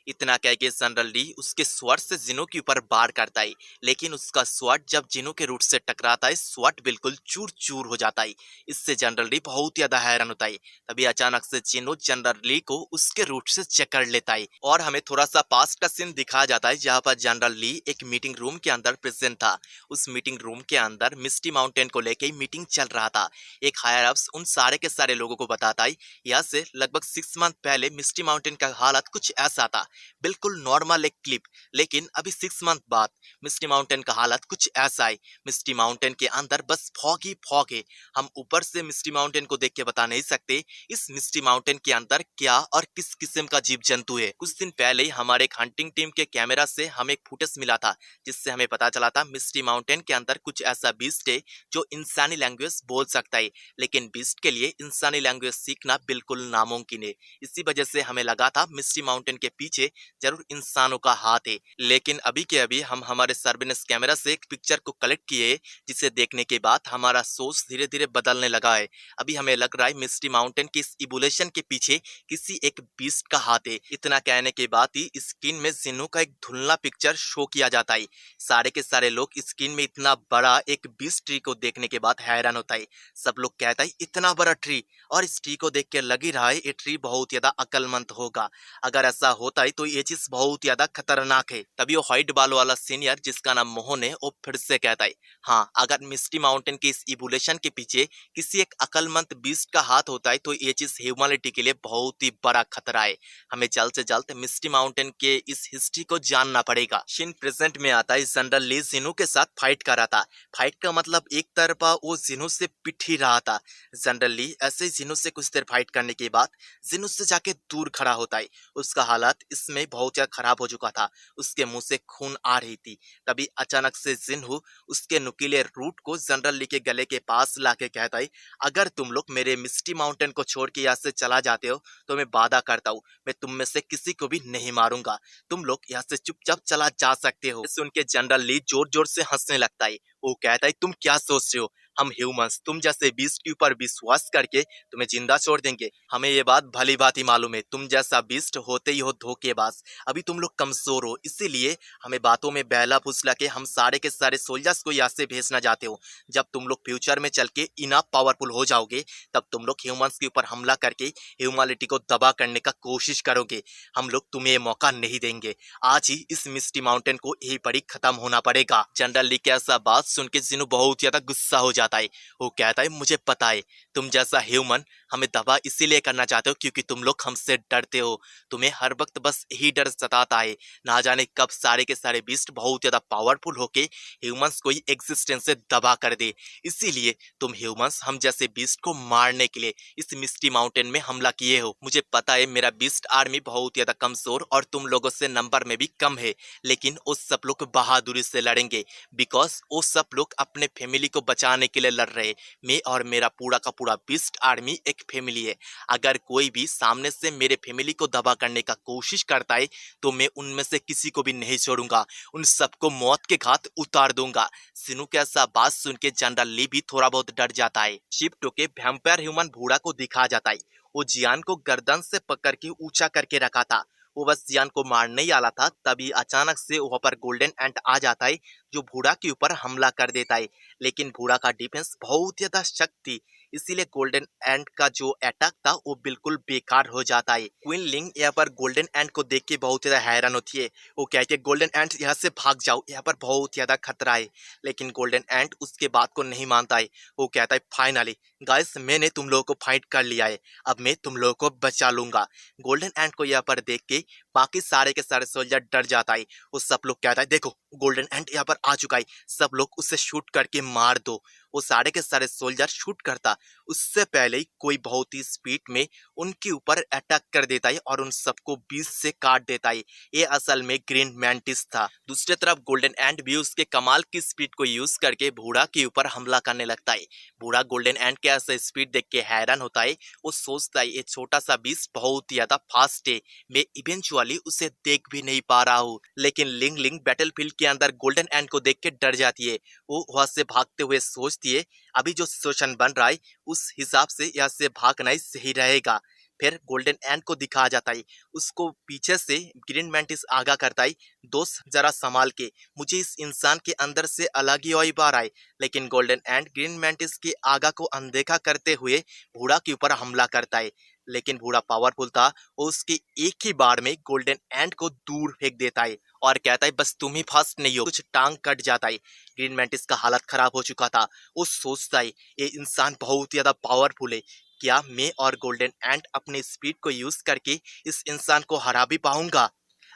इतना कह के जनरल ली उसके स्वॉर्ड से जिनों के ऊपर वार करता है, लेकिन उसका स्वॉर्ड जब जिनों के रूट से टकराता है स्वॉर्ड बिल्कुल चूर चूर हो जाता है। इससे जनरल ली बहुत ज्यादा हैरान होता है। तभी अचानक से जिनो जनरल ली को उसके रूट से जकड़ लेता है और हमें थोड़ा सा पास्ट का सीन दिखाया जाता है जहाँ पर जनरल ली एक मीटिंग रूम के अंदर प्रेजेंट था। उस मीटिंग रूम के अंदर मिस्टी माउंटेन को लेकर मीटिंग चल रहा था। एक हायर अप्स उन सारे के सारे लोगों को बताता है, यहाँ से लगभग 6 मंथ पहले मिस्टी माउंटेन का हालत कुछ ऐसा था, बिल्कुल नॉर्मल एक क्लिप। लेकिन अभी 6 मंथ बाद मिस्टी माउंटेन का हालत कुछ ऐसा है। मिस्टी माउंटेन के अंदर बस फॉग ही फॉग है। हम ऊपर से मिस्टी माउंटेन को देख के बता नहीं सकते इस मिस्टी माउंटेन के अंदर क्या और किस किस्म का जीव जंतु है। कुछ दिन पहले ही हमारे एक हंटिंग टीम के कैमरा से हमें एक फुटेज मिला था जिससे हमें पता चला था मिस्टी माउंटेन के अंदर कुछ ऐसा बीस्ट है जो इंसानी लैंग्वेज बोल सकता है। लेकिन बीस्ट के लिए इंसानी लैंग्वेज हुए सीखना बिल्कुल नामुमकिन है। इसी वजह से हमें लगा था मिस्टी माउंटेन के पीछे जरूर इंसानों का हाथ है। लेकिन अभी के अभी हम हमारे सर्वेलेंस कैमरा से एक पिक्चर को कलेक्ट किए, जिसे देखने के बाद हमारा सोच धीरे धीरे बदलने लगा है। अभी हमें लग रहा है मिस्टी माउंटेन की इस इवोल्यूशन के पीछे किसी एक बीस्ट का हाथ है। इतना कहने के बाद ही स्क्रीन में जिन्हों का एक धुंधला पिक्चर शो किया जाता है। सारे के सारे लोग स्क्रीन में इतना बड़ा एक बीस्ट ट्री को देखने के बाद हैरान होता है। सब लोग कहता है इतना बड़ा ट्री, और इस ट्री को देख के लग ही रहा है ये ट्री बहुत ज्यादा अक्लमंद होगा। अगर ऐसा होता है तो ये चीज बहुत ज्यादा खतरनाक है। तभी वो व्हाइट बाल वाला सीनियर जिसका नाम मोहन है, वो फिर से कहता है हाँ, अगर मिस्टी माउंटेन के इस इवोल्यूशन के पीछे किसी एक अक्लमंद बीस्ट का हाथ होता है तो ये चीज ह्यूमैनिटी के लिए बहुत ही बड़ा खतरा है। हमें जल्द से जल्द मिस्टी माउंटेन के इस हिस्ट्री को जानना पड़ेगा। शिन प्रेजेंट में आता है जनरल ली जिनू के साथ फाइट कर रहा था। फाइट का मतलब एक तरफा वो जिनू से पिट ही रहा था। जनरल ली ऐसे ही जिनू से कुछ देर फाइट करने के बाद जिनू से जाके दूर खड़ा होता है। उसका हालत इसमें बहुत ज्यादा खराब हो चुका था, उसके मुंह से खून आ रही थी। तभी अचानक से जिन्हू उसके नुकीले रूट को जनरल ली के गले के पास लाके कहता है अगर तुम लोग मेरे मिस्टी माउंटेन को छोड़ के यहाँ से चला जाते हो तो मैं वादा करता हूँ मैं तुम में से किसी को भी नहीं मारूंगा, तुम लोग यहाँ से चुपचाप चला जा सकते हो। सुन के जनरल ली जोर जोर से हंसने लगता है। वो कहता है तुम क्या सोच रहे हो, हम ह्यूमंस तुम जैसे बीस्ट के ऊपर विश्वास करके तुम्हें जिंदा छोड़ देंगे? हमें ये बात भली बात ही मालूम है, तुम जैसा बीस्ट होते ही हो धोखेबाज। अभी तुम लोग कमजोर हो, इसीलिए हमें बातों में बहला फुसला के हम सारे के सारे सोल्जर्स को यहाँ से भेजना चाहते हो। जब तुम लोग फ्यूचर में चल के इनफ पावरफुल हो जाओगे तब तुम लोग ह्यूमंस के ऊपर हमला करके ह्यूमैनिटी को दबा करने का कोशिश करोगे। हम लोग तुम्हें ये मौका नहीं देंगे। आज ही इस मिस्टी माउंटेन को यही पड़ी खत्म होना पड़ेगा। जनरल ली की ऐसा बात सुन के जिनू बहुत ज्यादा गुस्सा हो जाता है। वो कहता है मुझे पता है तुम जैसा ह्यूमन हमें दबा इसीलिए करना चाहते हो क्योंकि तुम लोग हमसे डरते हो। तुम्हें हर वक्त बस यही डर सताता है, ना जाने कब सारे के सारे बीस्ट बहुत ज्यादा पावरफुल होके ह्यूमंस को ही एग्जिस्टेंस से दबा कर दे। इसीलिए तुम ह्यूमंस हम जैसे बीस्ट को मारने के लिए इस मिस्टी माउंटेन में हमला किए हो। मुझे पता है मेरा बीस्ट आर्मी बहुत ज्यादा कमजोर और तुम लोगों से नंबर में भी कम है, लेकिन वो सब लोग बहादुरी से लड़ेंगे बिकॉज वो सब लोग अपने फैमिली को बचाने के लिए लड़ रहे। मैं और मेरा पूरा का पूरा बीस्ट आर्मी एक फैमिली है। अगर कोई भी सामने से मेरे फैमिली को दबा करने का कोशिश करता है तो मैं उनमें से किसी को भी नहीं छोड़ूंगा, उन सबको मौत के घाट उतार दूंगा। सिनू के ऐसा बात सुन के जनरल ली भी थोड़ा बहुत डर जाता है। शिफ्ट होके वैम्पायर ह्यूमन बूढ़ा को दिखा जाता है। वो जियान को गर्दन से पकड़ के ऊंचा करके रखा था। वो बस जियान को मारने ही आला था, तभी अचानक से वहां पर गोल्डन एंट आ जाता है जो बूढ़ा के ऊपर हमला कर देता है। लेकिन बूढ़ा का डिफेंस बहुत ज्यादा सख्त थी, इसीलिए गोल्डन एंट का जो अटैक था वो बिल्कुल बेकार हो जाता है। क्वीन लिंग यहाँ पर गोल्डन एंट को देख के बहुत ज्यादा हैरान होती है। वो कहती है गोल्डन एंट यहाँ से भाग जाओ, यहाँ पर बहुत ज्यादा खतरा है। लेकिन गोल्डन एंट उसके बात को नहीं मानता है। वो कहता है फाइनली गाइस मैंने तुम लोगों को फाइट कर लिया है, अब मैं तुम लोगों को बचा लूंगा। गोल्डन एंट को यहाँ पर देख के बाकी सारे के सारे सोल्जर डर जाता है। वो सब लोग कहता है देखो गोल्डन एंट यहाँ पर आ चुका है, सब लोग उसे शूट करके मार दो। वो सारे के सारे सोल्जर शूट करता उससे पहले ही कोई बहुत ही स्पीड में उनके ऊपर अटैक कर देता है और उन सबको बीच से काट देता है। ये असल में ग्रीन मैंटिस था। दूसरी तरफ गोल्डन एंट भी उसके कमाल की स्पीड को यूज करके बूढ़ा के ऊपर हमला करने लगता है। बूढ़ा गोल्डन एंट के ऐसे स्पीड देख के हैरान होता है। वो सोचता है ये छोटा सा बीस्ट बहुत ज्यादा फास्ट है, मैं इवेंचुअली उसे देख भी नहीं पा रहा हूँ। लेकिन लिंग लिंग बैटलफील्ड के अंदर गोल्डन एंट को देख के डर जाती है। वो वहां से भागते हुए सोचती है अभी जो सिचुएशन बन रहा है उस हिसाब से यहाँ से भागना ही सही रहेगा। फिर गोल्डन एंट को दिखाया जाता है, उसको पीछे से ग्रीन मैंटिस आगा करता है दोस्त जरा संभाल के, मुझे इस इंसान के अंदर से अलग ही वाइब आ रहा है। लेकिन गोल्डन एंट ग्रीन मैंटिस के आगा को अनदेखा करते हुए बूढ़ा के ऊपर हमला करता है। लेकिन बूढ़ा पावरफुल था, वो उसके एक ही बार में गोल्डन एंट को दूर फेंक देता है और कहता है बस तुम ही फास्ट नहीं हो, कुछ टांग कट जाता है। ग्रीन मैंटिस का हालत खराब हो चुका था। वो सोचता है ये इंसान बहुत ज्यादा पावरफुल है, क्या मैं और गोल्डन एंट अपने स्पीड को यूज करके इस इंसान को हरा भी पाऊंगा?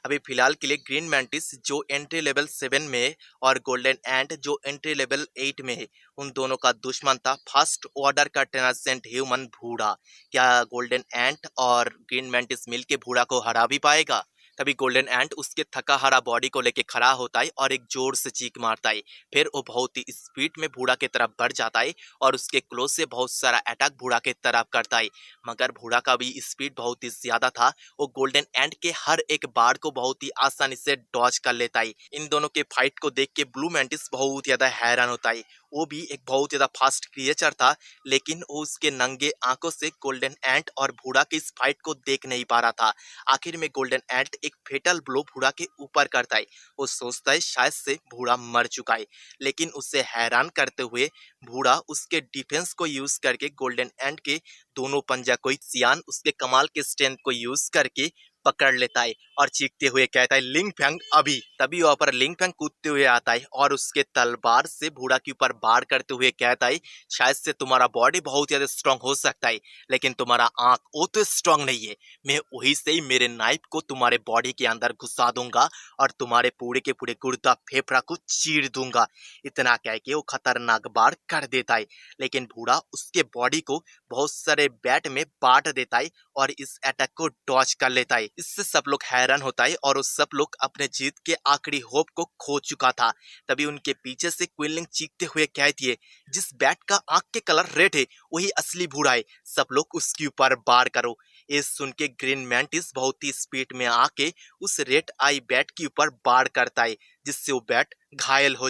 अभी फिलहाल के लिए ग्रीन मैंटिस जो एंट्री लेवल 7 में है और गोल्डन एंट जो एंट्री लेवल 8 में है, उन दोनों का दुश्मन था फर्स्ट ऑर्डर का ट्रांसेंट ह्यूमन बूढ़ा। क्या गोल्डन एंट और ग्रीन मैंटिस मिलके बूढ़ा को हरा भी पाएगा? तभी गोल्डन एंट उसके थका हारा बॉडी को लेके खड़ा होता है और एक जोर से चीख मारता है। फिर वो बहुत ही स्पीड में बूढ़ा की तरफ बढ़ जाता है और उसके क्लोज से बहुत सारा अटैक बूढ़ा की तरफ करता है। मगर बूढ़ा का भी स्पीड बहुत ही ज्यादा था, वो गोल्डन एंट के हर एक बार को बहुत ही आसानी से डॉज कर लेता है। इन दोनों के फाइट को देख के ब्लू मैंटिस बहुत ज्यादा हैरान होता है। वो भी एक बहुत ज्यादा फास्ट क्रिएचर था, लेकिन वो उसके नंगे आंखों से गोल्डन एंट और बूढ़ा की इस फाइट को देख नहीं पा रहा था। आखिर में गोल्डन एंट एक फेटल ब्लो बूढ़ा के ऊपर करता है। वो सोचता है शायद से बूढ़ा मर चुका है, लेकिन उसे हैरान करते हुए बूढ़ा उसके डिफेंस को यूज करके गोल्डन एंट के दोनों पंजा को सियान उसके कमाल के स्ट्रेंथ को यूज करके पकड़ लेता है और चीखते हुए कहता है लिंग फैंग अभी। तभी वहां पर लिंग फैंग कूदते हुए आता है और उसके तलवार से बूढ़ा के ऊपर वार करते हुए कहता है शायद से तुम्हारा बॉडी बहुत ज्यादा स्ट्रांग हो सकता है, लेकिन तुम्हारा आंख वो तो स्ट्रांग नहीं है। मैं वही से ही मेरे नाइफ को तुम्हारे बॉडी के अंदर घुसा दूंगा और तुम्हारे पूरे के पूरे गुर्दा फेफड़ा को चीर दूंगा। इतना कह के वो खतरनाक वार कर देता है, लेकिन बूढ़ा उसके बॉडी को बहुत सारे बैट में बांट देता है और इस अटैक को डॉज कर लेता है। इससे सब लोग हैरान होता है और वो सब लोग अपने जीत के आखिरी होप को खो चुका था। तभी उनके पीछे से क्विनलिंग चीखते हुए कहती है जिस बैट का आंख के कलर रेड है वही असली बूढ़ा है, सब लोग उसके ऊपर वार करो। ये सुन के ग्रीन मैंटिस बहुत ही स्पीड में आके उस रेड आई बैट के ऊपर वार करता है, जिससे वो बैट घायल हो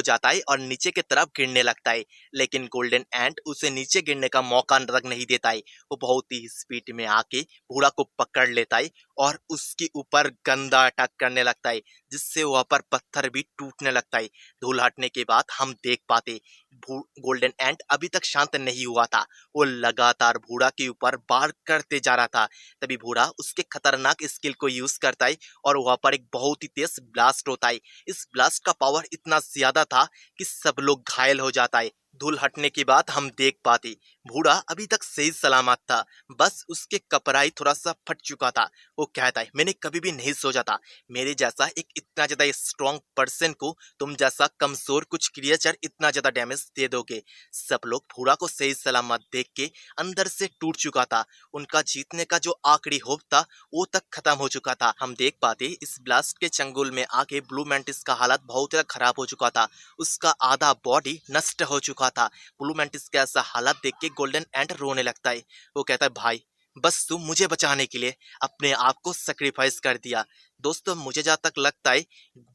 जाता है और नीचे की तरफ गिरने लगता है। लेकिन गोल्डन एंट उसे नीचे गिरने का मौका तक नहीं देता है। वो बहुत ही स्पीड में आके बूढ़ा को पकड़ लेता है और उसके ऊपर गंदा अटैक करने लगता है, जिससे वहां पर पत्थर भी टूटने लगता है। धूल हटने के बाद हम देख पाते गोल्डन एंट अभी तक शांत नहीं हुआ था। वो लगातार बूढ़ा के ऊपर वार करते जा रहा था। तभी बूढ़ा उसके खतरनाक स्किल को यूज करता है और वहां पर एक बहुत ही तेज ब्लास्ट होता है। इस ब्लास्ट का पावर इतना ज्यादा था कि सब लोग घायल हो जाता है। धूल हटने के बाद हम देख पाते बूढ़ा अभी तक सही सलामत था, बस उसके कपड़ा ही थोड़ा सा फट चुका था। वो कहता है मैंने कभी भी नहीं सोचा था मेरे जैसा एक इतना ज्यादा स्ट्रॉन्ग पर्सन को तुम जैसा कमजोर कुछ क्रिएचर इतना ज्यादा डैमेज दे दोगे। सब लोग बूढ़ा को सही सलामत देख के अंदर से टूट चुका था। उनका जीतने का जो आखिरी होप था वो तक खत्म हो चुका था। हम देख पाते इस ब्लास्ट के चंगुल में आके ब्लू मैंटिस का हालत बहुत ज्यादा खराब हो चुका था। उसका आधा बॉडी नष्ट हो चुका था। ब्लू मैंटिस का ऐसा हालत देख के गोल्डन एंट रोने लगता है। वो कहता है भाई बस तुम मुझे बचाने के लिए अपने आप को सेक्रीफाइस कर दिया। दोस्तों मुझे जहाँ तक लगता है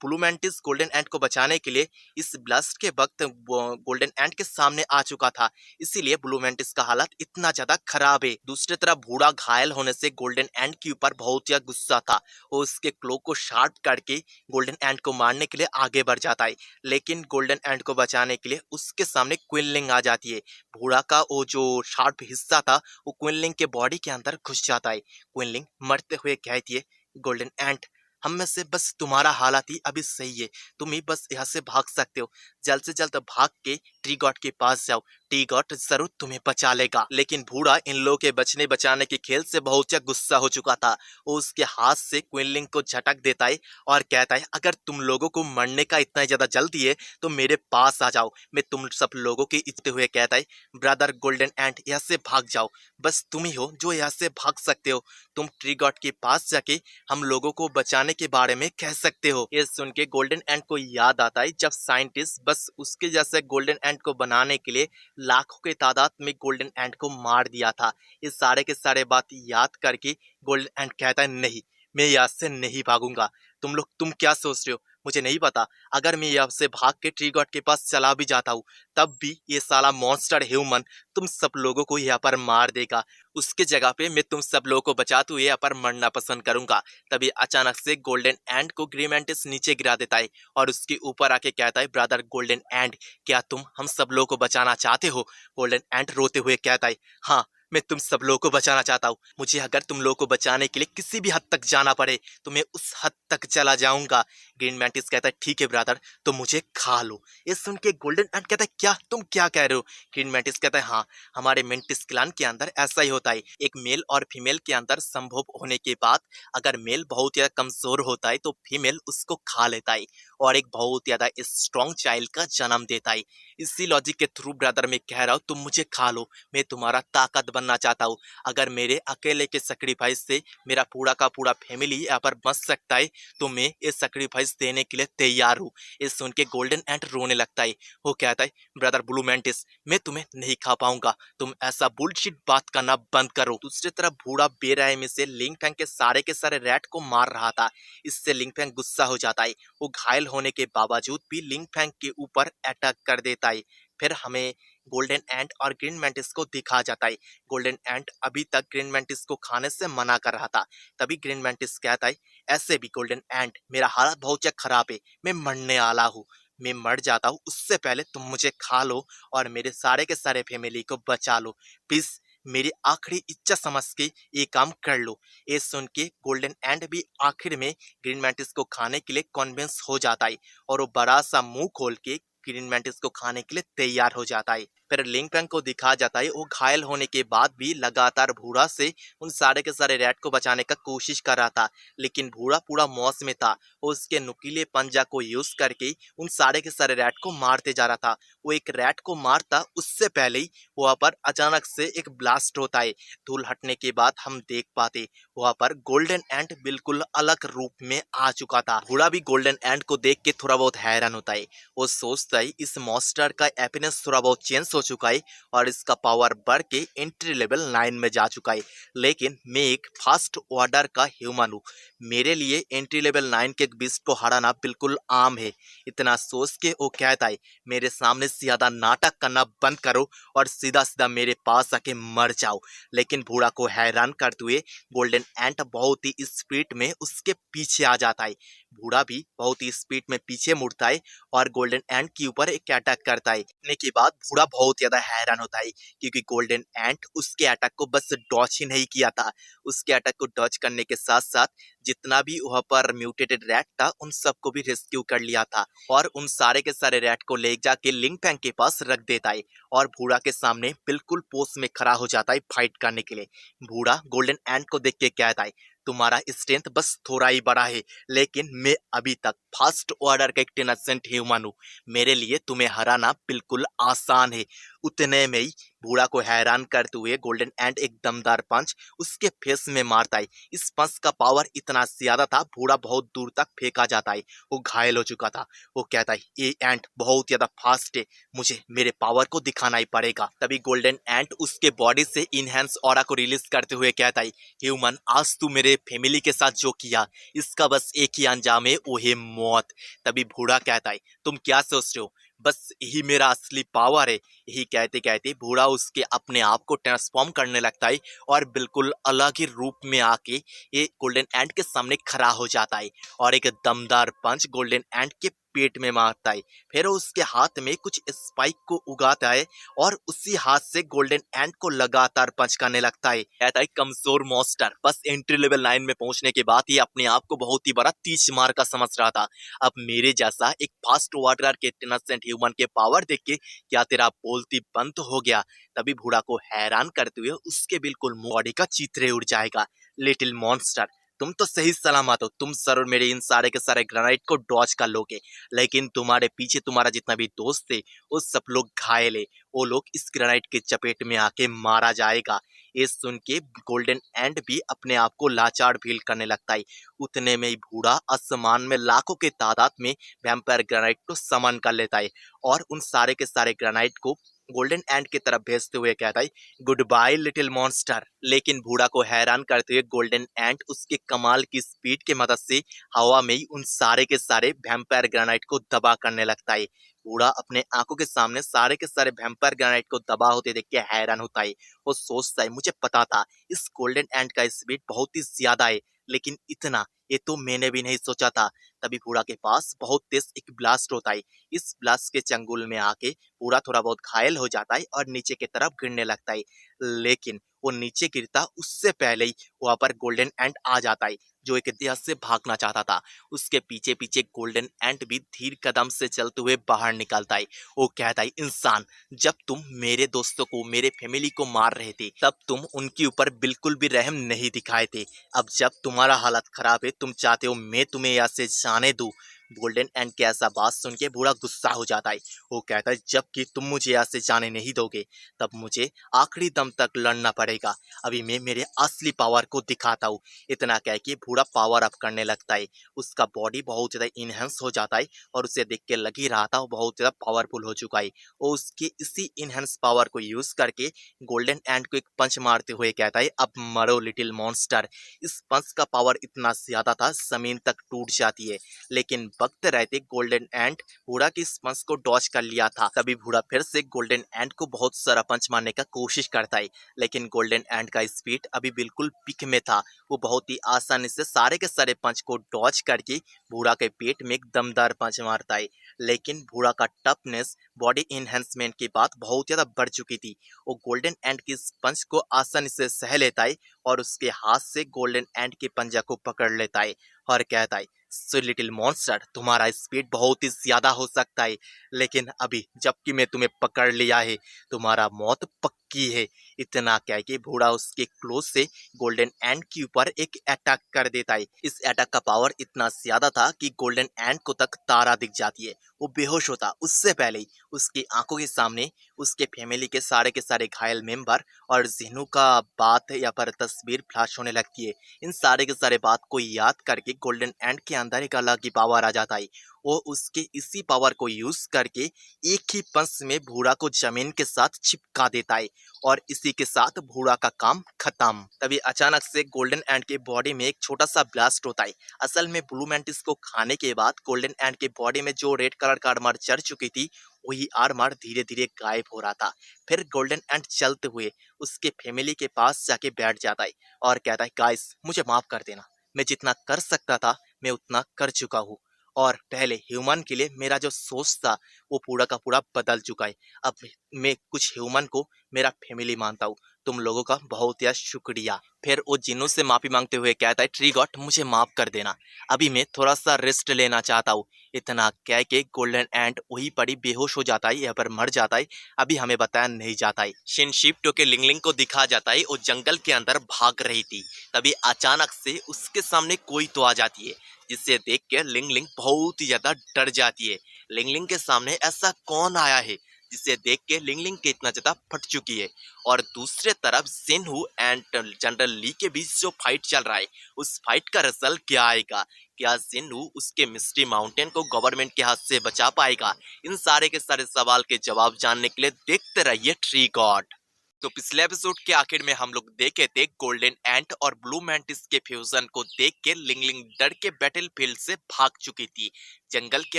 ब्लू मैंटिस गोल्डन एंट को बचाने के लिए इस ब्लास्ट के वक्त गोल्डन एंट के सामने आ चुका था, इसीलिए ब्लू मैंटिस का हालत इतना ज्यादा खराब है। दूसरी तरफ बूढ़ा घायल होने से गोल्डन एंट के ऊपर बहुत ज्यादा गुस्सा था। वो उसके क्लो को शार्प करके गोल्डन एंट को मारने के लिए आगे बढ़ जाता है, लेकिन गोल्डन एंट को बचाने के लिए उसके सामने क्विनलिंग आ जाती है। बूढ़ा का वो जो शार्प हिस्सा था वो क्विनलिंग के बॉडी के अंदर घुस जाता है। क्विनलिंग मरते हुए कहती है गोल्डन एंट हम में से बस तुम्हारा हालत ही अभी सही है, तुम ही बस यहाँ से भाग सकते हो। जल्द से जल्द भाग के ट्री गॉड के पास जाओ, ट्री गॉड जरूर तुम्हें बचा लेगा। लेकिन बूढ़ा इन लोगों के बचने बचाने के खेल से बहुत ज्यादा गुस्सा हो चुका था। वो उसके हाथ से क्विनलिंग को झटक देता है और कहता है अगर तुम लोगों को मरने का इतना ज्यादा जल्दी है तो मेरे पास आ जाओ, मैं तुम सब लोगों के इच्छते हुए कहता है ब्रदर गोल्डन एंट यहाँ से भाग जाओ, बस तुम ही हो जो यहाँ से भाग सकते हो। तुम ट्री गॉड के पास जाके हम लोगों को बचाने के बारे में कह सकते हो। ये सुन के गोल्डन एंट को याद आता है जब साइंटिस्ट बस उसके जैसे गोल्डन एंट को बनाने के लिए लाखों के तादाद में गोल्डन एंट को मार दिया था। ये सारे के सारे बात याद करके गोल्डन एंट कहता है नहीं मैं यहाँ से नहीं भागूंगा। तुम क्या सोच रहे हो मुझे नहीं पता, अगर मैं यहाँ से भाग के ट्री गॉड के पास चला भी जाता हूँ तब भी ये साला मॉन्स्टर ह्यूमन तुम सब लोगों को यहाँ पर मार देगा। उसके जगह पे मैं तुम सब लोगों को बचाते हुए यहाँ पर मरना पसंद करूंगा। तभी अचानक से गोल्डन एंट को ग्रीन मैंटिस नीचे गिरा देता है और उसके ऊपर आके कहता है ब्रदर गोल्डन एंट क्या तुम हम सब लोगों को बचाना चाहते हो? गोल्डन एंट रोते हुए कहता है हाँ मैं तुम सब लोगों को बचाना चाहता हूँ। मुझे अगर तुम लोगों को बचाने के लिए किसी भी हद तक जाना पड़े तो मैं उस हद तक चला जाऊंगा। ग्रीन मैंटिस कहता है ठीक है ब्रदर, तो मुझे खा लो। ये सुन के गोल्डन एंड कहता है क्या, तुम क्या कह रहे हो? ग्रीन मैंटिस कहता है हाँ, हमारे मेंटिस क्लान के अंदर ऐसा ही होता है। एक मेल और फीमेल के अंदर संभोग होने के बाद अगर मेल बहुत ज्यादा कमजोर होता है तो फीमेल उसको खा लेता है और एक बहुत ज्यादा स्ट्रॉन्ग चाइल्ड का जन्म देता है। इसी लॉजिक के थ्रू ब्रदर मैं कह रहा हूँ तुम मुझे खा लो, मैं तुम्हारा ताकत बनना चाहता हूँ। अगर मेरे अकेले के सेक्रीफाइस से मेरा पूरा का पूरा फैमिली यहाँ पर बच सकता है तो मैं ये सेक्रीफाइस देने के लिए तैयार हूँ। ये सुन के गोल्डन एंड रोने लगता है। वो कहता है ब्रदर ब्लू मैंटिस, मैं तुम्हें नहीं खा पाऊंगा, तुम ऐसा बुलशिट बात करना बंद करो। दूसरी तरफ बूढ़ा बेरहमी से लिंग फैंग के सारे रैट को मार रहा था। इससे लिंग फैंग गुस्सा हो जाता है। वो घायल होने के बावजूद भी लिंग फैंग के ऊपर अटैक कर देता है। फिर हमें गोल्डन एंट और ग्रीन मैंटिस को दिखा जाता है। गोल्डन एंट अभी तक ग्रीन मैंटिस को खाने से मना कर रहा था। तभी ग्रीन मैंटिस कहता है ऐसे भी गोल्डन एंट, मेरा हालत बहुत ज्यादा खराब है, मैं मरने वाला हूँ, मैं मर जाता हूँ उससे पहले तुम मुझे खा लो और मेरे सारे के सारे फैमिली को बचा लो। प्लीज मेरी आखिरी इच्छा समझ के ये काम कर लो। ये सुन के गोल्डन एंड भी आखिर में ग्रीन मैंटिस को खाने के लिए कन्विंस हो जाता है और वो बड़ा सा मुंह खोल के ग्रीन मैंटिस को खाने के लिए तैयार हो जाता है। फिर लिंग फैंग को दिखा जाता है वो घायल होने के बाद भी लगातार भूरा से उन सारे के सारे रैट को बचाने का कोशिश कर रहा था, लेकिन भूरा पूरा मौज में था। वो उसके नुकीले पंजा को यूज करके उन सारे के सारे रैट को मारते जा रहा था। वो एक रैट को मारता उससे पहले ही वहां पर अचानक से एक ब्लास्ट होता है। धूल हटने के बाद हम देख पाते वहां पर गोल्डन एंड बिल्कुल अलग रूप में आ चुका था। बूढ़ा भी गोल्डन एंड को देख के थोड़ा बहुत हैरान होता है। वो सोचता है इस मॉन्स्टर का एपिनेस थोड़ा बहुत चेंज हो चुका है और इसका पावर बढ़ के एंट्री लेवल 9 में जा चुका है, लेकिन मैं एक फास्ट ऑर्डर का ह्यूमन हूँ, मेरे लिए एंट्री लेवल 9 के बीस्ट को हराना बिल्कुल आम है। इतना सोच के वो कहता है मेरे सामने से ज्यादा नाटक करना बंद करो और सीधा सीधा मेरे पास आके मर जाओ। लेकिन बूढ़ा को हैरान करते हुए गोल्डन एंट बहुत ही स्पीड में उसके पीछे आ जाता है। बूढ़ा भी बहुत ही स्पीड में पीछे मुड़ता है और गोल्डन एंट के ऊपर एक अटैक करता है। इतने के बाद बूढ़ा बहुत ज्यादा हैरान होता है क्योंकि गोल्डन एंट उसके अटैक को बस डॉच ही नहीं किया था, उसके अटैक को डॉच करने के साथ साथ जितना भी वहां पर म्यूटेटेड रैट था उन सबको भी रेस्क्यू कर लिया था और उन सारे के सारे रैट को ले जाके लिंग फैंग के पास रख देता है और बूढ़ा के सामने बिल्कुल पोज में खड़ा हो जाता है फाइट करने के लिए। बूढ़ा गोल्डन एंट को देख के कहता है तुम्हारा स्ट्रेंथ बस थोड़ा ही बड़ा है, लेकिन मैं अभी तक फर्स्ट ऑर्डर का एक टेनेसेंट ह्यूमन हूँ, मेरे लिए तुम्हें हराना बिल्कुल आसान है। उतने में ही बूढ़ा को हैरान करते हुए गोल्डन एंट एक दमदार पंच उसके फेस में मारता है। इस पंच का पावर इतना ज्यादा था बूढ़ा बहुत दूर तक फेंका जाता है, वो घायल हो चुका था। वो कहता है ये एंट बहुत ज्यादा फास्ट है, मुझे मेरे पावर को दिखाना ही पड़ेगा। तभी गोल्डन एंट उसके बॉडी से इनहेंस ऑरा को रिलीज करते हुए कहता है ह्यूमन, आज तू मेरे फैमिली के साथ जो किया इसका बस एक ही अंजाम है, वो है मौत। तभी बूढ़ा कहता है तुम क्या सोच रहे हो, बस यही मेरा असली पावर है। यही कहते कहते बूढ़ा उसके अपने आप को ट्रांसफॉर्म करने लगता है और बिल्कुल अलग ही रूप में आके ये गोल्डन एंट के सामने खड़ा हो जाता है और एक दमदार पंच गोल्डन एंट के पेट में मारता है। फिर वो उसके हाथ में कुछ स्पाइक को उगाता है और उसी हाथ से गोल्डन एंट को लगातार पंच करने लगता है। कहता है कमजोर मॉन्स्टर, बस एंट्री लेवल 9 में पहुंचने के बाद ही अपने आप को बहुत ही बड़ा तीस मार का समझ रहा था। अब मेरे जैसा एक फास्ट वाटर के इनोसेंट ह्यूमन के पावर देख के क्या तेरा बोलती बंद हो गया? तभी बूढ़ा को हैरान करते हुए उसके बिल्कुल बॉडी का चित्रे उड़ जाएगा। लिटिल मॉन्स्टर, तुम तो सही सलामत हो, तुम सर मेरे इन सारे के सारे ग्रेनाइट को डॉच कर लोगे, लेकिन तुम्हारे पीछे तुम्हारा जितना भी दोस्त थे वो सब लोग घायल है, वो लोग इस ग्रेनाइट के चपेट में आके मारा जाएगा। ये सुन के गोल्डन एंड भी अपने आप को लाचार फील करने लगता है। उतने में ही बूढ़ा आसमान में लाखों के तादाद में वैम्पायर ग्रेनाइट को समन कर लेता है और उन सारे के सारे ग्रेनाइट को गोल्डन एंड की तरफ भेजते हुए कहता है गुड बाय लिटिल मॉन्स्टर। लेकिन बूढ़ा को हैरान करते हुए गोल्डन एंड उसके कमाल की स्पीड की मदद से हवा में ही उन सारे के सारे वैम्पायर ग्रेनाइट को दबा करने लगता है। बूढ़ा अपने आंखों के सामने सारे के सारे वैम्पायर ग्रेनाइट को दबा होते देख के हैरान होता है। वो सोचता है मुझे पता था इस गोल्डन एंड का स्पीड बहुत ही ज्यादा है, लेकिन इतना ये तो मैंने भी नहीं सोचा था। तभी बूढ़ा के पास बहुत तेज एक ब्लास्ट होता है। इस ब्लास्ट के चंगुल में आके बूढ़ा थोड़ा बहुत घायल हो जाता है और नीचे की तरफ गिरने लगता है, लेकिन वो नीचे गिरता उससे पहले ही वहां पर गोल्डन एंड आ जाता है। जो एक इतिहास से भागना चाहता था। उसके पीछे पीछे गोल्डन एंट भी धीर कदम से चलते हुए बाहर निकलता है। वो कहता है, इंसान, जब तुम मेरे दोस्तों को, मेरे फैमिली को मार रहे थे, तब तुम उनके ऊपर बिल्कुल भी रहम नहीं दिखाए थे। अब जब तुम्हारा हालत खराब है, तुम चाहते हो मैं तुम्हें यहाँ से जाने दूं। गोल्डन एंड की ऐसा बात सुन के बूढ़ा गुस्सा हो जाता है। वो कहता है, जब कि तुम मुझे यहाँ से जाने नहीं दोगे, तब मुझे आखिरी दम तक लड़ना पड़ेगा। अभी मैं मेरे असली पावर को दिखाता हूँ। इतना कह के बूढ़ा पावर अप करने लगता है। उसका बॉडी बहुत ज्यादा इनहेंस हो जाता है और उसे देख के लग ही रहा था वो बहुत ज्यादा पावरफुल हो चुका है। वो उसकी इसी इनहेंस पावर को यूज करके गोल्डन एंड को एक पंच मारते हुए कहता है, अब मरो लिटिल मॉन्स्टर। इस पंच का पावर इतना ज्यादा था, जमीन तक टूट जाती है। लेकिन वक्त रहते गोल्डन एंड बूढ़ा की इस पंच को डॉज कर लिया था। तभी बूढ़ा फिर से गोल्डन एंड को बहुत सारा पंच मारने का कोशिश करता है, लेकिन गोल्डन एंड का स्पीड अभी बिल्कुल पीक में था। वो बहुत ही आसानी से सारे के सारे पंच को डॉज करके बूढ़ा के पेट में एक दमदार पंच मारता है। लेकिन बूढ़ा का टफनेस बॉडी इनहेंसमेंट की बात बहुत ज्यादा बढ़ चुकी थी। वो गोल्डन एंड की इस पंच को आसानी से सह लेता है और उसके हाथ से गोल्डन एंड के पंजा को पकड़ लेता है और कहता है, सो लिटिल मॉन्स्टर, तुम्हारा स्पीड बहुत ही ज्यादा हो सकता है, लेकिन अभी जबकि मैं तुम्हें पकड़ लिया है, तुम्हारा मौत पक्की है। इतना कह के बूढ़ा उसके क्लोज से गोल्डन एंड के ऊपर एक अटैक कर देता है। इस अटैक का पावर इतना ज्यादा था कि गोल्डन एंड को तक तारा दिख जाती है। वो बेहोश होता उससे पहले ही उसकी आंखों के सामने उसके फैमिली के सारे घायल मेंबर और जिन्हों का बात या पर तस्वीर फ्लैश होने लगती है। इन सारे के सारे बात को याद करके गोल्डन एंड के अंदर एक अलग ही पावर आ जाता है। वो उसके इसी पावर को यूज करके एक ही पंच में बूढ़ा को जमीन के साथ चिपका देता है और इसी के साथ बूढ़ा का काम खत्म। तभी अचानक से गोल्डन एंड के बॉडी में एक छोटा सा ब्लास्ट होता है। असल में ब्लू मैंटिस को खाने के बाद गोल्डन एंड के बॉडी में जो रेड कलर का आर्मर चढ़ चुकी थी, वही आर्मर धीरे धीरे गायब हो रहा था। फिर गोल्डन एंड चलते हुए उसके फैमिली के पास जाके बैठ जाता है और कहता है, गाइस, मुझे माफ कर देना, मैं जितना कर सकता था मैं उतना कर चुका हूँ। और पहले ह्यूमन के लिए मेरा जो सोच था वो पूरा का पूरा बदल चुका है। अब मैं कुछ ह्यूमन को मेरा फैमिली मानता हूँ। तुम लोगों का बहुत या शुक्रिया। फिर वो जिन्नों से माफी मांगते हुए कहता है, ट्री गॉड, मुझे माफ कर देना, अभी मैं थोड़ा सा रेस्ट लेना चाहता हूँ। इतना कह के गोल्डन एंड वही पड़ी बेहोश हो जाता है या पर मर जाता है। अभी हमें बताया नहीं जाता है। शिनशिप्टो के लिंगलिंग को दिखा जाता है वो जंगल के अंदर भाग रही थी। तभी अचानक से उसके सामने कोई तो आ जाती है, जिसे देख के लिंगलिंग बहुत ही ज्यादा डर जाती है। लिंगलिंग के सामने ऐसा कौन आया है, जिसे देख के लिंगलिंग के इतना ज्यादा फट चुकी है। और दूसरे तरफ जिनहू एंड जनरल ली के बीच जो फाइट चल रहा है, उस फाइट का रिजल्ट क्या आएगा? क्या जिनहू उसके मिस्ट्री माउंटेन को गवर्नमेंट के हाथ से बचा पाएगा? इन सारे के सारे सवाल के जवाब जानने के लिए देखते रहिए ट्री गॉड। तो पिछले एपिसोड के आखिर में हम लोग देखे थे गोल्डन एंट और ब्लू मैंटिस के फ्यूजन को देख के लिंगलिंग डर के बैटलफील्ड से भाग चुकी थी। जंगल के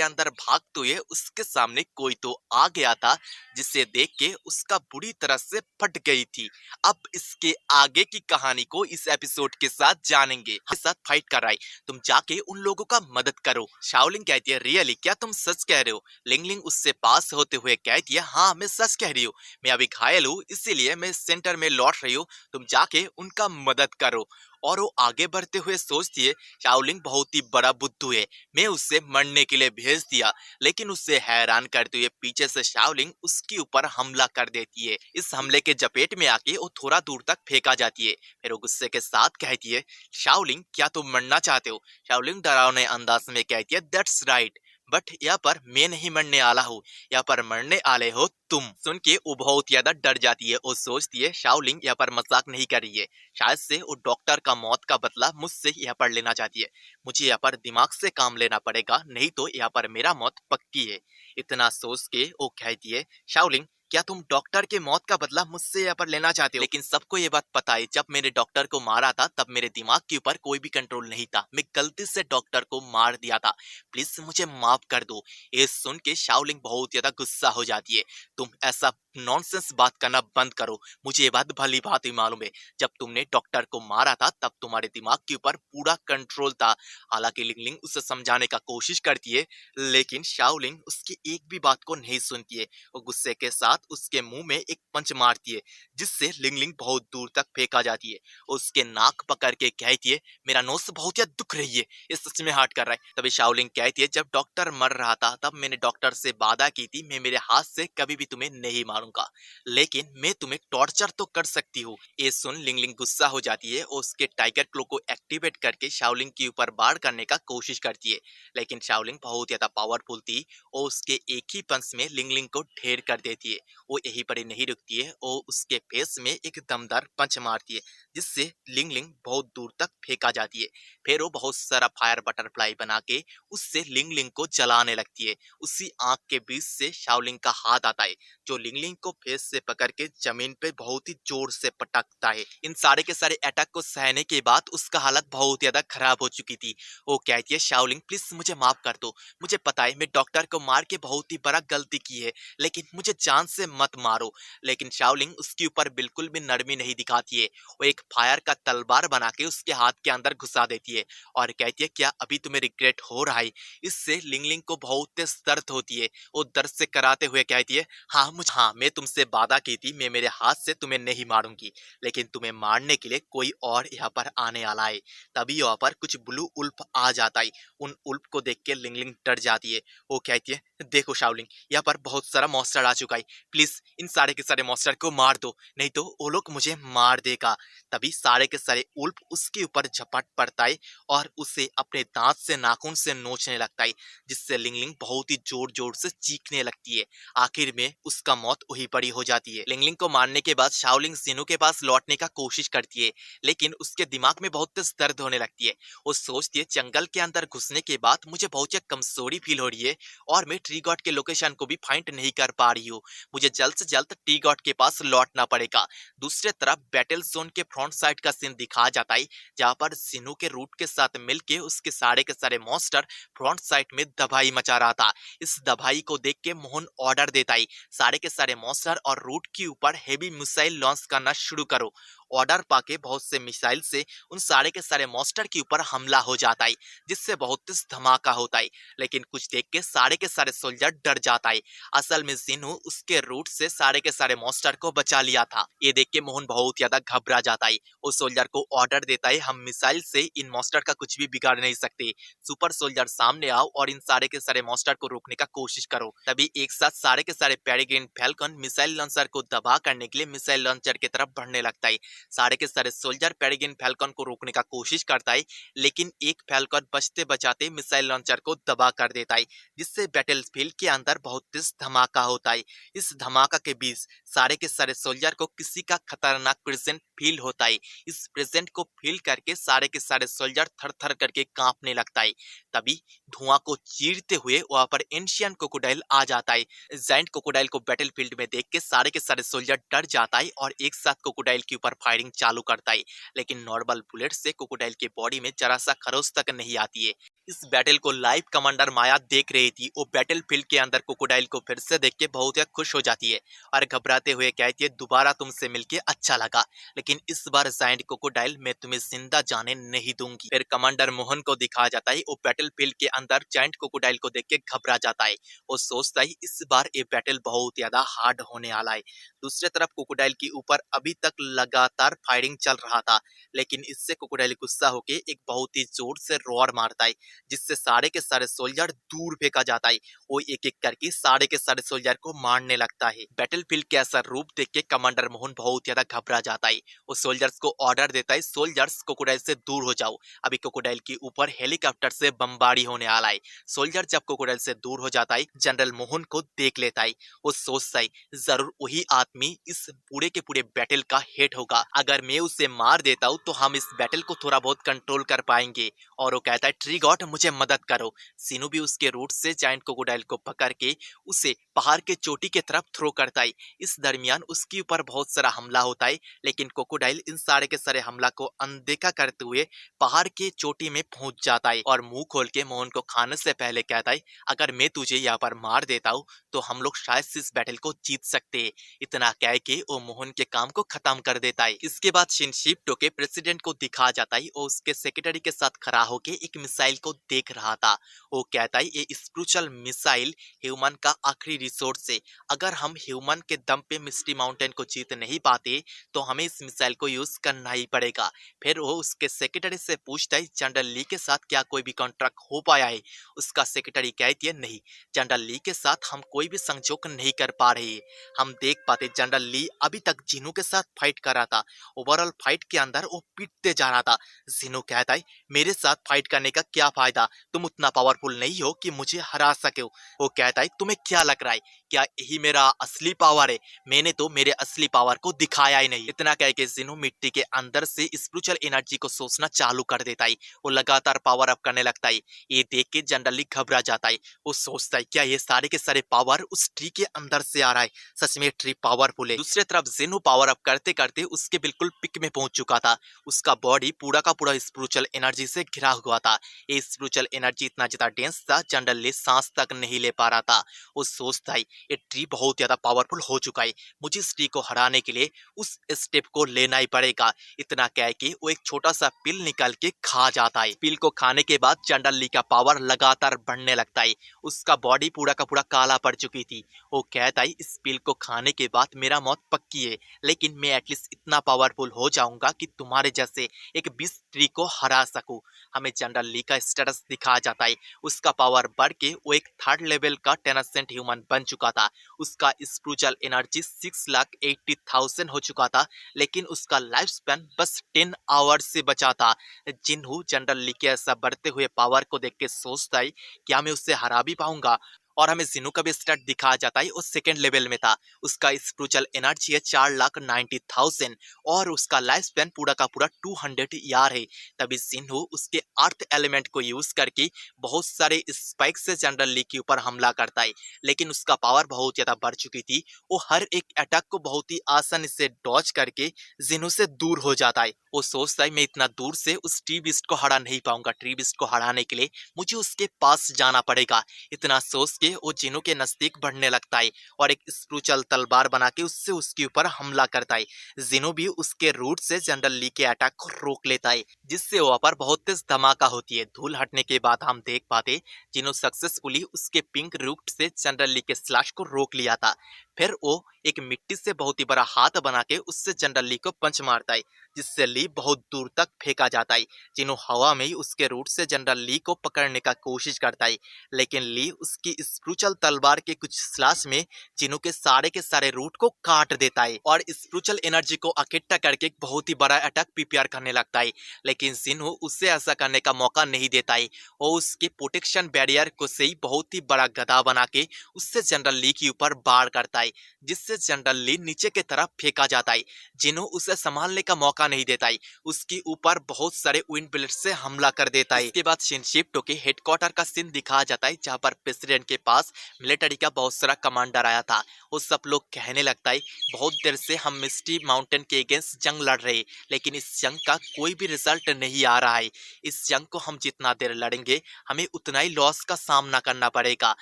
अंदर भागते हुए उसके सामने कोई तो आ गया था, जिसे देख के उसका बुरी तरह से फट गई थी। अब इसके आगे की कहानी को इस एपिसोड के साथ जानेंगे। हमारे साथ फाइट कर रहा है, तुम जाके उन लोगों का मदद करो। शाओलिंग कहती है, रियली, क्या तुम सच कह रहे हो? लिंगलिंग उससे पास होते हुए कहती है, हाँ मैं सच कह रही हूँ, मैं अभी घायल हूँ, इसीलिए मैं सेंटर में लौट रही हूँ, तुम जाके उनका मदद करो। और वो आगे बढ़ते हुए सोचती है, शाओलिंग बहुत ही बड़ा बुद्धू है, मैं उससे मरने के लिए भेज दिया। लेकिन उससे हैरान करते हुए पीछे से शाओलिंग उसके ऊपर हमला कर देती है। इस हमले के जपेट में आके वो थोड़ा दूर तक फेंका जाती है। फिर वो गुस्से के साथ कहती है, शाओलिंग, क्या तुम मरना चाहते हो? शाओलिंग डरावने अंदाज में कहती है, दैट्स राइट, बट यहाँ पर मैं नहीं मरने वाला हूँ, यहाँ पर मरने वाले हो तुम। सुन के वो बहुत ज्यादा डर जाती है। वो सोचती है शाओलिंग यहाँ पर मजाक नहीं कर रही है, शायद से वो डॉक्टर का मौत का बदला मुझसे यहाँ पर लेना चाहती है। मुझे यहाँ पर दिमाग से काम लेना पड़ेगा, नहीं तो यहाँ पर मेरा मौत पक्की है। इतना सोच के वो कहती है, शाओलिंग, क्या तुम डॉक्टर के मौत का बदला मुझसे यहाँ पर लेना चाहते हो? लेकिन सबको ये बात पता है, जब मैंने डॉक्टर को मारा था तब मेरे दिमाग के ऊपर कोई भी कंट्रोल नहीं था, मैं गलती से डॉक्टर को मार दिया था, प्लीज मुझे माफ कर दो। ये सुन के शाओलिंग बहुत ज्यादा गुस्सा हो जाती है, तुम ऐसा नॉनसेंस बात करना बंद करो। मुझे ये बात भली भांति मालूम है, जब तुमने डॉक्टर को मारा था तब तुम्हारे दिमाग के ऊपर पूरा कंट्रोल था। हालांकि लिंगलिंग उसे समझाने का कोशिश करती है, लेकिन शाओलिंग उसकी एक भी बात को नहीं सुनती है। वो गुस्से के साथ उसके मुंह में एक पंच मारती है, जिससे लिंगलिंग बहुत दूर तक फेंका जाती है। उसके नाक पकड़ के कहती है, मेरा नोस बहुत या दुख रही है, ये सच में हर्ट कर रहा है। तभी शाओलिंग कहती है, जब डॉक्टर मर रहा था तब मैंने डॉक्टर से वादा की थी, मैं मेरे हाथ से कभी भी तुम्हें नहीं मारूंगा, लेकिन मैं तुम्हें टॉर्चर तो कर सकती हूँ। ये सुन लिंगलिंग गुस्सा हो जाती है और उसके टाइगर क्लो को एक्टिवेट करके शाओलिंग के ऊपर वार करने का कोशिश करती है, लेकिन शाओलिंग बहुत ज्यादा पावरफुल थी और उसके एक ही पंच में लिंगलिंग को ढेर कर देती है। वो यहीं पर ही नहीं रुकती है और उसके फेस में एक दमदार पंच मारती है, जिससे लिंगलिंग बहुत दूर तक फेंका जाती है। फिर वो बहुत सारा फायर बटरफ्लाई बना के उससे लिंगलिंग को जलाने लगती है। उसी आंख के बीच से शाओलिंग का हाथ आता है, जो लिंगलिंग को फेस से पकड़ के जमीन पे बहुत ही जोर से पटकता है। इन सारे के सारे अटैक को सहने के बाद उसका हालत बहुत ज्यादा खराब हो चुकी थी। वो कहती है, शाओलिंग प्लीज मुझे माफ कर दो, मुझे पता है मैं डॉक्टर को मार के बहुत ही बड़ा गलती की है, लेकिन मुझे जान से मत मारो। लेकिन शाओलिंग उसके ऊपर बिल्कुल भी नरमी नहीं दिखाती है। वो एक फायर का तलवार बना के उसके हाथ के अंदर घुसा देती है और कहती है, क्या अभी तुम्हें रिग्रेट हो रहा है? इससे लिंगलिंग को बहुत तेज दर्द होती है। वो दर्द से कराते हुए कहती है, हाँ मैं तुमसे वादा की थी, मैं मेरे हाथ से तुम्हें नहीं मारूंगी, लेकिन तुम्हें मारने के लिए कोई और यहाँ पर आने वाला है। तभी यहाँ पर कुछ ब्लू उल्फ आ जाता है। उन उल्फ को देख के लिंगलिंग डर जाती है। वो कहती है, देखो शाओलिंग, यहाँ पर बहुत सारा मॉन्स्टर आ चुका है, प्लीज इन सारे के सारे मॉन्स्टर को मार दो, नहीं तो वो लोग मुझे मार देगा। तभी सारे के सारे उल्फ उसके ऊपर झपट पड़ता है और उसे अपने दांत से नाखून से नोचने लगता है, जिससे लिंगलिंग बहुत ही जोर जोर से चीखने लगती है। आखिर में उसका मौत वहीं पड़ी हो जाती है। लिंगलिंग को मारने के बाद शाओलिंग जिनु के पास लौटने का कोशिश करती है, लेकिन उसके दिमाग में बहुत तेज दर्द होने लगती है। वो सोचती है, जंगल के अंदर घुसने के बाद मुझे बहुत कमजोरी फील हो रही है और मैं ट्री गॉड के लोकेशन को भी फाइंड नहीं कर पा रही हूँ। मुझे जल्द से जल्द ट्री गॉड के पास लौटना पड़ेगा। दूसरी तरफ बैटल जोन के फ्रंट साइड का सीन दिखाया जाता है, जहाँ पर जिनु के रूट के साथ मिलके उसके सारे मॉन्स्टर फ्रंट साइड में दबाई मचा रहा था। इस दबाई को देख के मोहन ऑर्डर देता है, सारे के सारे मॉन्स्टर और रूट के ऊपर हेवी मिसाइल लॉन्च करना शुरू करो। ऑर्डर पाके बहुत से मिसाइल से उन सारे के सारे मॉन्स्टर के ऊपर हमला हो जाता है, जिससे बहुत तेज धमाका होता है। लेकिन कुछ देख के सारे सोल्जर डर जाता है। असल में जिनु उसके रूट से सारे के सारे मॉन्स्टर को बचा लिया था। ये देख के मोहन बहुत ज्यादा घबरा जाता है। उस सोल्जर को ऑर्डर देता है, हम मिसाइल से इन मॉन्स्टर का कुछ भी बिगाड़ नहीं सकते, सुपर सोल्जर सामने आओ और इन सारे के सारे मॉन्स्टर को रोकने का कोशिश करो। तभी एक साथ सारे के सारे पेरिग्रिन फैल्कन मिसाइल लॉन्चर को दबा करने के लिए मिसाइल लॉन्चर की तरफ बढ़ने लगता है। सारे के सारे सोल्जर पेरिग्रिन फैल्कन को रोकने का कोशिश करता है, लेकिन एक फैल्कन बचते बचाते मिसाइल लॉन्चर को दबा कर देता है, जिससे बैटलफील्ड के अंदर बहुत तेज धमाका होता है। इस धमाका के बीच सारे के सारे सोल्जर को किसी का खतरनाक प्रेजेंट फील होता है। इस प्रेजेंट को फील करके सारे के सारे सोल्जर थर थर करके कांपने लगता है। तभी धुआं को चीरते हुए वहां पर एंशियन क्रोकोडाइल आ जाता है। जायंट क्रोकोडाइल को बैटलफील्ड में देख के सारे के सारे सोल्जर डर जाता है और एक साथ क्रोकोडाइल के ऊपर फायरिंग चालू करता है, लेकिन नॉर्मल बुलेट से क्रोकोडाइल के बॉडी में जरा सा खरोच तक नहीं आती है। इस बैटल को लाइव कमांडर माया देख रही थी। वो बैटलफील्ड के अंदर क्रोकोडाइल को फिर से देख के बहुत ही खुश हो जाती है और घबराते हुए कहती है, दोबारा तुमसे मिलके अच्छा लगा, लेकिन इस बार जायंट क्रोकोडाइल मैं तुम्हें जिंदा जाने नहीं दूंगी। फिर कमांडर मोहन को दिखाया जाता है, वो बैटलफील्ड के अंदर जायंट क्रोकोडाइल को देख के घबरा जाता है। वो सोचता है इस बार ये बैटल बहुत ज्यादा हार्ड होने वाला है। दूसरी तरफ क्रोकोडाइल के ऊपर अभी तक लगातार फायरिंग चल रहा था, लेकिन इससे क्रोकोडाइल गुस्सा होके एक बहुत ही जोर से रोर मारता है, जिससे सारे के सारे सोल्जर दूर फेंका जाता है। वो एक एक करके सारे के सारे सोल्जर को मारने लगता है। बैटलफील्ड के ऐसा रूप देख के कमांडर मोहन बहुत ज्यादा घबरा जाता है। वो सोल्जर्स को ऑर्डर देता है, सोल्जर्स क्रोकोडाइल से दूर हो जाओ, अभी क्रोकोडाइल के ऊपर हेलीकॉप्टर से बमबारी होने वाला है। सोल्जर जब क्रोकोडाइल से दूर हो जाता है, जनरल मोहन को देख लेता है। वो सोचता है, जरूर वही आदमी इस पूरे के पूरे बैटल का हेड होगा, अगर मैं उसे मार देता हूँ तो हम इस बैटल को थोड़ा बहुत कंट्रोल कर पाएंगे। और वो कहता है, ट्री गॉड मुझे मदद करो। जिनू भी उसके रूट से जायंट क्रोकोडाइल को पकड़ के उसे पहाड़ के चोटी की तरफ थ्रो करता है। इस दरमियान उसके ऊपर बहुत सारा हमला होता है, लेकिन क्रोकोडाइल इन सारे के सारे हमला को अनदेखा करते हुए पहाड़ के चोटी में पहुंच जाता है और मुंह खोल के मोहन को खाने से पहले कहता है, अगर मैं तुझे यहाँ पर मार देता हूँ तो हम लोग शायद से इस बैटल को जीत सकते हैं। इतना कह के वो मोहन के काम को खत्म कर देता है। इसके बाद शिनशिप्टो के प्रेसिडेंट को दिखा जाता है और उसके सेक्रेटरी के साथ खड़ा होके एक मिसाइल को देख रहा था। वो कहता है ये स्पिरिचुअल मिसाइल ह्यूमन का आखिरी रिसोर्स है। अगर हम ह्यूमन के दम पे मिस्टी माउंटेन को जीत नहीं पाते तो हमें इस मिसाइल को यूज करना ही पड़ेगा। फिर वो उसके सेक्रेटरी से पूछता है जनरल ली के साथ क्या कोई भी कॉन्ट्रैक्ट हो पाया है। उसका सेक्रेटरी कहती है नहीं, जनरल ली के साथ हम कोई भी संजोग नहीं कर पा रहे। हम देख पाते जनरल ली अभी तक जिनू के साथ फाइट कर रहा था। ओवरऑल फाइट के अंदर वो पीटते जा रहा था। जिनू कहता है मेरे साथ फाइट करने का क्या फायदा, तुम उतना पावरफुल नहीं हो कि मुझे हरा सके। वो कहता है तुम्हें क्या लग रहा है, क्या यही मेरा असली पावर है? मैंने तो मेरे असली पावर को दिखाया ही नहीं। इतना कह के जिनू मिट्टी के अंदर से स्पिरिचुअल एनर्जी को सोचना चालू कर देता है। वो लगातार पावर अप करने लगता है। ये देख के जनरली घबरा जाता है। वो सोचता है क्या ये सारे के सारे पावर उस ट्री के अंदर से आ रहा है? सच में ट्री पावरफुल है। दूसरी तरफ जिनू पावर अप करते करते उसके बिल्कुल पिक में पहुंच चुका था। उसका बॉडी पूरा का पूरा स्पिरिचुअल एनर्जी से घिरा हुआ था। ये स्पिरिचुअल एनर्जी इतना ज्यादा डेंस था जनरली सांस तक नहीं ले पा रहा था। वो सोचता है ये ट्री बहुत ज्यादा पावरफुल हो चुका है, मुझे इस ट्री को हराने के लिए उस स्टेप को लेना ही पड़ेगा। इतना कह के वो एक छोटा सा पिल निकाल के खा जाता है। पिल को खाने के बाद जनरल ली का पावर लगातार बढ़ने लगता है। उसका बॉडी पूरा का पूरा काला पड़ चुकी थी। वो कहता है इस पिल को खाने के बाद मेरा मौत पक्की है, लेकिन मैं एटलीस्ट इतना पावरफुल हो जाऊंगा कि तुम्हारे जैसे एक 20 ट्री को हरा सकूं। हमें जनरल ली का स्टेटस दिखाया जाता है। उसका पावर बढ़ के वो एक 3rd लेवल का टेनेसेंट ह्यूमन बन चुका था। उसका स्पिरिचुअल एनर्जी 6,80,000 हो चुका था, लेकिन उसका लाइफ स्पैन बस 10 आवर्स से बचा था। जिन्हू जनरल ली के ऐसा बढ़ते हुए पावर को देख के सोचता है क्या मैं उससे हरा भी पाऊंगा। और हमें जिनू का भी स्टार्ट दिखाया जाता है। वो 2nd लेवल में था। उसका स्पिरिचुअल एनर्जी है 4,90,000 और उसका लाइफ स्पैन पूरा का पूरा 200 ईयर है। तभी जिनू उसके अर्थ एलिमेंट को यूज करके बहुत सारे स्पाइक से जनरल ली के ऊपर हमला करता है, लेकिन उसका पावर बहुत ज्यादा बढ़ चुकी थी। वो हर एक अटैक को बहुत ही आसानी से डॉज करके जिनू से दूर हो जाता है। वो सोचता है मैं इतना दूर से उस ट्री बीस्ट को हरा नहीं पाऊंगा। ट्री बीस्ट को हराने के लिए मुझे उसके पास जाना पड़ेगा। इतना सोच के वो जिनू के नजदीक बढ़ने लगता है और एक स्पिरिचुअल तलवार बना के उससे उसके ऊपर हमला करता है। जिनू भी उसके रूट से जनरल ली के अटैक को रोक लेता है, जिससे वहां पर बहुत तेज धमाका होती है। धूल हटने के बाद हम देख पाते जिनू सक्सेसफुली उसके पिंक रूट से जनरल ली के स्लैश को रोक लिया था। फिर वो एक मिट्टी से बहुत ही बड़ा हाथ बना के उससे जनरल ली को पंच मारता है, जिससे ली बहुत दूर तक फेंका जाता है। जिन्हों हवा में ही उसके रूट से जनरल ली को पकड़ने का कोशिश करता है, लेकिन ली उसकी स्पिरिचुअल तलवार के कुछ स्लैश में जिन्हों के सारे रूट को काट देता है और स्पिरिचुअल एनर्जी को इकट्ठा करके एक बहुत ही बड़ा अटैक प्रिपेयर करने लगता है। लेकिन जिन्हों उससे ऐसा करने का मौका नहीं देता है। वो उसके प्रोटेक्शन बैरियर को से ही बहुत ही बड़ा गदा बना के उससे जनरल ली के ऊपर वार करता है, जिससे जनरल ली नीचे की तरफ फेंका जाता है। जिन्हों उसे संभालने का मौका नहीं देता है। उसके ऊपर बहुत सारे विंड ब्लेड से हमला कर देता है। इसके बाद शिनशिप्टो के हेडक्वार्टर का सीन दिखाया जाता है, जहां पर प्रेसिडेंट के पास मिलिट्री का बहुत सारा कमांडर आया था। वो सब लोग कहने लगता है बहुत देर से हम मिस्टी माउंटेन के अगेंस्ट जंग लड़ रहे, लेकिन इस जंग का कोई भी रिजल्ट नहीं आ रहा है। इस जंग को हम जितना देर लड़ेंगे हमें उतना ही लॉस का सामना करना पड़ेगा।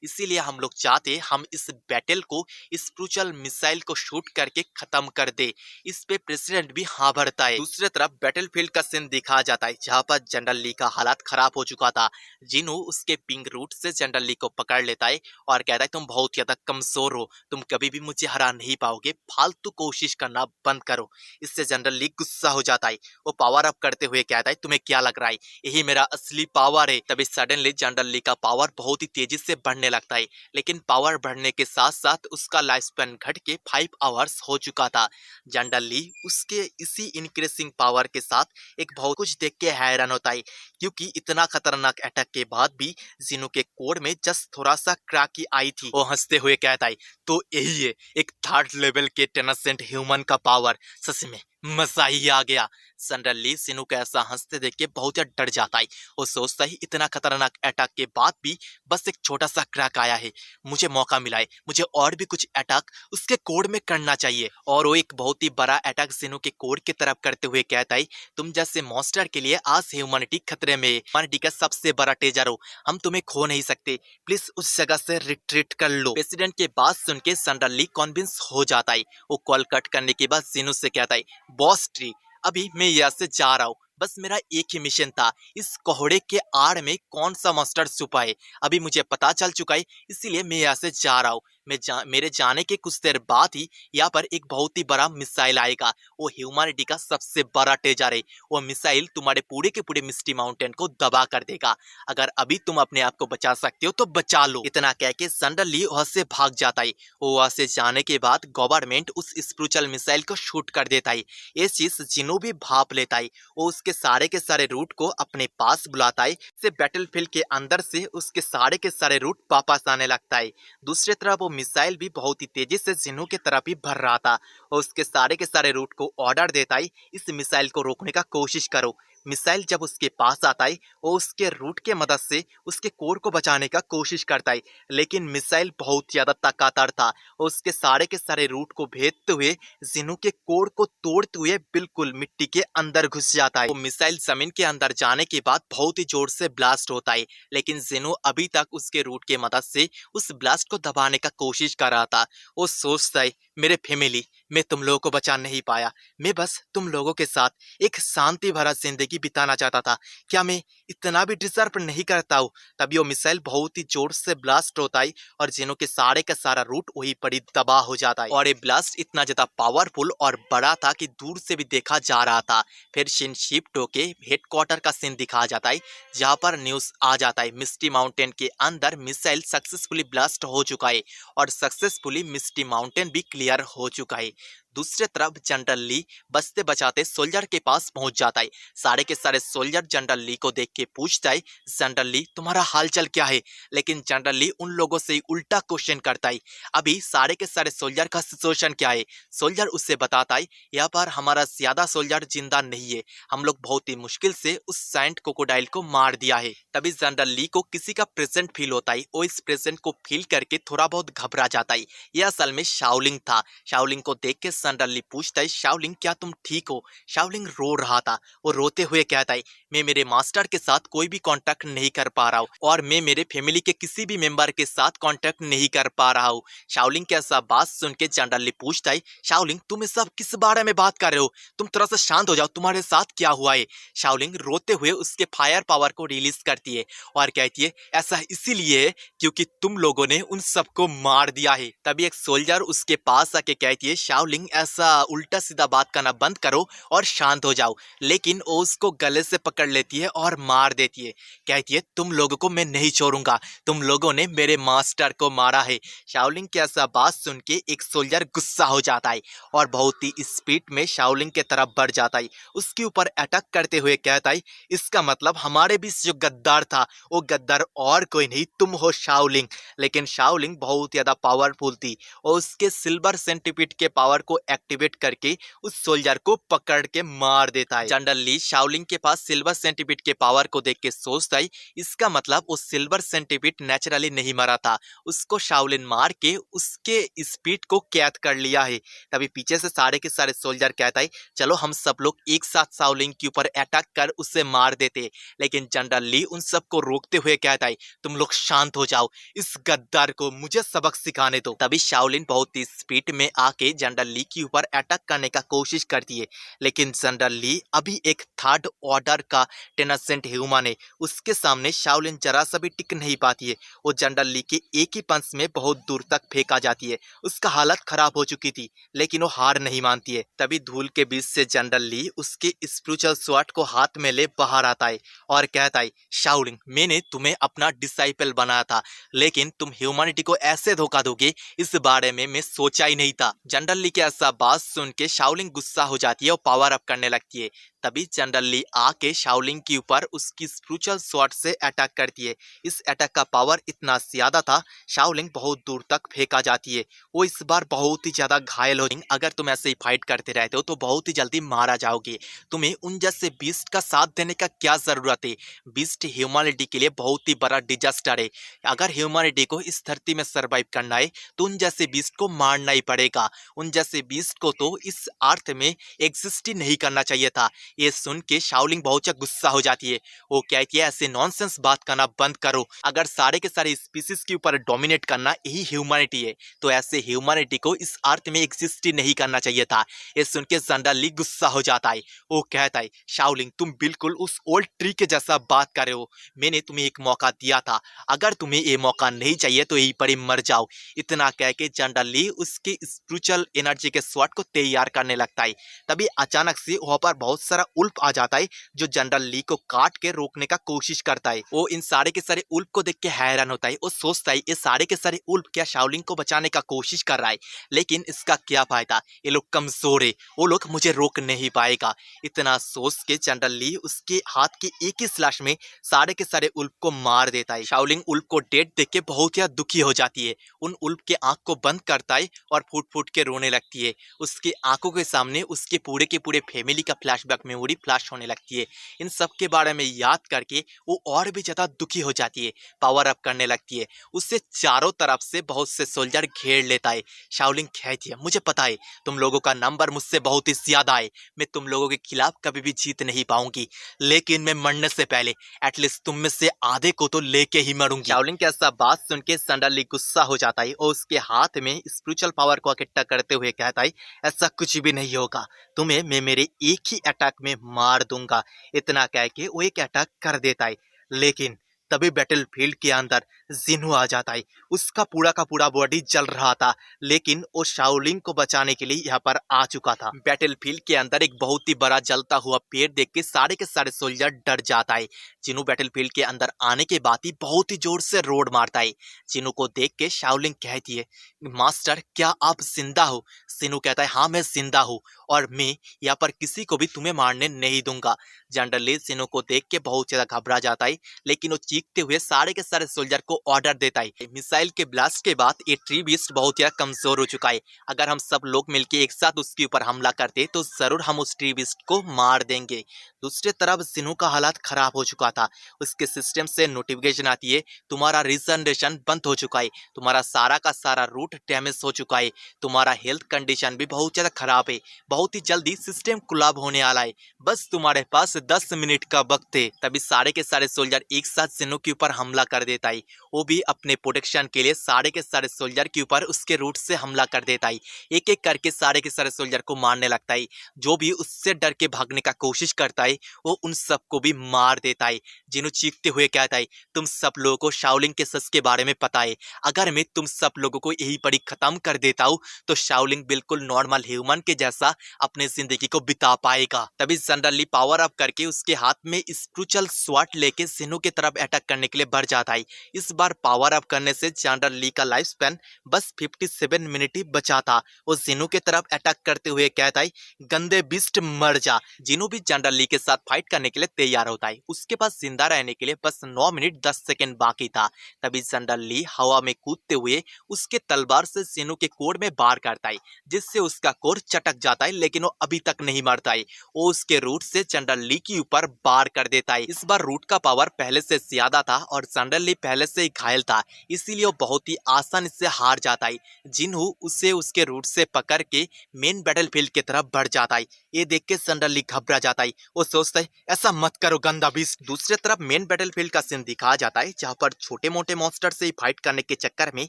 इसीलिए हम लोग चाहते हम इस बैटल को स्पिरिचुअल मिसाइल को शूट करके खत्म कर दे। इस पे प्रेसिडेंट भी हाँ भरता है। दूसरी तरफ बैटलफील्ड का सीन दिखाया जाता है, जहां पर जनरल ली का हालात खराब हो चुका था। जिन्हों उसके पिंक रूट से जनरल ली को पकड़ लेता है और कहता है तुम बहुत ज्यादा कमजोर हो, तुम कभी भी मुझे हरा नहीं पाओगे, फालतू कोशिश करना बंद करो। इससे जनरल ली गुस्सा हो जाता है। वो पावर अप करते हुए कहता है तुम्हें क्या लग रहा है यही मेरा असली पावर है। तभी सडनली जनरल ली का पावर बहुत ही तेजी से बढ़ने लगता है, लेकिन पावर बढ़ने के साथ साथ उसका लाइफ स्पैन घट के 5 आवर्स हो चुका था। जनरल ली उसके इसी इंक्रीजिंग पावर के साथ एक बहुत कुछ देख के हैरान होता है, क्योंकि इतना खतरनाक अटैक के बाद भी जिनू के कोड में जस्ट थोड़ा सा क्रैक आई थी। वो हंसते हुए कहता है तो यही है एक 3rd लेवल के टेनेसेंट ह्यूमन का पावर। सच में मजा ही आ गया। जनरल ली सिनु को ऐसा हंसते देख के बहुत ज्यादा डर जाता है। वो सोचता ही इतना खतरनाक अटैक के बाद भी बस एक छोटा सा क्रैक आया है, मुझे मौका मिला है, मुझे और भी कुछ अटैक उसके कोड में करना चाहिए। और वो एक बहुत ही बड़ा अटैक सिनु के कोड की तरफ करते हुए कहता है, तुम जैसे मॉन्स्टर के लिए आज ह्यूमैनिटी खतरे में है। ह्यूमैनिटी का सबसे बड़ा ट्रेजर हो, हम तुम्हें खो नहीं सकते, प्लीज उस जगह से रिट्रीट कर लो। प्रेसिडेंट के बात सुन के जनरल ली कॉन्विंस हो जाता है। वो कॉल कट करने के बाद सिनु से कहता है, बॉस ट्री, अभी मैं यहाँ से जा रहा हूँ, बस मेरा एक ही मिशन था, इस कोहड़े के आड़ में कौन सा मॉन्स्टर छुपा है अभी मुझे पता चल चुका है, इसीलिए मैं यहाँ से जा रहा हूँ। मेरे जाने के कुछ देर बाद ही यहाँ पर एक बहुत ही बड़ा मिसाइल आएगा, वो ह्यूमैनिटी का सबसे बड़ा ट्रेजर है। वो मिसाइल तुम्हारे पूरे के पूरे मिस्टी माउंटेन को दबा कर देगा, अगर अभी तुम अपने आप को बचा सकते हो तो बचा लो। इतना कह के जनरल ली वहां से भाग जाता है। वो वहां से जाने के बाद गवर्नमेंट उस स्पिरिचुअल मिसाइल को शूट कर देता है। ये चीज जिनो भी भाप लेता है। वो उसके सारे के सारे रूट को अपने पास बुलाता है, से बैटलफील्ड के अंदर से उसके सारे के सारे रूट वापस आने लगता है। दूसरी तरफ वो मिसाइल भी बहुत ही तेजी से जिनो की तरफ ही भर रहा था और उसके सारे के सारे रूट को ऑर्डर देता है, इस मिसाइल को रोकने का कोशिश करो। मिसाइल जब उसके पास आता है वो उसके रूट के मदद से उसके कोर को बचाने का कोशिश करता है, लेकिन मिसाइल बहुत ज्यादा ताकतवर था और उसके सारे के सारे रूट को भेदते हुए जिनो के कोर को तोड़ते हुए बिल्कुल मिट्टी के अंदर घुस जाता है। वो मिसाइल जमीन के अंदर जाने के बाद बहुत ही जोर से ब्लास्ट होता है, लेकिन जिनो अभी तक उसके रूट के मदद से उस ब्लास्ट को दबाने का कोशिश कर रहा था। वो सोचता है, मेरे फैमिली, मैं तुम लोगों को बचा नहीं पाया, मैं बस तुम लोगों के साथ एक शांति भरा जिंदगी बिताना चाहता था, क्या मैं इतना भी डिजर्व नहीं करता हूँ। तभी वो मिसाइल बहुत ही जोर से ब्लास्ट होता है और जिनो के सारे का सारा रूट वही पड़ी तबाह हो जाता है। और ये ब्लास्ट इतना ज्यादा पावरफुल और बड़ा था कि दूर से भी देखा जा रहा था। फिर शिनशिप्टो के हेडक्वार्टर का सीन दिखाया जाता है, जहाँ पर न्यूज आ जाता है मिस्टी माउंटेन के अंदर मिसाइल सक्सेसफुली ब्लास्ट हो चुका है और सक्सेसफुली मिस्टी माउंटेन भी क्लियर हो चुका है। दूसरी तरफ जनरल ली बचते बचाते सोल्जर के पास पहुंच जाता है। सारे के सारे सोल्जर जनरल ली को देख के पूछता है, जनरल ली तुम्हारा हालचाल क्या है। लेकिन जनरल ली उन लोगों से उल्टा क्वेश्चन करता है, अभी सारे के सारे सोल्जर का सिचुएशन क्या है। सोल्जर उससे बताता है, यहाँ पर हमारा ज्यादा सोल्जर जिंदा नहीं है, हम लोग बहुत ही मुश्किल से उस सैंड क्रोकोडाइल को मार दिया है। तभी जनरल ली को किसी का प्रेजेंट फील होता है, वो इस प्रेजेंट को फील करके थोड़ा बहुत घबरा जाता है। यह असल में शाओलिंग था। शाओलिंग को देख के जनरल ली पूछता है, शाओलिंग क्या तुम ठीक हो। शाओलिंग रो रहा था। वो रोते हुए कहता है, मैं मेरे मास्टर के साथ कोई भी कांटेक्ट नहीं कर पा रहा हूँ और मैं मेरे फैमिली के किसी भी मेंबर के साथ कांटेक्ट नहीं कर पा रहा हूँ। शाओलिंग के ऐसा बात सुन के जनरल ली पूछता है, शाओलिंग तुम ये सब किस बारे में बात कर रहे हो, तुम थोड़ा सा शांत हो जाओ, तुम्हारे साथ क्या हुआ है। शाओलिंग रोते हुए उसके फायर पावर को रिलीज करती है और कहती है, ऐसा इसीलिए है क्योंकि तुम लोगों ने उन सबको मार दिया है। तभी एक सोल्जर उसके पास आके कहती है, शाओलिंग ऐसा उल्टा सीधा बात करना बंद करो और शांत हो जाओ। लेकिन वो उसको गले से पकड़ लेती है और मार देती है। कहती है, तुम लोगों को मैं नहीं छोड़ूंगा, तुम लोगों ने मेरे मास्टर को मारा है। शाओलिंग की ऐसा बात सुन के एक सोल्जर गुस्सा हो जाता है और बहुत ही स्पीड में शाओलिंग के तरफ बढ़ जाता है। उसके ऊपर अटैक करते हुए कहता है, इसका मतलब हमारे बीच जो गद्दार था वो गद्दार और कोई नहीं, तुम हो शाओलिंग। लेकिन शाओलिंग बहुत ज्यादा पावरफुल थी और उसके सिल्वर सेंटीपीड के पावर को एक्टिवेट करके उस सोल्जर को पकड़ के मार देता है। जनरल ली शाओलिंग के पास सिल्वर सेंटीपीड के पावर को देख के सोचता है, इसका मतलब वो सिल्वर सेंटीपीड नेचुरली नहीं मरा था, उसको शाओलिन मार के उसके स्पीड को कैद कर लिया है। तभी पीछे से सारे के सारे सोल्जर कहता है, चलो हम सब लोग एक साथ शाओलिंग के ऊपर अटैक कर उसे मार देते। लेकिन जनरल ली उन सबको रोकते हुए कहता है, तुम लोग शांत हो जाओ, इस गद्दार को मुझे सबक सिखाने दो। तभी शाओलिन बहुत ही स्पीड में आके जनरल ली के ऊपर अटैक करने का कोशिश करती है, लेकिन जनरल ली अभी एक थर्ड ऑर्डर का टेनेसेंट ह्यूमन है, उसके सामने शाओलिन जरा सा भी टिक नहीं पाती है। वो जनरल ली के एक ही पंच में बहुत दूर तक फेंका जाती है। उसका हालत खराब हो चुकी थी, लेकिन वो हार नहीं मानती है। तभी धूल के बीच से जनरल ली उसके स्पिरिचुअल स्वॉर्ड को हाथ में ले बाहर आता है और कहता है, शाओलिंग मैंने तुम्हें अपना डिसाइपल बनाया था, लेकिन तुम ह्यूमैनिटी को ऐसे धोखा दोगे इस बारे में मैं सोचा ही नहीं था। जनरल ली के ऐसा ऐसा बात सुन के शाओलिंग गुस्सा हो जाती है और पावर अप करने लगती है। तभी जनरल ली आके शाओलिंग के ऊपर उसकी स्पिरिचुअल स्वॉर्ड से अटैक करती है। इस अटैक का पावर इतना ज्यादा था, शाओलिंग बहुत दूर तक फेंका जाती है। वो इस बार बहुत ही ज्यादा घायल हो जाएंगे। अगर तुम ऐसे ही फाइट करते रहते हो तो बहुत ही जल्दी मारा जाओगे। तुम्हें उन जैसे बीस्ट का साथ देने का क्या जरूरत है? बीस्ट ह्यूमैनिटी के लिए बहुत ही बड़ा डिजास्टर है। अगर ह्यूमैनिटी को इस धरती में सरवाइव करना है तो उन जैसे बीस्ट को मारना ही पड़ेगा। उन जैसे बीस्ट को तो इस अर्थ में एग्जिस्ट ही नहीं करना चाहिए था। ये सुन के शाओलिंग बहुत ज्यादा गुस्सा हो जाती है। वो कहती है ऐसे नॉनसेंस बात करना बंद करो। अगर सारे के सारे स्पीसीज के ऊपर डोमिनेट करना यही ह्यूमैनिटी है तो ऐसे ह्यूमैनिटी को इस अर्थ में एग्जिस्ट ही नहीं करना चाहिए था। ये सुन के जनरल ली गुस्सा हो जाता है। वो कहता है शाओलिंग तुम बिल्कुल उस ओल्ड ट्री के जैसा बात कर रहे हो। मैंने तुम्हें एक मौका दिया था, अगर तुम्हें ये मौका नहीं चाहिए तो यहीं पर ही मर जाओ। इतना कह के जनरल ली उसके स्पिरिचुअल एनर्जी के स्वॉर्ड को तैयार करने लगता है। तभी अचानक से वहां पर बहुत सारा उल्फ आ जाता है जो जनरल ली को काट के रोकने का कोशिश करता है। वो इन सारे के सारे उल्फ को देख के हैरान होता है। वो सोचता है ये सारे के सारे उल्फ क्या शाओलिंग को बचाने का कोशिश कर रहा है, लेकिन इसका क्या फायदा, ये लोग कमजोर है, वो लोग मुझे रोक नहीं पाएगा। इतना सोच के जनरल ली उसके हाथ की एक ही स्लैश में सारे के सारे उल्फ को मार देता है। शाओलिंग उल्फ को डेड देख के बहुत ही दुखी हो जाती है। उन उल्फ के आंख को बंद करता है और फूट फूट के रोने लगती है। उसकी आंखों के सामने उसके पूरे के पूरे फैमिली का फ्लैशबैक मेमोरी फ्लैश होने लगती है। इन सब के बारे में याद करके वो और भी ज्यादा दुखी हो जाती है, पावर अप करने लगती है। उससे चारों तरफ से बहुत से सोल्जर घेर लेता है। शाओलिंग कहती है मुझे पता है तुम लोगों का नंबर मुझसे बहुत ही ज्यादा है, मैं तुम लोगों के खिलाफ कभी भी जीत नहीं पाऊंगी, लेकिन मैं मरने से पहले एटलीस्ट तुम में से आधे को तो लेके ही मरूंगी। शाओलिंग की ऐसा बात सुन के जनरल ली गुस्सा हो जाता है और उसके हाथ में स्पिरिचुअल पावर को इकट्ठा करते हुए कहता है ऐसा कुछ भी नहीं होगा, तुम्हें मैं मेरे एक ही अटैक में मार दूंगा। इतना कह के वो एक अटैक कर देता है। लेकिन तभी बैटलफील्ड के अंदर जिन्हू आ जाता है। उसका पूरा का पूरा बॉडी जल रहा था, लेकिन वो शाओलिंग को बचाने के लिए यहाँ पर आ चुका था। बैटलफील्ड के अंदर एक बहुत ही बड़ा जलता हुआ पेड़ देख के सारे के सारे सोल्जर डर जाता है। जिन्हू बैटलफील्ड के अंदर आने के बाद ही बहुत ही जोर से रोड मारता है। जिन्हू को देख के शाओलिंग कहती है मास्टर क्या आप जिंदा हो? सिनु कहता है हाँ मैं जिंदा हूँ और मैं यहाँ पर किसी को भी तुम्हें मारने नहीं दूंगा। जनरल ली सिनु को देख के बहुत ज्यादा घबरा जाता है, लेकिन वो चीखते हुए सारे के सारे सोल्जर को ऑर्डर देता है। मिसाइल के ब्लास्ट के बाद ये ट्री बीस्ट बहुत ज्यादा कमजोर हो चुका है। अगर हम सब लोग मिलकर एक साथ उसके ऊपर हमला करते तो जरूर हम उस ट्री बीस्ट को मार देंगे। दूसरी तरफ सिनु का हालात खराब हो चुका था। उसके सिस्टम से नोटिफिकेशन आती है तुम्हारा रिजनरेशन बंद हो चुका है, तुम्हारा सारा का सारा रूट डैमेज हो चुका है, तुम्हारा हेल्थ कंडीशन भी बहुत ज्यादा खराब है, बहुत ही जल्दी सिस्टम कोलैप्स होने वाला है, बस तुम्हारे पास 10 मिनट का वक्त है। तभी सारे के सारे सोल्जर एक साथ सिनु के ऊपर हमला कर देता है। वो भी अपने प्रोटेक्शन के लिए सारे के सारे सोल्जर के ऊपर उसके रूट से हमला कर देता है। एक एक करके सारे के सारे सोल्जर को मारने लगता है। जो भी उससे डर के भागने का कोशिश करता है वो उन सबको भी मार देता है। जिन्हों चीखते हुए कहता है तुम सब लोगों को शाओलिंग के सच के बारे में पता है, अगर मैं तुम सब लोगों को यही पड़ी खत्म कर देता हूँ तो शाओलिंग बिल्कुल नॉर्मल ह्यूमन के जैसा अपने जिंदगी को बिता पाएगा। तभी जनरल ली पावर अप करके उसके हाथ में स्पिरिचुअल स्वॉर्ड लेके सिनु की तरफ अटैक करने के लिए बढ़ जाता है। इस बार पावर अप करने से जनरल ली का लाइफ स्पैन बस 57 मिनट ही बचा था। वो जिनु की तरफ अटैक करते हुए कहता है गंदे बिस्ट मर जा। जिनु भी जनरल ली के साथ फाइट करने के लिए तैयार होता है। उसके पास जिंदा रहने के लिए बस 9 मिनट 10 सेकंड बाकी था। तभी जनरल ली हवा में कूदते हुए उसके तलवार से सिनु के कोर में वार करता है, जिससे उसका कोर चटक जाता है, लेकिन वो अभी तक नहीं मरता है। वो उसके रूट से जनरल ली के ऊपर वार कर देता है। इस बार रूट का पावर पहले से ज्यादा था और जनरल ली पहले से ही घायल था, इसीलिए वो बहुत ही आसानी से हार जाता है। जिन्हू उसे उसके रूट से पकड़ के मेन बैटलफील्ड की तरफ बढ़ जाता है। ये देख के जनरल ली घबरा जाता है। वो सोचता है ऐसा मत करो गंदा बीस्ट। दूसरी तरफ मेन बैटलफील्ड का सीन दिखाया जाता है, जहाँ पर छोटे मोटे मॉन्स्टर से फाइट करने के चक्कर में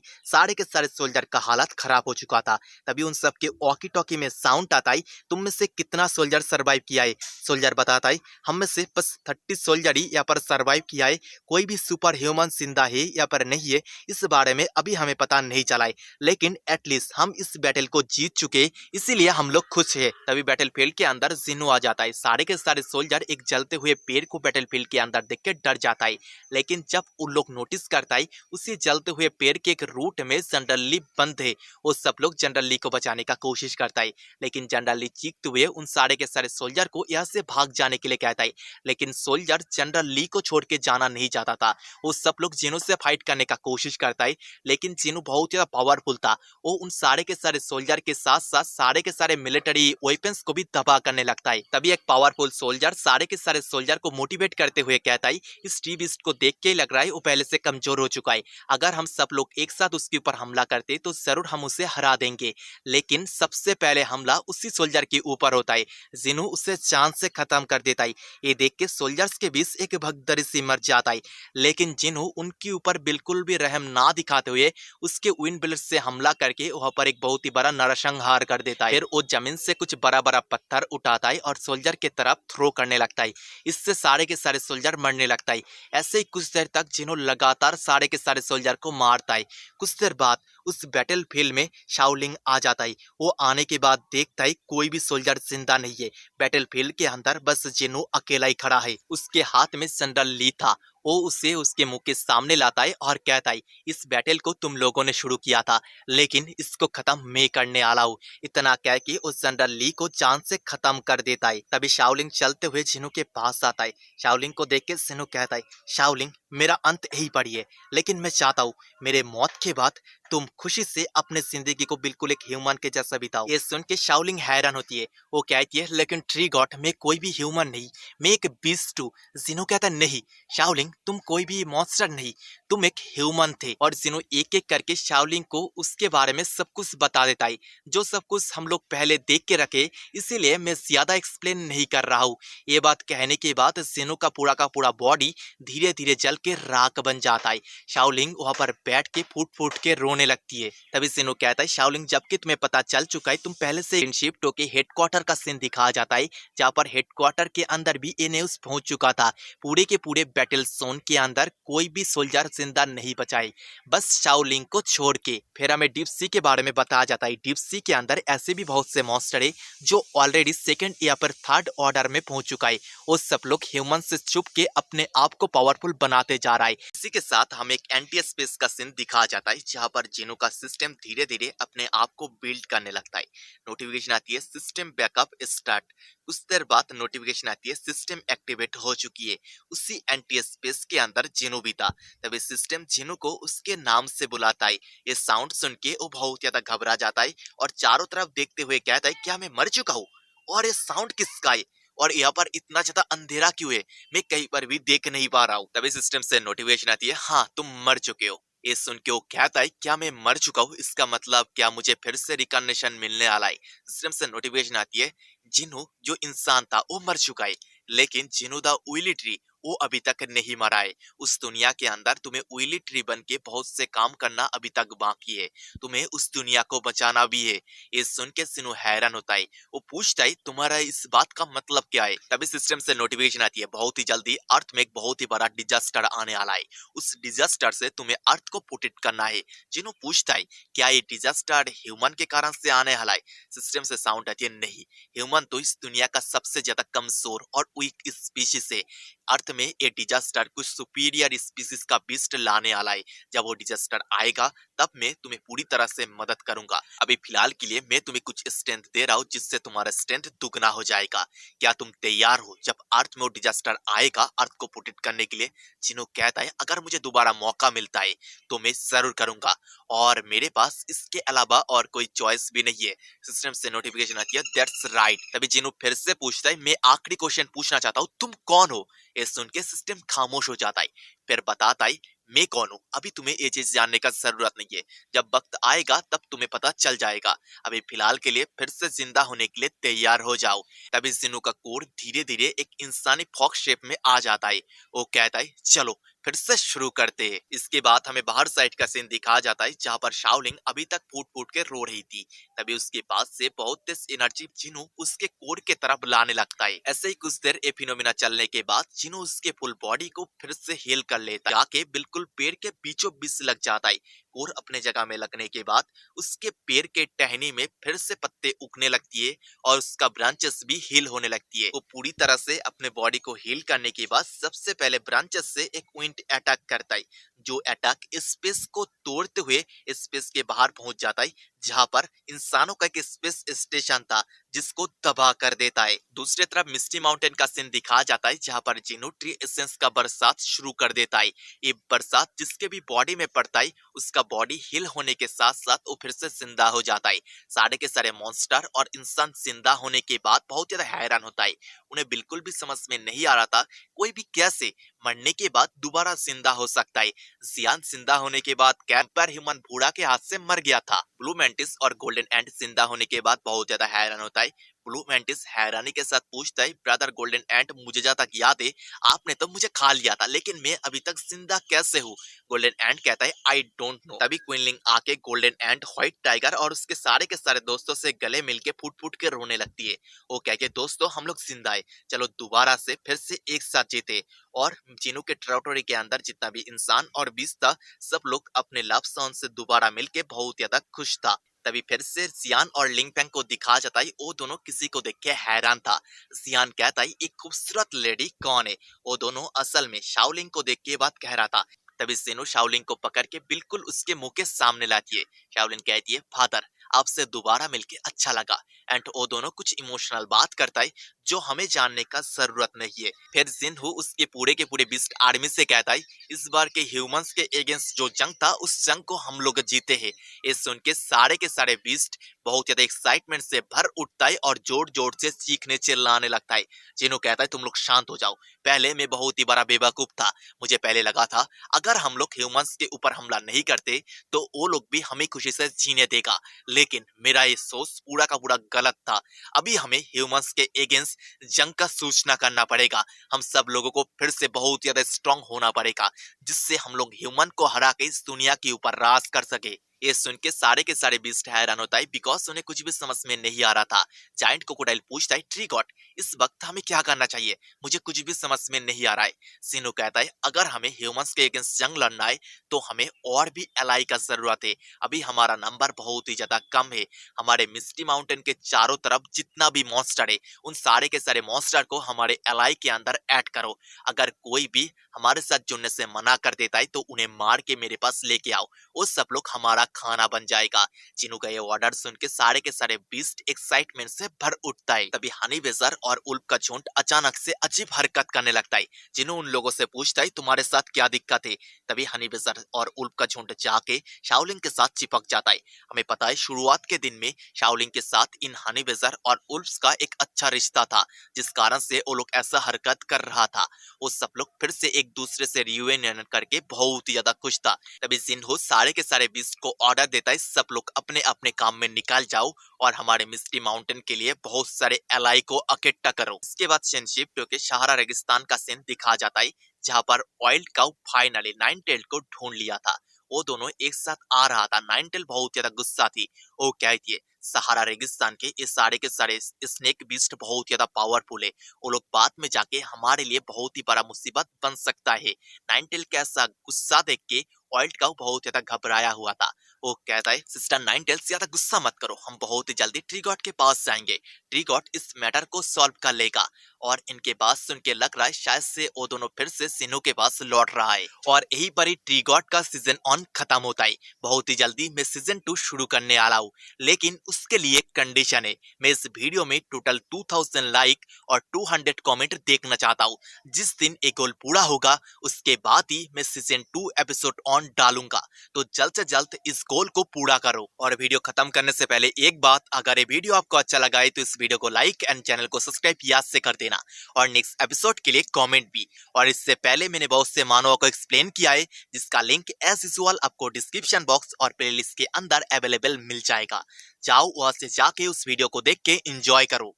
सारे के सारे सोल्जर का हालत खराब हो चुका था। तभी उन सबके वॉकी टॉकी में साउंड आता है तुम में से कितना सोल्जर सरवाइव किया है? सोल्जर बताता है हम में से बस 30 सोल्जर ही यहाँ पर सरवाइव किया है, कोई भी सुपर ह्यूमन जिंदा है या पर नहीं है इस बारे में अभी हमें पता नहीं चला है, लेकिन एटलीस्ट हम इस बैटल को जीत चुके इसीलिए हम लोग खुश है। तभी बैटलफील्ड के अंदर जिन्हू आ जाता है। सारे के सारे सोल्जर एक जलते हुए पेड़ को बैटलफील्ड के अंदर देख के डर जाता है। लेकिन जब उन लोग नोटिस करता है उसी जलते हुए पेड़ के एक रूट में जनरल ली बंद है, वो सब लोग जनरल ली को बचाने का कोशिश करता है। लेकिन जनरल ली चीखते हुए उन सारे के सारे सोल्जर को यहाँ से भाग जाने के लिए कहता है। लेकिन सोल्जर जनरल ली को छोड़ के जाना नहीं चाहता था। वो सब लोग जिनो से फाइट करने का कोशिश करता है, लेकिन जिनो बहुत ज्यादा पावरफुल था। वो उन सारे के सारे सोल्जर के साथ साथ सारे के सारे मिलिट्री वेपन्स को भी तबाह करने लगता है। तभी एक पावरफुल सोल्जर सारे के सारे सोल्जर को मोटिवेट करते हुए कहता है, इस टी बीस्ट को देख के लग रहा है वो पहले से कमजोर हो चुका है। अगर हम सब लोग एक साथ उसके ऊपर हमला करते तो जरूर हम उसे हरा देंगे, लेकिन सबसे पहले हमला उसी सोल्जर के ऊपर होता है। जिनो उसे जान से खत्म कर देता है। ये देख के सोल्जर्स के बीच एक भगदड़ सी मर जाता है। लेकिन जिनो उनके ऊपर बिल्कुल भी रहम ना दिखाते हुए उसके विंड ब्लेड से हमला करके वहां पर एक बहुत ही बड़ा नरसंहार कर देता है। फिर वो जमीन से कुछ बड़ा बड़ा पत्थर उठाता है और सोल्जर की तरफ थ्रो करने लगता है। इससे सारे के सारे सोल्जर मरने लगता है। ऐसे ही कुछ देर तक जिनो लगातार सारे के सारे सोल्जर को मारता है। कुछ देर बाद उस बैटल फील्ड में शाओलिंग आ जाता है। वो आने के बाद देखता है कोई भी सोल्जर जिंदा नहीं है। बैटल फील्ड के अंदर बस जिनो अकेला ही खड़ा है। उसके हाथ में जनरल ली था। वो उसे उसके मुंह के सामने लाता है और कहता है, इस बैटल को तुम लोगों ने शुरू किया था, लेकिन इसको खत्म मैं करने वाला हूँ। इतना कह के उस जनरल ली को जान से खत्म कर देता है। तभी शाओलिंग चलते हुए जिनो के पास आता है। शाओलिंग को देख के जिनो कहता है, शाओलिंग मेरा अंत यही पड़ी है, लेकिन मैं चाहता हूँ मेरे मौत के बाद तुम खुशी से अपने जिंदगी को बिल्कुल एक ह्यूमन के जैसा बिताओ। ये सुन के शाओलिंग हैरान होती है। वो कहती है, लेकिन ट्री गॉड मैं कोई भी ह्यूमन नहीं, मैं एक बीस्ट हूँ। जिनो कहता है, नहीं शाओलिंग तुम कोई भी मॉन्स्टर नहीं, तुम एक ह्यूमन थे। और जिनो एक एक करके शाओलिंग को उसके बारे में सब कुछ बता देता है, जो सब कुछ हम लोग पहले देख के रखे, इसीलिए मैं ज्यादा एक्सप्लेन नहीं कर रहा हूँ। ये बात कहने के बाद जिनो का पूरा बॉडी धीरे धीरे जल के राख बन जाता है। शाओलिंग वहां पर बैठ के फूट फूट के रोने लगती है। तभी जिनो कहता है, शाओलिंग जबकि तुम्हें पता चल चुका है, तुम पहले से शिफ्ट होके हेडक्वार्टर का सीन दिखाया जाता है, जहाँ पर हेडक्वार्टर के अंदर भी ये न्यूज पहुंच चुका था। पूरे के पूरे बैटल जोन के अंदर कोई भी सोल्जर जिंदा नहीं बचाए, बस शाओलिंग को छोड़ के। फिर हमें डीप सी के बारे में बताया जाता है। डीप सी के अंदर ऐसे भी बहुत से मॉन्स्टर है जो ऑलरेडी सेकंड या फिर थर्ड ऑर्डर में पहुंच चुका है। वो सब लोग ह्यूमन से छुप के अपने आप को पावरफुल बनाते जा रहा है। इसी के साथ हमें एक एंटी स्पेस का सीन दिखाया जाता है, जहां पर जिनो का सिस्टम धीरे धीरे अपने आप को बिल्ड करने लगता है। नोटिफिकेशन आती है, सिस्टम बैकअप स्टार्ट। कुछ देर बाद नोटिफिकेशन आती है, सिस्टम एक्टिवेट हो चुकी है। उसी एंटी स्पेस के अंदर जिनो भी था। तभी सिस्टम जिनो को उसके नाम से बुलाता है। ये साउंड सुन के वो बहुत ज्यादा घबरा जाता है और चारों तरफ देखते हुए कहता है, क्या मैं मर चुका हूँ? और ये साउंड किसका है? और यहाँ पर इतना ज्यादा अंधेरा क्यों है? मैं कहीं पर भी देख नहीं पा रहा हूँ। तभी सिस्टम से नोटिफिकेशन आती है, हाँ तुम मर चुके हो। ये सुन के वो कहता है, क्या मैं मर चुका हूँ? इसका मतलब क्या मुझे फिर से रिकॉग्निशन मिलने वाला है? सिस्टम से नोटिफिकेशन आती है, जिनो जो इंसान था वो मर चुका है, लेकिन जिनो द उइली ट्री वो अभी तक नहीं मरा है। उस दुनिया के अंदर तुम्हें उइली ट्री बन के बहुत से काम करना अभी तक बाकी है। तुम्हें उस दुनिया को बचाना भी है। ये सुन के जिनो हैरान होता है। वो पूछता है, तुम्हारा इस बात का मतलब क्या है? तभी सिस्टम से नोटिफिकेशन आती है, बहुत ही जल्दी अर्थ में एक बहुत ही बड़ा डिजास्टर आने वाला है। उस डिजास्टर से तुम्हें अर्थ को प्रोटेक्ट करना है। जिनो पूछता है, क्या ये डिजास्टर ह्यूमन के कारण से आने वाला है? सिस्टम से साउंड आती है, नहीं, ह्यूमन तो इस दुनिया का सबसे ज्यादा कमजोर और वीक स्पीशीज है। अर्थ में ये डिजास्टर कुछ सुपीरियर स्पीसीज का बीस्ट लाने वाला है। जब वो डिजास्टर आएगा तब मैं तुम्हें पूरी तरह से मदद करूंगा। अभी फिलहाल के लिए मैं तुम्हें कुछ स्ट्रेंथ दे रहा हूँ, जिससे तुम्हारा स्ट्रेंथ दुगना हो जाएगा। क्या तुम तैयार हो जब अर्थ में वो डिजास्टर आएगा अर्थ को प्रोटेक्ट करने के लिए? जिनो कहता है, अगर मुझे दोबारा मौका मिलता है तो मैं जरूर करूंगा, और मेरे पास इसके अलावा और कोई चॉइस भी नहीं है। सिस्टम से नोटिफिकेशन आती है, दैट्स राइट। तभी जिनो फिर से पूछता है, मैं आखिरी क्वेश्चन पूछना चाहता हूँ, तुम कौन हो? ये सुन के सिस्टम खामोश हो जाता है। फिर बताता है, मैं कौन हूँ अभी तुम्हें ये चीज जानने का जरूरत नहीं है, जब वक्त आएगा तब तुम्हें पता चल जाएगा। अभी फिलहाल के लिए फिर से जिंदा होने के लिए तैयार हो जाओ। तभी जिनो का कोड धीरे धीरे एक इंसानी फॉक्स शेप में आ जाता है। वो कहता है, चलो फिर से शुरू करते हैं। इसके बाद हमें बाहर साइड का सीन दिखाया जाता है, जहाँ पर शाओलिंग अभी तक फूट फूट के रो रही थी। तभी उसके पास से बहुत तेज एनर्जी जिनो उसके कोड के तरफ लाने लगता है। ऐसे ही कुछ देर ए फिनोमिना चलने के बाद जिनो उसके फुल बॉडी को फिर से हील कर लेता है, जाके बिल्कुल पेड़ के बीचों बीच लग जाता है। कोर अपने जगह में लगने के बाद उसके पैर के टहनी में फिर से पत्ते उगने लगती है और उसका ब्रांचेस भी हील होने लगती है। वो पूरी तरह से अपने बॉडी को हील करने के बाद सबसे पहले ब्रांचेस से एक विंड अटैक करता है, जो अटैक स्पेस को तोड़ते हुए स्पेस के बाहर पहुंच जाता है, जहां पर इंसानों का एक स्पेस स्टेशन था जिसको तबाह कर देता है। दूसरी तरफ मिस्टी माउंटेन का सीन दिखाया जाता है, जहां पर जिनो ट्री एसेंस का बरसात शुरू कर देता है। ये बरसात जिसके भी बॉडी में पड़ता है उसका बॉडी हील होने के साथ साथ वो फिर से जिंदा हो जाता है। सारे के सारे मॉन्स्टर और इंसान जिंदा होने के बाद बहुत ज्यादा हैरान होता है। उन्हें बिल्कुल भी समझ में नहीं आ रहा था कोई भी कैसे मरने के बाद दोबारा जिंदा हो सकता है। जियान जिंदा होने के बाद कैंपर ह्यूमन बूढ़ा के हाथ से मर गया था। ब्लू मैंटिस और गोल्डन एंड जिंदा होने के बाद बहुत ज्यादा हैरान होता है। ब्लू मैंटिस हैरानी के साथ पूछता है, ब्रदर गोल्डन एंड, मुझे जहाँ तक याद है आपने तो मुझे खा लिया था, लेकिन मैं अभी तक जिंदा कैसे हूँ? गोल्डन एंड कहता है, आई डोंट नो। तभी क्विनलिंग आके गोल्डन एंड, व्हाइट टाइगर और उसके सारे के सारे दोस्तों से गले मिलके फूट फूट के रोने लगती है। वो कह के, दोस्तों हम लोग जिंदा है, चलो दोबारा से फिर से एक साथ जीते। और जिनो के टेरिटोरी के अंदर जितना भी इंसान और बीस था, सब लोग अपने लव सॉन्ग से दोबारा मिलके बहुत ज्यादा खुश था। तभी फिर से जियान और लिंगपेंग को दिखा जाता है। वो दोनों किसी को देख के हैरान था। जियान कहता है, एक खूबसूरत लेडी कौन है? वो दोनों असल में शाओलिंग को देख के बात कह रहा था। तभी जिनो शाओलिंग को पकड़ के बिल्कुल उसके मुंह के सामने लाती है। शाओलिंग कहती है, फादर आपसे दोबारा मिलके अच्छा लगा। एंड वो दोनों कुछ इमोशनल बात करता है जो हमें जानने का जरूरत नहीं है। फिर जिनहू उसके पूरे के पूरे बीस्ट आर्मी से कहता है, इस बार के ह्यूमंस के अगेंस्ट जो जंग था उस जंग को हम लोग जीते हैं। ये सुन के सारे बीस्ट बहुत ज्यादा एक्साइटमेंट से भर उठता है और जोर जोर से चीखने चिल्लाने लगता है। जिनो कहता है, तुम लोग शांत हो जाओ, पहले मैं बहुत ही बड़ा बेवकूफ था। मुझे पहले लगा था अगर हम लोग ह्यूमंस के ऊपर हमला नहीं करते तो वो लोग भी हमें खुशी से जीने देगा, लेकिन मेरा ये सोच पूरा का पूरा गलत था। अभी हमें ह्यूमंस के अगेंस्ट जंग का सूचना करना पड़ेगा। हम सब लोगों को फिर से बहुत ज्यादा स्ट्रांग होना पड़ेगा, जिससे हम लोग ह्यूमन को हरा के इस दुनिया के ऊपर राज कर सके। ये सुन के सारे बीस्ट हैरान होता है, बिकॉज उन्हें कुछ भी समझ में नहीं आ रहा था। जायंट क्रोकोडाइल पूछता है, ट्री गॉड इस वक्त हमें क्या करना चाहिए? मुझे कुछ भी समझ में नहीं आ रहा है। सिनो कहता है, अगर हमें ह्यूमंस के अगेंस्ट जंग लड़ना है तो हमें और भी एलाई का जरूरत है। अभी हमारा नंबर बहुत ही ज्यादा कम है। हमारे मिस्टी माउंटेन के चारों तरफ जितना भी मॉन्स्टर है उन सारे के सारे मॉन्स्टर को हमारे एलाई के अंदर ऐड करो। अगर कोई भी हमारे साथ जुड़ने से मना कर देता है तो उन्हें मार के मेरे पास लेके आओ, वो सब लोग हमारा खाना बन जाएगा। चिनू का ये ऑर्डर सुन के सारे बीस्ट एक्साइटमेंट से भर उठता है। तभी हनी बेजर और उल्फ का झुंड अचानक से अजीब हरकत करने लगता है। चिनू उन लोगों से पूछता है, तुम्हारे साथ क्या दिक्कत है? तभी हनी बेजर और उल्फ का झुंड जाके शाओलिंग के साथ चिपक जाता है। हमें पता है शुरुआत के दिन में शाओलिंग के साथ इन हनी बेजर और उल्फ का एक अच्छा रिश्ता था, जिस कारण से वो लोग ऐसा हरकत कर रहा था। वो सब लोग फिर से एक दूसरे से रियूनियन करके बहुत ही ज्यादा खुश था। तभी जिन्हो सारे के सारे बीस्ट को ऑर्डर देता है, सब लोग अपने अपने काम में निकल जाओ और हमारे मिस्टी माउंटेन के लिए बहुत सारे एलाई को इकट्ठा करो। इसके बाद शिनशिप के सहारा रेगिस्तान का सीन दिखा जाता है, जहां पर wild cow finally nine tail को ढूंढ लिया था। वो दोनों एक साथ आ रहा था। नाइन टेल बहुत ज्यादा गुस्सा थी। वो कहती है, सहारा रेगिस्तान के सारे स्नेक बीस्ट बहुत ज्यादा पावरफुल है। वो लोग बाद में जाके हमारे लिए बहुत ही बड़ा मुसीबत बन सकता है। नाइन टेल का ऐसा गुस्सा देख के वाइल्ड काउ बहुत ज्यादा घबराया हुआ था। वो कहता है, सिस्टर नाइन टेल्स ज्यादा गुस्सा मत करो, हम बहुत ही जल्दी ट्री गॉड के पास जाएंगे। ट्री गॉड इस मैटर को सॉल्व कर लेगा। और इनके बात सुन के लग रहा है शायद से वो दोनों फिर से सिनो के पास लौट रहा है। और यही पर ही ट्री गॉड का सीजन 1 खत्म होता है। बहुत ही जल्दी मैं सीजन 2 शुरू करने वाला हूँ, लेकिन उसके लिए एक कंडीशन है। मैं इस वीडियो में टोटल 2000 लाइक और 200 कमेंट देखना चाहता हूँ। जिस दिन एक गोल पूरा होगा उसके बाद ही मैं सीजन 2 एपिसोड ऑन डालूंगा। तो जल्द से जल्द इस गोल को पूरा करो। और वीडियो खत्म करने से पहले एक बात, अगर ये वीडियो आपको अच्छा लगा है तो इस वीडियो को लाइक एंड चैनल को सब्सक्राइब याद से कर देना, और नेक्स्ट एपिसोड के लिए कमेंट भी। और इससे पहले मैंने बहुत से मानवों को एक्सप्लेन किया है, जिसका लिंक एज यूजुअल आपको डिस्क्रिप्शन बॉक्स और प्लेलिस्ट के अंदर अवेलेबल मिल जाएगा। जाओ वहां से जाके उस वीडियो को देख के एंजॉय करो।